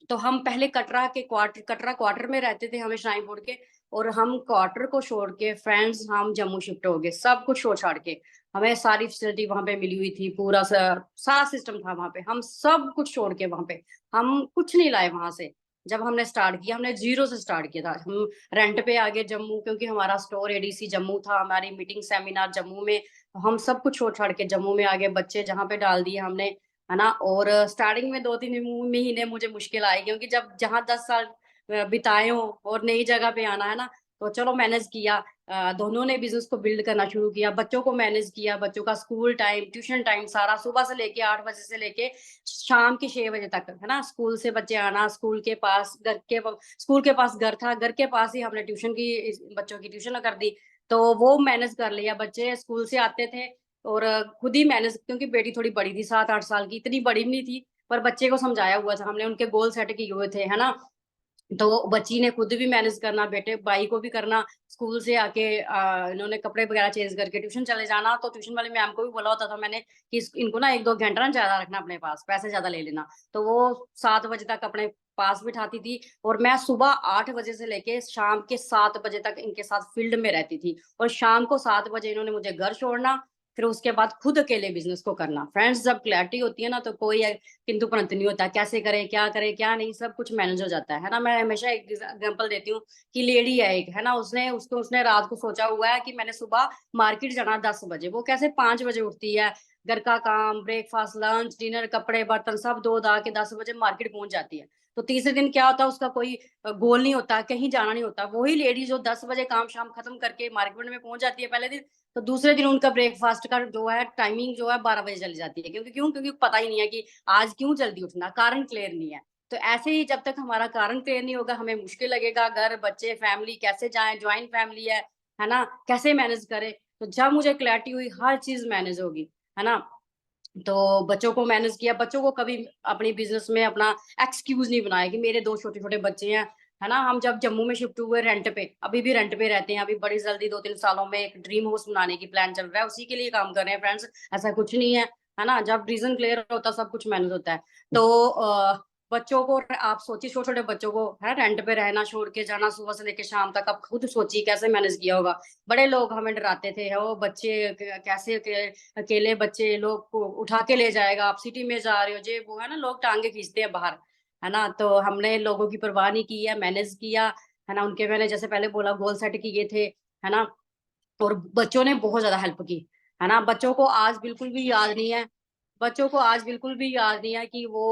तो हम पहले कटरा क्वार्टर में रहते थे, हमें श्राइन बोर्ड के, और हम क्वार्टर को छोड़ के फ्रेंड्स हम जम्मू शिफ्ट हो गए, सब कुछ छोड़ छाड़ के। हमें सारी फैसिलिटी वहां पे मिली हुई थी, पूरा सारा सिस्टम था वहां पे, हम सब कुछ छोड़ के वहां पे, हम कुछ नहीं लाए वहां से। जब हमने स्टार्ट किया, हमने जीरो से स्टार्ट किया था। हम रेंट पे आ गए जम्मू, क्योंकि हमारा स्टोर एडीसी जम्मू था, हमारी मीटिंग सेमिनार जम्मू में, हम सब कुछ छोड़ छाड़ के जम्मू में आ गए। बच्चे जहाँ पे डाल दिए हमने, है ना। और स्टार्टिंग में 2-3 महीने मुझे मुश्किल आई, क्योंकि जब जहाँ 10 साल बिताए हो और नई जगह पे आना, है ना, तो चलो मैनेज किया। दोनों ने बिजनेस को बिल्ड करना शुरू किया, बच्चों को मैनेज किया, बच्चों का स्कूल टाइम, ट्यूशन टाइम, सारा सुबह से लेके 8 बजे से लेके शाम के 6 बजे तक, है ना। स्कूल से बच्चे आना, स्कूल के पास स्कूल के पास घर था, घर के पास ही हमने ट्यूशन की, बच्चों की ट्यूशन कर दी। तो वो मैनेज कर लिया। बच्चे स्कूल से आते थे और खुद ही मैनेज, क्योंकि बेटी थोड़ी बड़ी थी, 7-8 साल की, इतनी बड़ी भी नहीं थी, पर बच्चे को समझाया हुआ था हमने, उनके गोल सेट किए हुए थे, है ना। तो बच्ची ने खुद भी मैनेज करना, बेटे भाई को भी करना, स्कूल से आके इन्होंने कपड़े वगैरह चेंज करके ट्यूशन चले जाना। तो ट्यूशन वाले मैम को भी बोला होता था मैंने कि इनको ना 1-2 घंटा ना ज्यादा रखना अपने पास, पैसे ज्यादा ले लेना। तो वो 7 बजे तक अपने पास बिठाती थी, और मैं सुबह 8 बजे से लेके शाम के 7 बजे तक इनके साथ फील्ड में रहती थी, और शाम को 7 बजे इन्होंने मुझे घर छोड़ना, फिर उसके बाद खुद अकेले बिजनेस को करना। फ्रेंड्स, जब क्लैरिटी होती है ना तो कोई किंतु परंतु नहीं होता, कैसे करे क्या नहीं, सब कुछ मैनेज हो जाता है ना। मैं हमेशा एक एग्जांपल देती हूँ कि लेडी है एक, है ना, उसने रात को सोचा हुआ है कि मैंने सुबह मार्केट जाना 10 बजे, वो कैसे 5 बजे उठती है, घर का काम, ब्रेकफास्ट, लंच, डिनर, कपड़े, बर्तन सब धो धा के 10 बजे मार्केट पहुंच जाती है। तो तीसरे दिन क्या होता है, उसका कोई गोल नहीं होता, कहीं जाना नहीं होता। वही लेडी जो 10 बजे काम शाम खत्म करके मार्केट में पहुंच जाती है पहले दिन, तो दूसरे दिन उनका ब्रेकफास्ट का जो है टाइमिंग जो है 12 बजे चली जाती है। क्योंकि पता ही नहीं है कि आज क्यों जल्दी उठना, कारण क्लियर नहीं है। तो ऐसे ही जब तक हमारा कारण क्लियर नहीं होगा, हमें मुश्किल लगेगा, घर, बच्चे, फैमिली कैसे जाएं, ज्वाइंट फैमिली है ना, कैसे मैनेज करें। तो जब मुझे क्लैरिटी हुई हर चीज मैनेज होगी, है ना, तो बच्चों को मैनेज किया। बच्चों को कभी अपनी बिजनेस में अपना एक्सक्यूज नहीं बनाया कि मेरे 2 छोटे छोटे बच्चे हैं, है ना। हम जब जम्मू में शिफ्ट हुए रेंट पे, अभी भी रेंट पे रहते हैं, अभी बड़ी जल्दी 2-3 सालों में एक ड्रीम हाउस बनाने की प्लान चल रहा है, उसी के लिए काम कर रहे हैं फ्रेंड्स, ऐसा कुछ नहीं है ना। जब रीजन क्लियर होता सब कुछ मैनेज होता है। तो बच्चों को आप सोचिए, छोटे छोटे बच्चों को है रेंट पे रहना, छोड़ के जाना सुबह से लेकर शाम तक, आप खुद सोचिए कैसे मैनेज किया होगा। बड़े लोग हमें डराते थे, वो बच्चे कैसे अकेले बच्चे लोग को उठा के ले जाएगा, आप सिटी में जा रहे हो, जे वो है ना, लोग टांगे खींचते हैं बाहर, है ना। तो हमने लोगों की परवाह नहीं की है, मैनेज किया, है ना। उनके मैंने जैसे पहले बोला गोल सेट किए थे, है ना। और बच्चों ने बहुत ज्यादा हेल्प की, है ना। बच्चों को आज बिल्कुल भी याद नहीं है, बच्चों को आज बिल्कुल भी याद नहीं है कि वो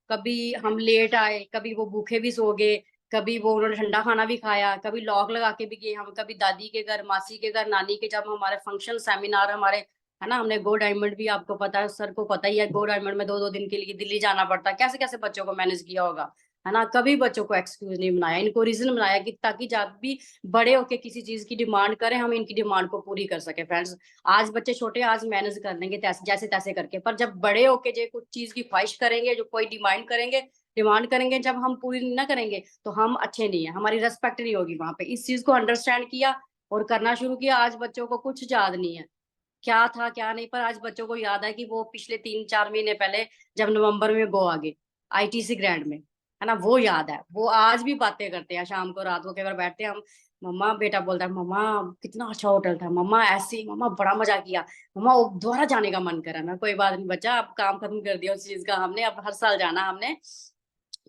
कभी हम लेट आए, कभी वो भूखे भी सो गए, कभी वो उन्होंने ठंडा खाना भी खाया, कभी लॉक लगा के भी गए हम, कभी दादी के घर, मासी के घर, नानी के, जब हमारे फंक्शन सेमिनार हमारे, है ना। हमने गो डायमंड भी, आपको पता है, सर को पता ही है, गो डायमंड में 2-2 दिन के लिए दिल्ली जाना पड़ता है, कैसे कैसे बच्चों को मैनेज किया होगा, है ना। कभी बच्चों को एक्सक्यूज नहीं बनाया, इनको रीजन बनाया कि ताकि जब भी बड़े होके किसी चीज की डिमांड करें, हम इनकी डिमांड को पूरी कर सके फ्रेंड्स। आज बच्चे छोटे, आज मैनेज कर लेंगे जैसे तैसे करके, पर जब बड़े होके जो कुछ चीज की ख्वाहिश करेंगे, जो कोई डिमांड करेंगे, जब हम पूरी ना करेंगे तो हम अच्छे नहीं है, हमारी रेस्पेक्ट नहीं होगी वहां पे। इस चीज को अंडरस्टैंड किया और करना शुरू किया। आज बच्चों को कुछ याद नहीं है क्या था क्या नहीं, पर आज बच्चों को याद है कि वो पिछले 3-4 महीने पहले जब नवंबर में गो आ गए आईटीसी ग्रैंड में, है ना, वो याद है। वो आज भी बातें करते हैं, शाम को रात को कई बार बैठते हैं हम, मम्मा, बेटा बोलता है मम्मा कितना अच्छा होटल था, मम्मा ऐसे, मम्मा बड़ा मजा किया, मम्मा वो दोबारा जाने का मन करा। मैं कोई बात नहीं बच्चा, अब काम खत्म कर दिया उस चीज का हमने, अब हर साल जाना हमने।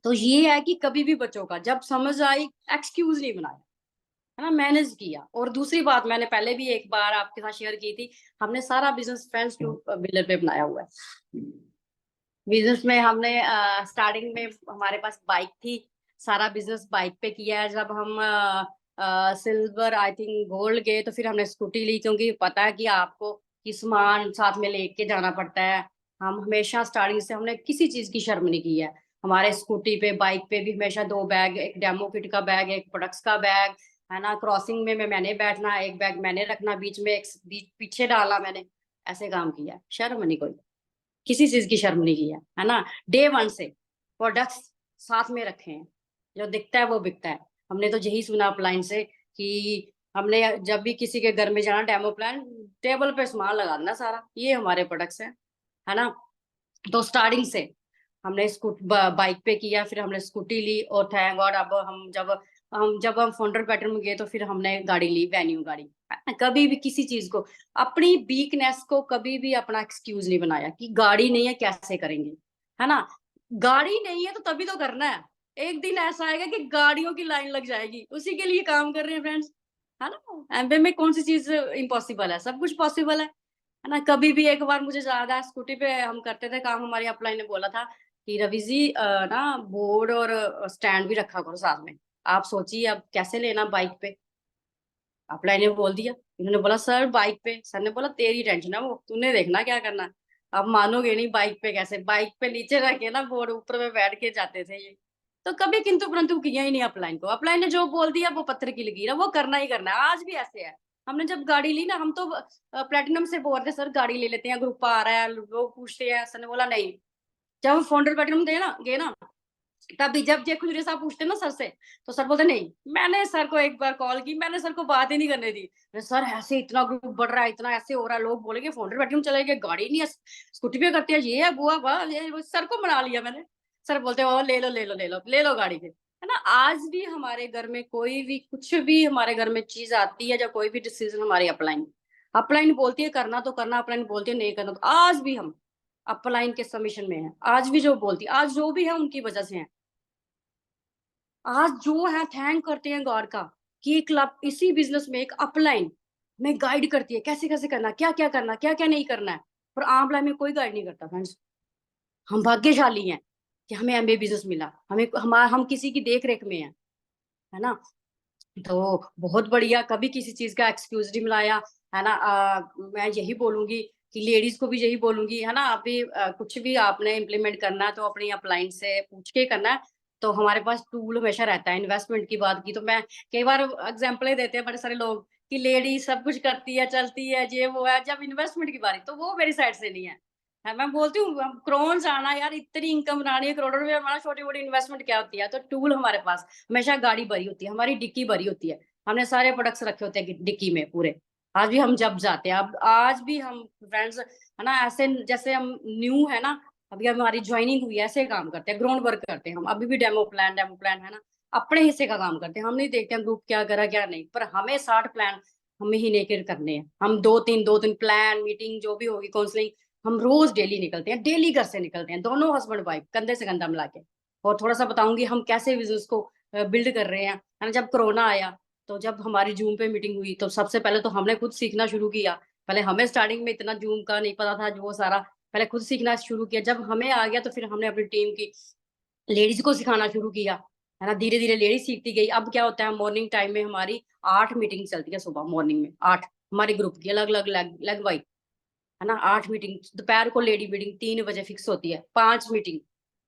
तो ये है कि कभी भी बच्चों का जब समझ आई, एक्सक्यूज नहीं बनाया, है ना, मैनेज किया। और दूसरी बात मैंने पहले भी एक बार आपके साथ शेयर की थी, हमने सारा बिजनेस फ्रेंड्स टू बिल्डर पे बनाया हुआ है। बिजनेस में हमने स्टार्टिंग में हमारे पास बाइक थी, सारा बिजनेस बाइक पे किया है। जब हम सिल्वर आई थिंक गोल्ड गए तो फिर हमने स्कूटी ली, क्योंकि पता है कि आपको कि सामान साथ में लेके जाना पड़ता है। हम हमेशा स्टार्टिंग से हमने किसी चीज की शर्म नहीं की है। हमारे स्कूटी पे, बाइक पे भी हमेशा 2 बैग, एक डेमो किट का बैग, एक प्रोडक्ट्स का बैग, है ना। क्रॉसिंग में मैंने बैठना, एक बैग मैंने रखना, बीच में एक पीछे डाला मैंने, ऐसे काम किया, शर्म नहीं कोई, किसी चीज की शर्म नहीं की है ना। डे 1 से प्रोडक्ट्स साथ में रखे हैं, जो दिखता है वो बिकता है। हमने तो यही सुना अपलाइन से कि हमने जब भी किसी के घर में जाना, डेमो प्लान टेबल पे सामान लगा देना सारा, ये हमारे प्रोडक्ट्स हैं, है ना। तो स्टार्टिंग से हमने बाइक पे किया, फिर हमने स्कूटी ली, और थैंक गॉड अब हम फाउंडर पैटर्न में गए तो फिर हमने गाड़ी ली, वेन्यू गाड़ी। कभी भी किसी चीज को, अपनी वीकनेस को कभी भी अपना एक्सक्यूज नहीं बनाया कि गाड़ी नहीं है कैसे करेंगे, है ना। गाड़ी नहीं है तो तभी तो करना है, एक दिन ऐसा आएगा कि गाड़ियों की लाइन लग जाएगी, उसी के लिए काम कर रहे हैं फ्रेंड्स, है ना। एमबीए में कौन सी चीज इम्पॉसिबल है, सब कुछ पॉसिबल है ना। कभी भी, एक बार मुझे याद है, स्कूटी पे हम करते थे काम, हमारी अपलाइन ने बोला था कि रवि जी ना बोर्ड और स्टैंड भी रखा करो साथ में। आप सोचिए अब कैसे लेना बाइक पे, अपलाइन ने बोल दिया, इन्होंने बोला सर बाइक पे, सर ने बोला तेरी टेंशन है वो, तूने देखना क्या करना है। अब मानोगे नहीं, बाइक पे कैसे, बाइक पे नीचे रख के ना बोर्ड ऊपर में बैठ के जाते थे ये। तो कभी किंतु परंतु किया ही नहीं अपलाइन को, अपलाइन ने जो बोल दिया वो पत्थर की लकीर है, वो करना ही करना है। आज भी ऐसे है, हमने जब गाड़ी ली ना, हम तो प्लेटिनम से बोल रहे सर गाड़ी ले लेते हैं, ग्रुप आ रहा है, लोग पूछते हैं, सर ने बोला नहीं। जब हम फाउंडर प्लेटिनम गए ना, तभी जब जे खुजरे साहब पूछते ना सर से, तो सर बोलते नहीं। मैंने सर को एक बार कॉल की, मैंने सर को बात ही नहीं करने दी। सर ऐसे इतना ग्रुप बढ़ रहा है, इतना ऐसे हो रहा है, लोग बोलेंगे फाउंडर बेडरूम चले गए, गाड़ी नहीं है, स्कूटी पे करते हैं, ये है बुआ वाह, ये सर को मना लिया मैंने। सर बोलते हो ले लो ले लो ले लो ले लो गाड़ी के, है ना। आज भी हमारे घर में कोई भी कुछ भी हमारे घर में चीज आती है, या कोई भी डिसीजन हमारी अपलाइन बोलती है करना तो करना, अपलाइन बोलती है नहीं करना तो, आज भी हम अपलाइन के सबमिशन में है। आज भी जो बोलती, आज जो भी है उनकी वजह से है। आज जो है थैंक करते हैं गॉड का कि एक क्लब इसी बिजनेस में एक अपलाइन में गाइड करती है, कैसे कैसे करना, क्या क्या करना, क्या क्या नहीं करना है। पर आम लाइन में कोई गाइड नहीं करता फ्रेंड्स। हम भाग्यशाली हैं कि हमें एमबीए बिजनेस मिला, हम किसी की देख रेख में है ना। तो बहुत बढ़िया, कभी किसी चीज का एक्सक्यूज नहीं मिलाया, है ना। मैं यही बोलूंगी कि लेडीज को भी यही बोलूंगी, है ना। अभी कुछ भी आपने इम्प्लीमेंट करना है तो अपनी अपलाइन से पूछ के करना है। तो हमारे पास टूल हमेशा रहता है। इन्वेस्टमेंट की बात की तो मैं कई बार एग्जाम्पल देते हैं बड़े सारे लोग कि लेडी सब कुछ करती है, चलती है, ये वो है, जब इन्वेस्टमेंट की बारी तो वो मेरी साइड से नहीं है मैं बोलती हूँ क्रोन्स आना यार, इतनी इनकम बनानी है करोड़ों रुपए, हमारा छोटी मोटी इन्वेस्टमेंट क्या होती है। तो टूल हमारे पास हमेशा गाड़ी भरी होती है, हमारी डिक्की भरी होती है, हमने सारे प्रोडक्ट्स रखे होते हैं डिक्की में पूरे। आज भी हम जब जाते हैं, अब आज भी हम फ्रेंड्स है ना, ऐसे जैसे हम न्यू है ना, अभी हमारी ज्वाइनिंग हुई है, ऐसे काम करते हैं, ग्राउंड वर्क करते हैं हम अभी भी। डेमो प्लान है ना, अपने हिस्से का काम करते हैं, हम नहीं देखते हैं ग्रुप क्या करा क्या नहीं, पर हमें 60 प्लान हम महीने के करने हैं। हम दो तीन प्लान मीटिंग जो भी होगी, काउंसलिंग, हम रोज डेली निकलते हैं, डेली घर से निकलते हैं, दोनों हस्बैंड वाइफ कंधे से कंधा मिला के। और थोड़ा सा बताऊंगी हम कैसे बिजनेस को बिल्ड कर रहे हैं, है ना। जब कोरोना आया, तो जब हमारी जूम पे मीटिंग हुई, तो सबसे पहले तो हमने खुद सीखना शुरू किया। पहले हमें स्टार्टिंग में इतना जूम का नहीं पता था, जो वो सारा पहले खुद सीखना शुरू किया। जब हमें आ गया, तो फिर हमने अपनी टीम की लेडीज को सिखाना शुरू किया, है ना। धीरे धीरे लेडीज सीखती गई। अब क्या होता है, मॉर्निंग टाइम में हमारी 8 मीटिंग चलती है, सुबह मॉर्निंग में 8 हमारे ग्रुप की अलग अलग लेग वाइज, है ना। 8 मीटिंग, दोपहर को लेडी मीटिंग 3 बजे फिक्स होती है, 5 मीटिंग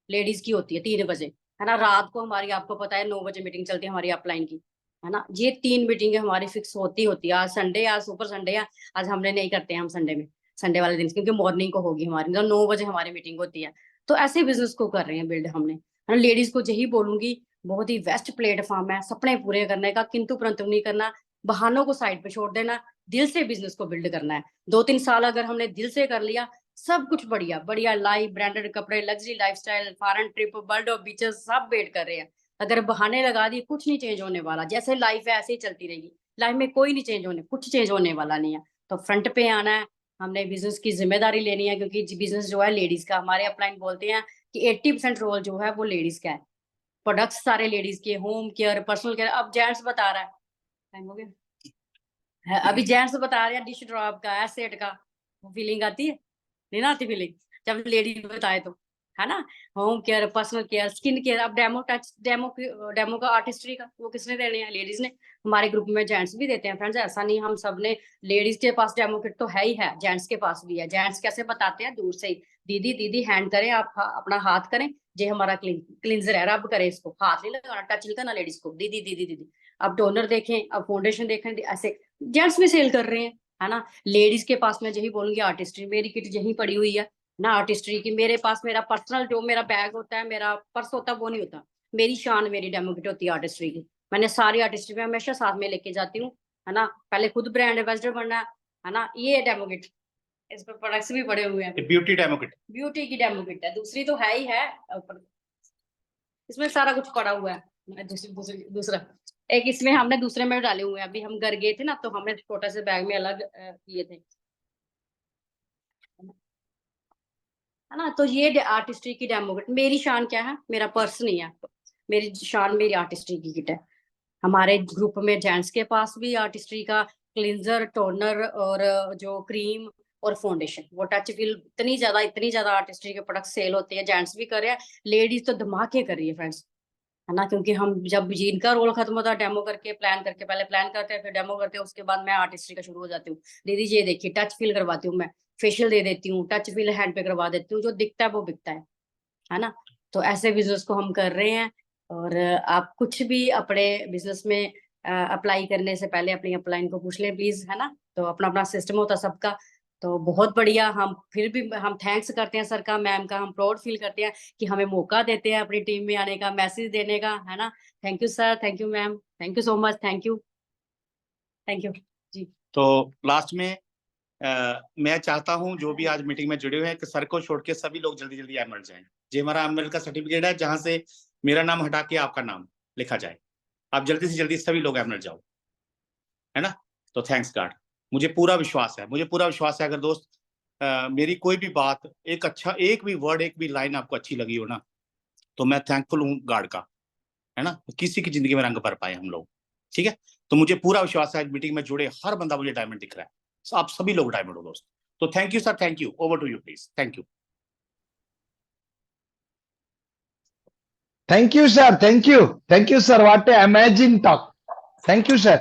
लेडीज की होती है 3 बजे, है ना। रात को हमारी, आपको पता है, 9 बजे मीटिंग चलती है हमारी अपलाइन की, है ना। ये 3 मीटिंगें हमारी फिक्स होती है। आज संडे, आज सुपर संडे है, आज हमने नहीं करते हैं हम संडे में, संडे वाले दिन, क्योंकि मॉर्निंग को होगी हमारी, मतलब 9 बजे हमारी मीटिंग होती है। तो ऐसे बिजनेस को कर रहे हैं बिल्ड हमने, है ना। लेडीज को यही बोलूंगी, बहुत ही बेस्ट प्लेटफॉर्म है सपने पूरे करने का, किंतु परंतु नहीं करना, बहानों को साइड पे छोड़ देना, दिल से बिजनेस को बिल्ड करना है। 2-3 साल अगर हमने दिल से कर लिया, सब कुछ बढ़िया बढ़िया, लाइफ, ब्रांडेड कपड़े, luxury lifestyle, foreign trip, world of beaches, सब वेट कर रहे हैं। अगर बहाने लगा दिए, कुछ नहीं चेंज होने वाला। जैसे लाइफ है ऐसे ही चलती रहेगी, लाइफ में कोई नहीं चेंज होने, कुछ चेंज होने वाला नहीं है। तो फ्रंट पे आना है, हमने बिजनेस की जिम्मेदारी लेनी है, क्योंकि बिजनेस जो है लेडीज का, हमारे अपलाइन बोलते हैं कि 80% रोल जो है वो लेडीज का है। प्रोडक्ट्स सारे लेडीज के, होम केयर, पर्सनल केयर। अब जेंट्स बता रहा है, टाइम हो गया है, अभी जेंट्स बता रहे हैं डिश ड्रॉप का, एसेट का, फीलिंग आती है, नहीं ना आती फीलिंग, जब लेडी बताए तो, है ना। Home care, personal care, skin care. अब डेमो का आर्टिस्ट्री का वो किसने देने हैं, लेडीज ने। हमारे ग्रुप में जेंट्स भी देते हैं फ्रेंड्स, ऐसा नहीं हम सब ने। लेडीज के पास डेमो किट तो है ही है, जेंट्स के पास भी है। जेंट्स कैसे बताते हैं, दूर से ही, दीदी दीदी हैंड करें आप, अपना हाथ करें, ये हमारा क्लिंजर है, रब करें इसको, हाथ नहीं लगाना, टच नहीं करना लेडीज को, दीदी दीदी दीदी। अब टोनर देखें, अब फाउंडेशन देखें, ऐसे जेंट्स भी सेल कर रहे हैं, है ना। लेडीज के पास मैं यही बोलूंगी, आर्टिस्ट्री, मेरी किट यही पड़ी हुई है ना, आर्टिस्ट्री की। मेरे पास मेरा पर्सनल जो मेरा बैग होता है, मेरा पर्स होता है, वो नहीं होता। मेरी शान मेरी डेमो किट होती है आर्टिस्ट्री की। मैंने सारी आर्टिस्ट्री में हमेशा साथ में लेके जाती हूँ, है ना। पहले खुद ब्रांड एम्बेसडर बनना है ना। ये डेमो किट, इस पर प्रोडक्ट्स भी पड़े हुए हैं, ब्यूटी डेमो किट, ब्यूटी की डेमो किट है, दूसरी तो है ही है ऊपर, इसमें सारा कुछ पड़ा हुआ है। दूसरा एक इसमें हमने दूसरे में डाले हुए हैं, अभी हम घर गए थे ना, तो हमने छोटे से बैग में अलग किए थे, है ना। तो ये आर्टिस्ट्री की डेमो किट। मेरी शान क्या है, मेरा पर्स नहीं है, मेरी शान मेरी आर्टिस्ट्री की किट है। हमारे ग्रुप में जेंट्स के पास भी आर्टिस्ट्री का क्लींजर, टोनर और जो क्रीम और फाउंडेशन, वो टच फील, इतनी ज्यादा आर्टिस्ट्री के प्रोडक्ट सेल होते हैं, जेंट्स भी कर रहे हैं, लेडीज तो धमाके कर रही है फ्रेंड्स, है ना। क्योंकि हम जब जिनका रोल खत्म होता है, डेमो करके प्लान करके, पहले प्लान करते हैं फिर डेमो करते हैं, उसके बाद मैं आर्टिस्ट्री का शुरू हो जाती हूँ। दीदी ये देखिए, टच फील करवाती हूँ मैं, फेशियल दे देती हूँ, टच फील हैंड पे करवा देती हूँ, जो दिखता है वो बिकता है ना। तो ऐसे बिजनेस को हम कर रहे हैं। और आप कुछ भी अपने बिजनेस में अप्लाई करने से पहले अपनी अपलाइन को पूछ लें प्लीज, है ना। तो अपना अपना सिस्टम होता है सबका। तो बहुत बढ़िया, हम फिर भी हम थैंक्स करते हैं सर का, मैम का, हम प्राउड फील करते हैं कि हमें मौका देते हैं अपनी टीम में आने का, मैसेज देने का, है ना। Thank you sir, thank you ma'am, thank you so much, thank you जी। तो लास्ट में मैं चाहता हूं जो भी आज मीटिंग में जुड़े हुए हैं कि सर को छोड़ के सभी लोग जल्दी जल्दी एमएल जाएं। ये हमारा एमएल का सर्टिफिकेट है, जहां से मेरा नाम हटा के आपका नाम लिखा जाए। आप जल्दी से जल्दी सभी लोग एमएल जाओ, है ना। तो थैंक्स गॉड, मुझे पूरा विश्वास है अगर दोस्त मेरी कोई भी बात, एक भी वर्ड, एक भी लाइन आपको अच्छी लगी हो ना, तो मैं थैंकफुल हूँ गॉड का, है ना। किसी की जिंदगी में रंग भर पाए हम लोग, ठीक है। तो मुझे पूरा विश्वास है, मीटिंग में जुड़े हर बंदा मुझे डायमंड दिख रहा है, आप सभी लोग डायमंड हो दोस्त। तो thank you sir, thank you, over to you please, thank you. Thank you, sir. Thank you, sir. What a amazing talk. Thank you, sir.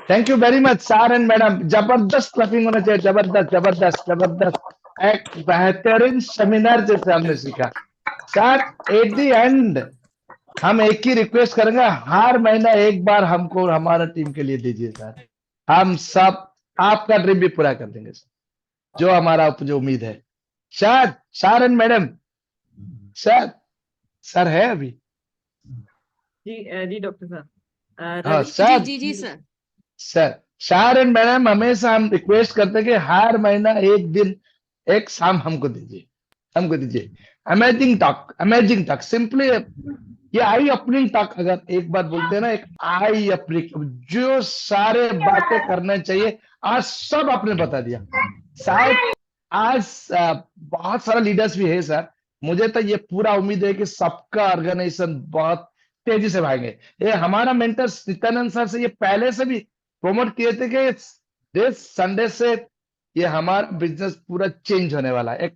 Thank you very much, sir and madam. जबरदस्त clapping होना चाहिए, जबरदस्त। एक बेहतरीन seminar जैसे हमने सीखा। Sir, at the end हम एक ही रिक्वेस्ट करेंगे, हर महीना एक बार हमको हमारा टीम के लिए दीजिए सर। हम सब आपका ड्रीम भी पूरा कर देंगे सर, जो हमारा जो उम्मीद है। सर एंड मैडम, सर है अभी? जी डॉक्टर साहब। हाँ रवि सर, जी सर। सर एंड मैडम, हमेशा हम रिक्वेस्ट करते हैं कि हर महीना एक दिन एक शाम हमको दीजिए। अमेजिंग टॉक, सिंपली ये आई ओपनिंग टॉक। अगर एक बात बोलते हैं ना, एक आई ओपनिंग, जो सारे बातें करना चाहिए आज सब आपने बता दिया। शायद आज बहुत सारा लीडर्स भी है सर, मुझे तो ये पूरा उम्मीद है कि सबका ऑर्गेनाइजेशन बहुत तेजी से भागेंगे। ये हमारा मेंटर नित्यानंद सर से ये पहले से भी प्रमोट किए थे कि दिस संडे से ये हमारा बिजनेस पूरा चेंज होने वाला है,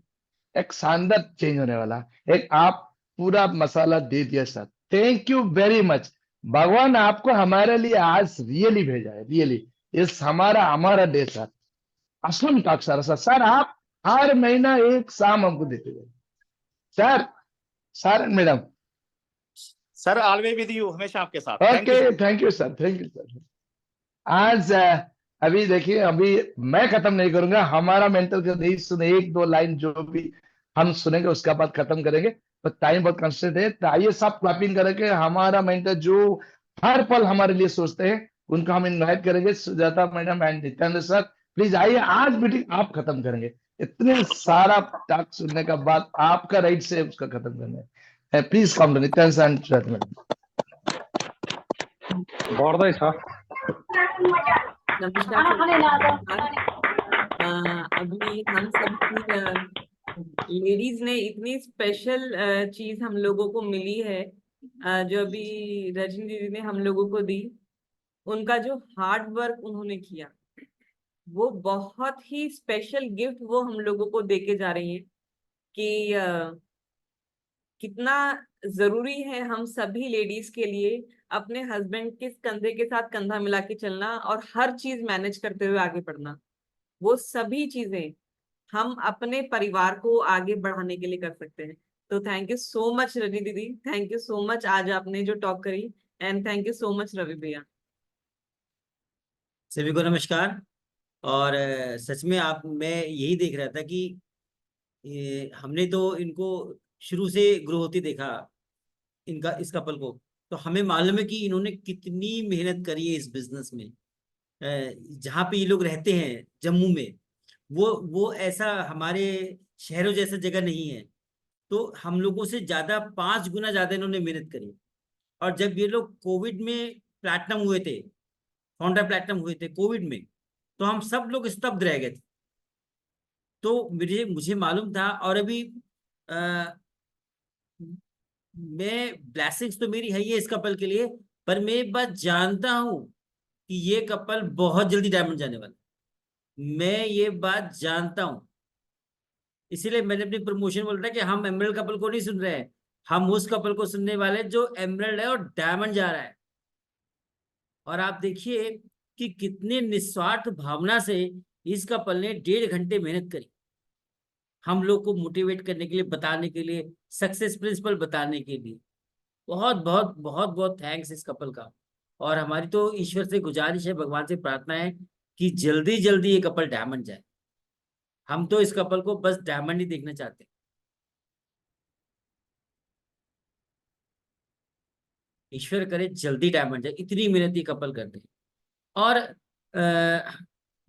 एक शानदार चेंज होने वाला है। एक आप पूरा मसाला दे दिया sir, thank you very much. भगवान आपको हमारे लिए आज रियली भेजा है, रियली इस हमारा day sir. Assam talk sir आप हर महीना एक शाम हमको देते गए sir madam. Sir always with you, हमेशा आपके साथ। Thank you okay, thank you sir. आज अभी देखिए, अभी मैं खत्म नहीं करूंगा, हमारा मेंटल का नहीं सुने, एक दो लाइन जो भी हम सुनेंगे उसका बाद खत्म करेंगे, तो टाइम बहुत कंस्टेंट है। तो आइए सब क्लैपिंग करेंगे हमारा मेंटर जो हर पल हमारे लिए सोचते हैं, उनको हम इनवाइट करेंगे, Sujata madam and Nityanand sir. Please आइए, आज मीटिंग आप खत्म करेंगे, इतने सारा टास्क सुनने का बाद आपका राइट से उसका खत्म करना है। Please come Nityanand sir and Sujata madam. नमस्कार सर। अभी हम सब लेडीज ने इतनी स्पेशल चीज हम लोगों को मिली है, जो अभी रजनी दीदी ने हम लोगों को दी। उनका जो हार्ड वर्क उन्होंने किया, वो बहुत ही स्पेशल गिफ्ट वो हम लोगों को देके जा रही है कि कितना जरूरी है हम सभी लेडीज के लिए अपने हस्बैंड के कंधे के साथ कंधा मिला के चलना और हर चीज मैनेज करते हुए आगे बढ़ना। वो सभी चीजें हम अपने परिवार को आगे बढ़ाने के लिए कर सकते हैं। तो thank you so much Ravi दीदी, थैंक यू सो मच आज आपने जो टॉक करी, and thank you so much Ravi भैया। सभी को नमस्कार। और सच में मैं यही देख रहा था कि हमने तो इनको शुरू से ग्रो होते देखा, इस कपल को। तो हमें मालूम है कि इन्होंने कितनी मेहनत करी है इस बिजनेस में। जहाँ पे ये लोग रहते हैं जम्मू में, वो ऐसा हमारे शहरों जैसा जगह नहीं है। तो हम लोगों से ज्यादा 5 गुना ज्यादा इन्होंने मेहनत करी। और जब ये लोग कोविड में प्लैटिनम हुए थे, फाउंडर प्लैटिनम हुए थे कोविड में, तो हम सब लोग स्तब्ध रह गए थे। तो मुझे मालूम था। और अभी मैं ब्लेसिंग्स तो मेरी है ही है इस कपल के लिए, पर मैं एक बात जानता हूं कि ये कपल बहुत जल्दी डायमंड जाने वाला। मैं ये बात जानता हूं, इसीलिए मैंने अपनी प्रमोशन बोल रहा है कि हम एमरल्ड कपल को नहीं सुन रहे हैं, हम उस कपल को सुनने वाले जो एमरल्ड है और डायमंड जा रहा है। और आप देखिए कि कितने निस्वार्थ भावना से इस कपल ने 1.5 घंटे मेहनत करी हम लोग को मोटिवेट करने के लिए, बताने के लिए, सक्सेस प्रिंसिपल बताने के लिए। बहुत बहुत बहुत बहुत थैंक्स इस कपल का। और हमारी तो ईश्वर से गुजारिश है, भगवान से प्रार्थना है कि जल्दी जल्दी ये कपल डायमंड जाए। हम तो इस कपल को बस डायमंड ही देखना चाहते हैं। ईश्वर करे जल्दी डायमंड जाए, इतनी मेहनत ये कपल करते हैं। और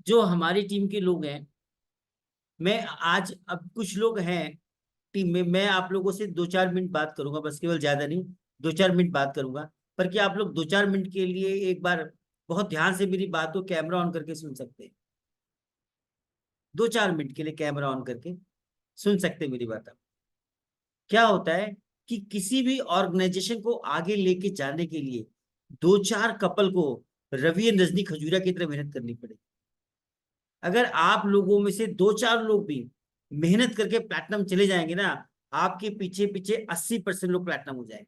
जो हमारी टीम के लोग हैं, मैं आज अब कुछ लोग हैं टीम में, मैं आप लोगों से 2-4 मिनट बात करूंगा, बस केवल ज्यादा नहीं, 2-4 मिनट बात करूंगा। पर क्या आप लोग 2-4 मिनट के लिए एक बार बहुत ध्यान से मेरी बात को कैमरा ऑन करके सुन सकते हैं? 2-4 मिनट के लिए कैमरा ऑन करके सुन सकते हैं मेरी बात। क्या होता है कि किसी भी ऑर्गेनाइजेशन को आगे लेके जाने के लिए 2-4 कपल को रवि एंड रजनी खजूरिया की तरह मेहनत करनी पड़ेगी। अगर आप लोगों में से 2-4 लोग भी मेहनत करके प्लैटिनम चले जाएंगे ना, आपके पीछे पीछे 80% लोग प्लैटिनम हो जाएंगे।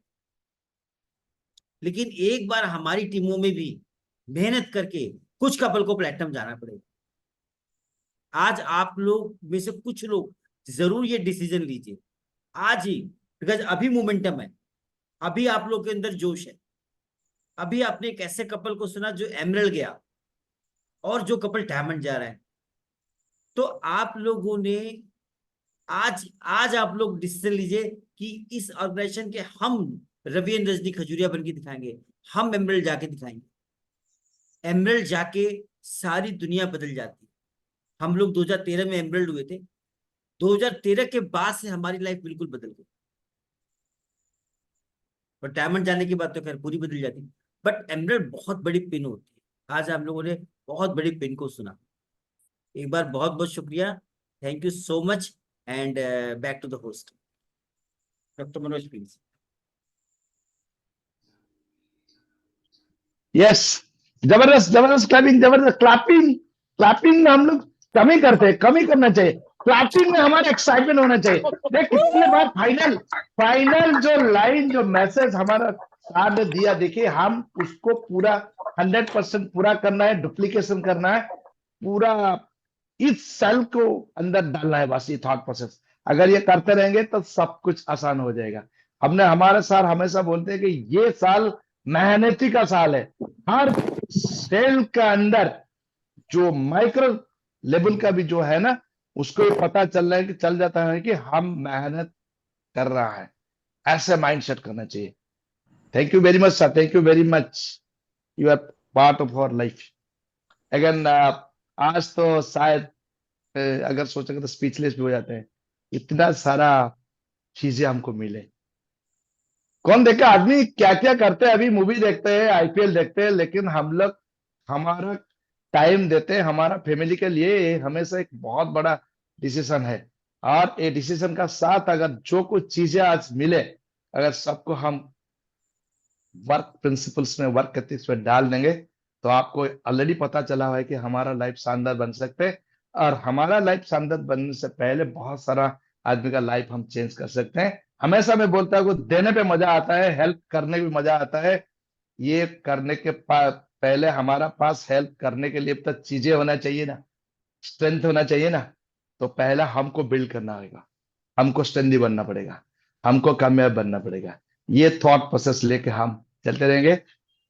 लेकिन एक बार हमारी टीमों में भी मेहनत करके कुछ कपल को प्लैटिनम जाना पड़ेगा। आज आप लोग में से कुछ लोग जरूर ये डिसीजन लीजिए आज ही, बिकॉज अभी मोमेंटम है, अभी आप लोग के अंदर जोश है। अभी आपने एक ऐसे कपल को सुना जो एमरल्ड गया और जो कपल डायमंड जा रहा है। तो आप लोगों ने आज आप लोग डिसीजन लीजिए कि इस ऑर्गेनाइजेशन के हम रवि एंड रजनी खजूरिया बन के दिखाएंगे, हम एमरल्ड जाके दिखाएंगे। एमरल्ड जाके सारी दुनिया बदल जाती है। हम लोग 2013 में एमरल्ड हुए थे, 2013 के बाद से हमारी लाइफ बिल्कुल बदल गई। और डायमंड जाने की बात तो खैर पूरी बदल जाती, बट एमरल्ड बहुत बड़ी पिन होती है। आज आप लोगों ने बहुत बड़ी पिन को सुना। एक बार बहुत बहुत शुक्रिया, thank you so much, and back to the host doctor Manoj please. Yes, जबरदस्त जबरदस्त क्लैपिंग, जबरदस्त क्लैपिंग। क्लैपिंग में हम लोग कमी करते हैं, कमी करना चाहिए। क्लैपिंग में हमारा एक्साइटमेंट होना चाहिए। देख कितने बार फाइनल जो लाइन, जो मैसेज हमारा साहब ने दिया, देखिए हम उसको पूरा 100% पूरा करना है, डुप्लीकेशन करना है, पूरा इस सेल को अंदर डालना है, बस ये थॉट प्रोसेस। अगर ये करते रहेंगे तो सब कुछ आसान हो जाएगा। हमारे सर हमेशा बोलते हैं कि ये साल मेहनती का साल है। हर सेल का अंदर जो माइक्रो लेवल का भी जो है ना, उसको ये पता चल जाता है कि हम मेहनत कर रहा है। ऐसे माइंडसेट करना चाहिए। Thank you very much sir, thank you very much, you are part of our life. Again आज तो शायद अगर सोचेंगे तो स्पीचलेस भी हो जाते हैं, इतना सारा चीजें हमको मिले। कौन देखा आदमी क्या क्या करते हैं, अभी मूवी देखते हैं, आईपीएल देखते हैं, लेकिन हम लोग हमारा टाइम देते हैं हमारा फैमिली के लिए। ये हमेशा एक बहुत बड़ा डिसीजन है, और ये डिसीजन का साथ अगर जो कुछ चीजें आज मिले, अगर सबको हम वर्क प्रिंसिपल्स में, वर्क एथिक्स में डाल देंगे, तो आपको ऑलरेडी पता चला है कि हमारा लाइफ शानदार बन सकते हैं। और हमारा लाइफ शानदार बनने से पहले बहुत सारा आदमी का लाइफ हम चेंज कर सकते हैं। हमेशा मैं बोलता हूँ देने पे मजा आता है, हेल्प करने में मजा आता है। ये करने के पहले हमारा पास हेल्प करने के लिए तो चीजें होना चाहिए ना, स्ट्रेंथ होना चाहिए ना। तो पहला हमको बिल्ड करना होगा, हमको स्ट्रेंथी बनना पड़ेगा, हमको कामयाब बनना पड़ेगा। ये थॉट प्रोसेस लेके हम चलते रहेंगे।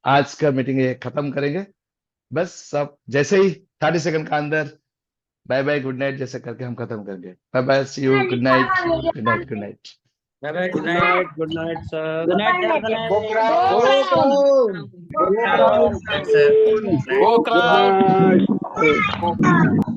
आज का मीटिंग ये खत्म करेंगे, बस सब जैसे ही 30 सेकंड का अंदर बाय बाय गुड नाइट जैसे करके हम खत्म करेंगे। Bye bye, see you, good night, good night, good night. Bye bye, good night, good night sir. Good night, sir. Good night. Good night.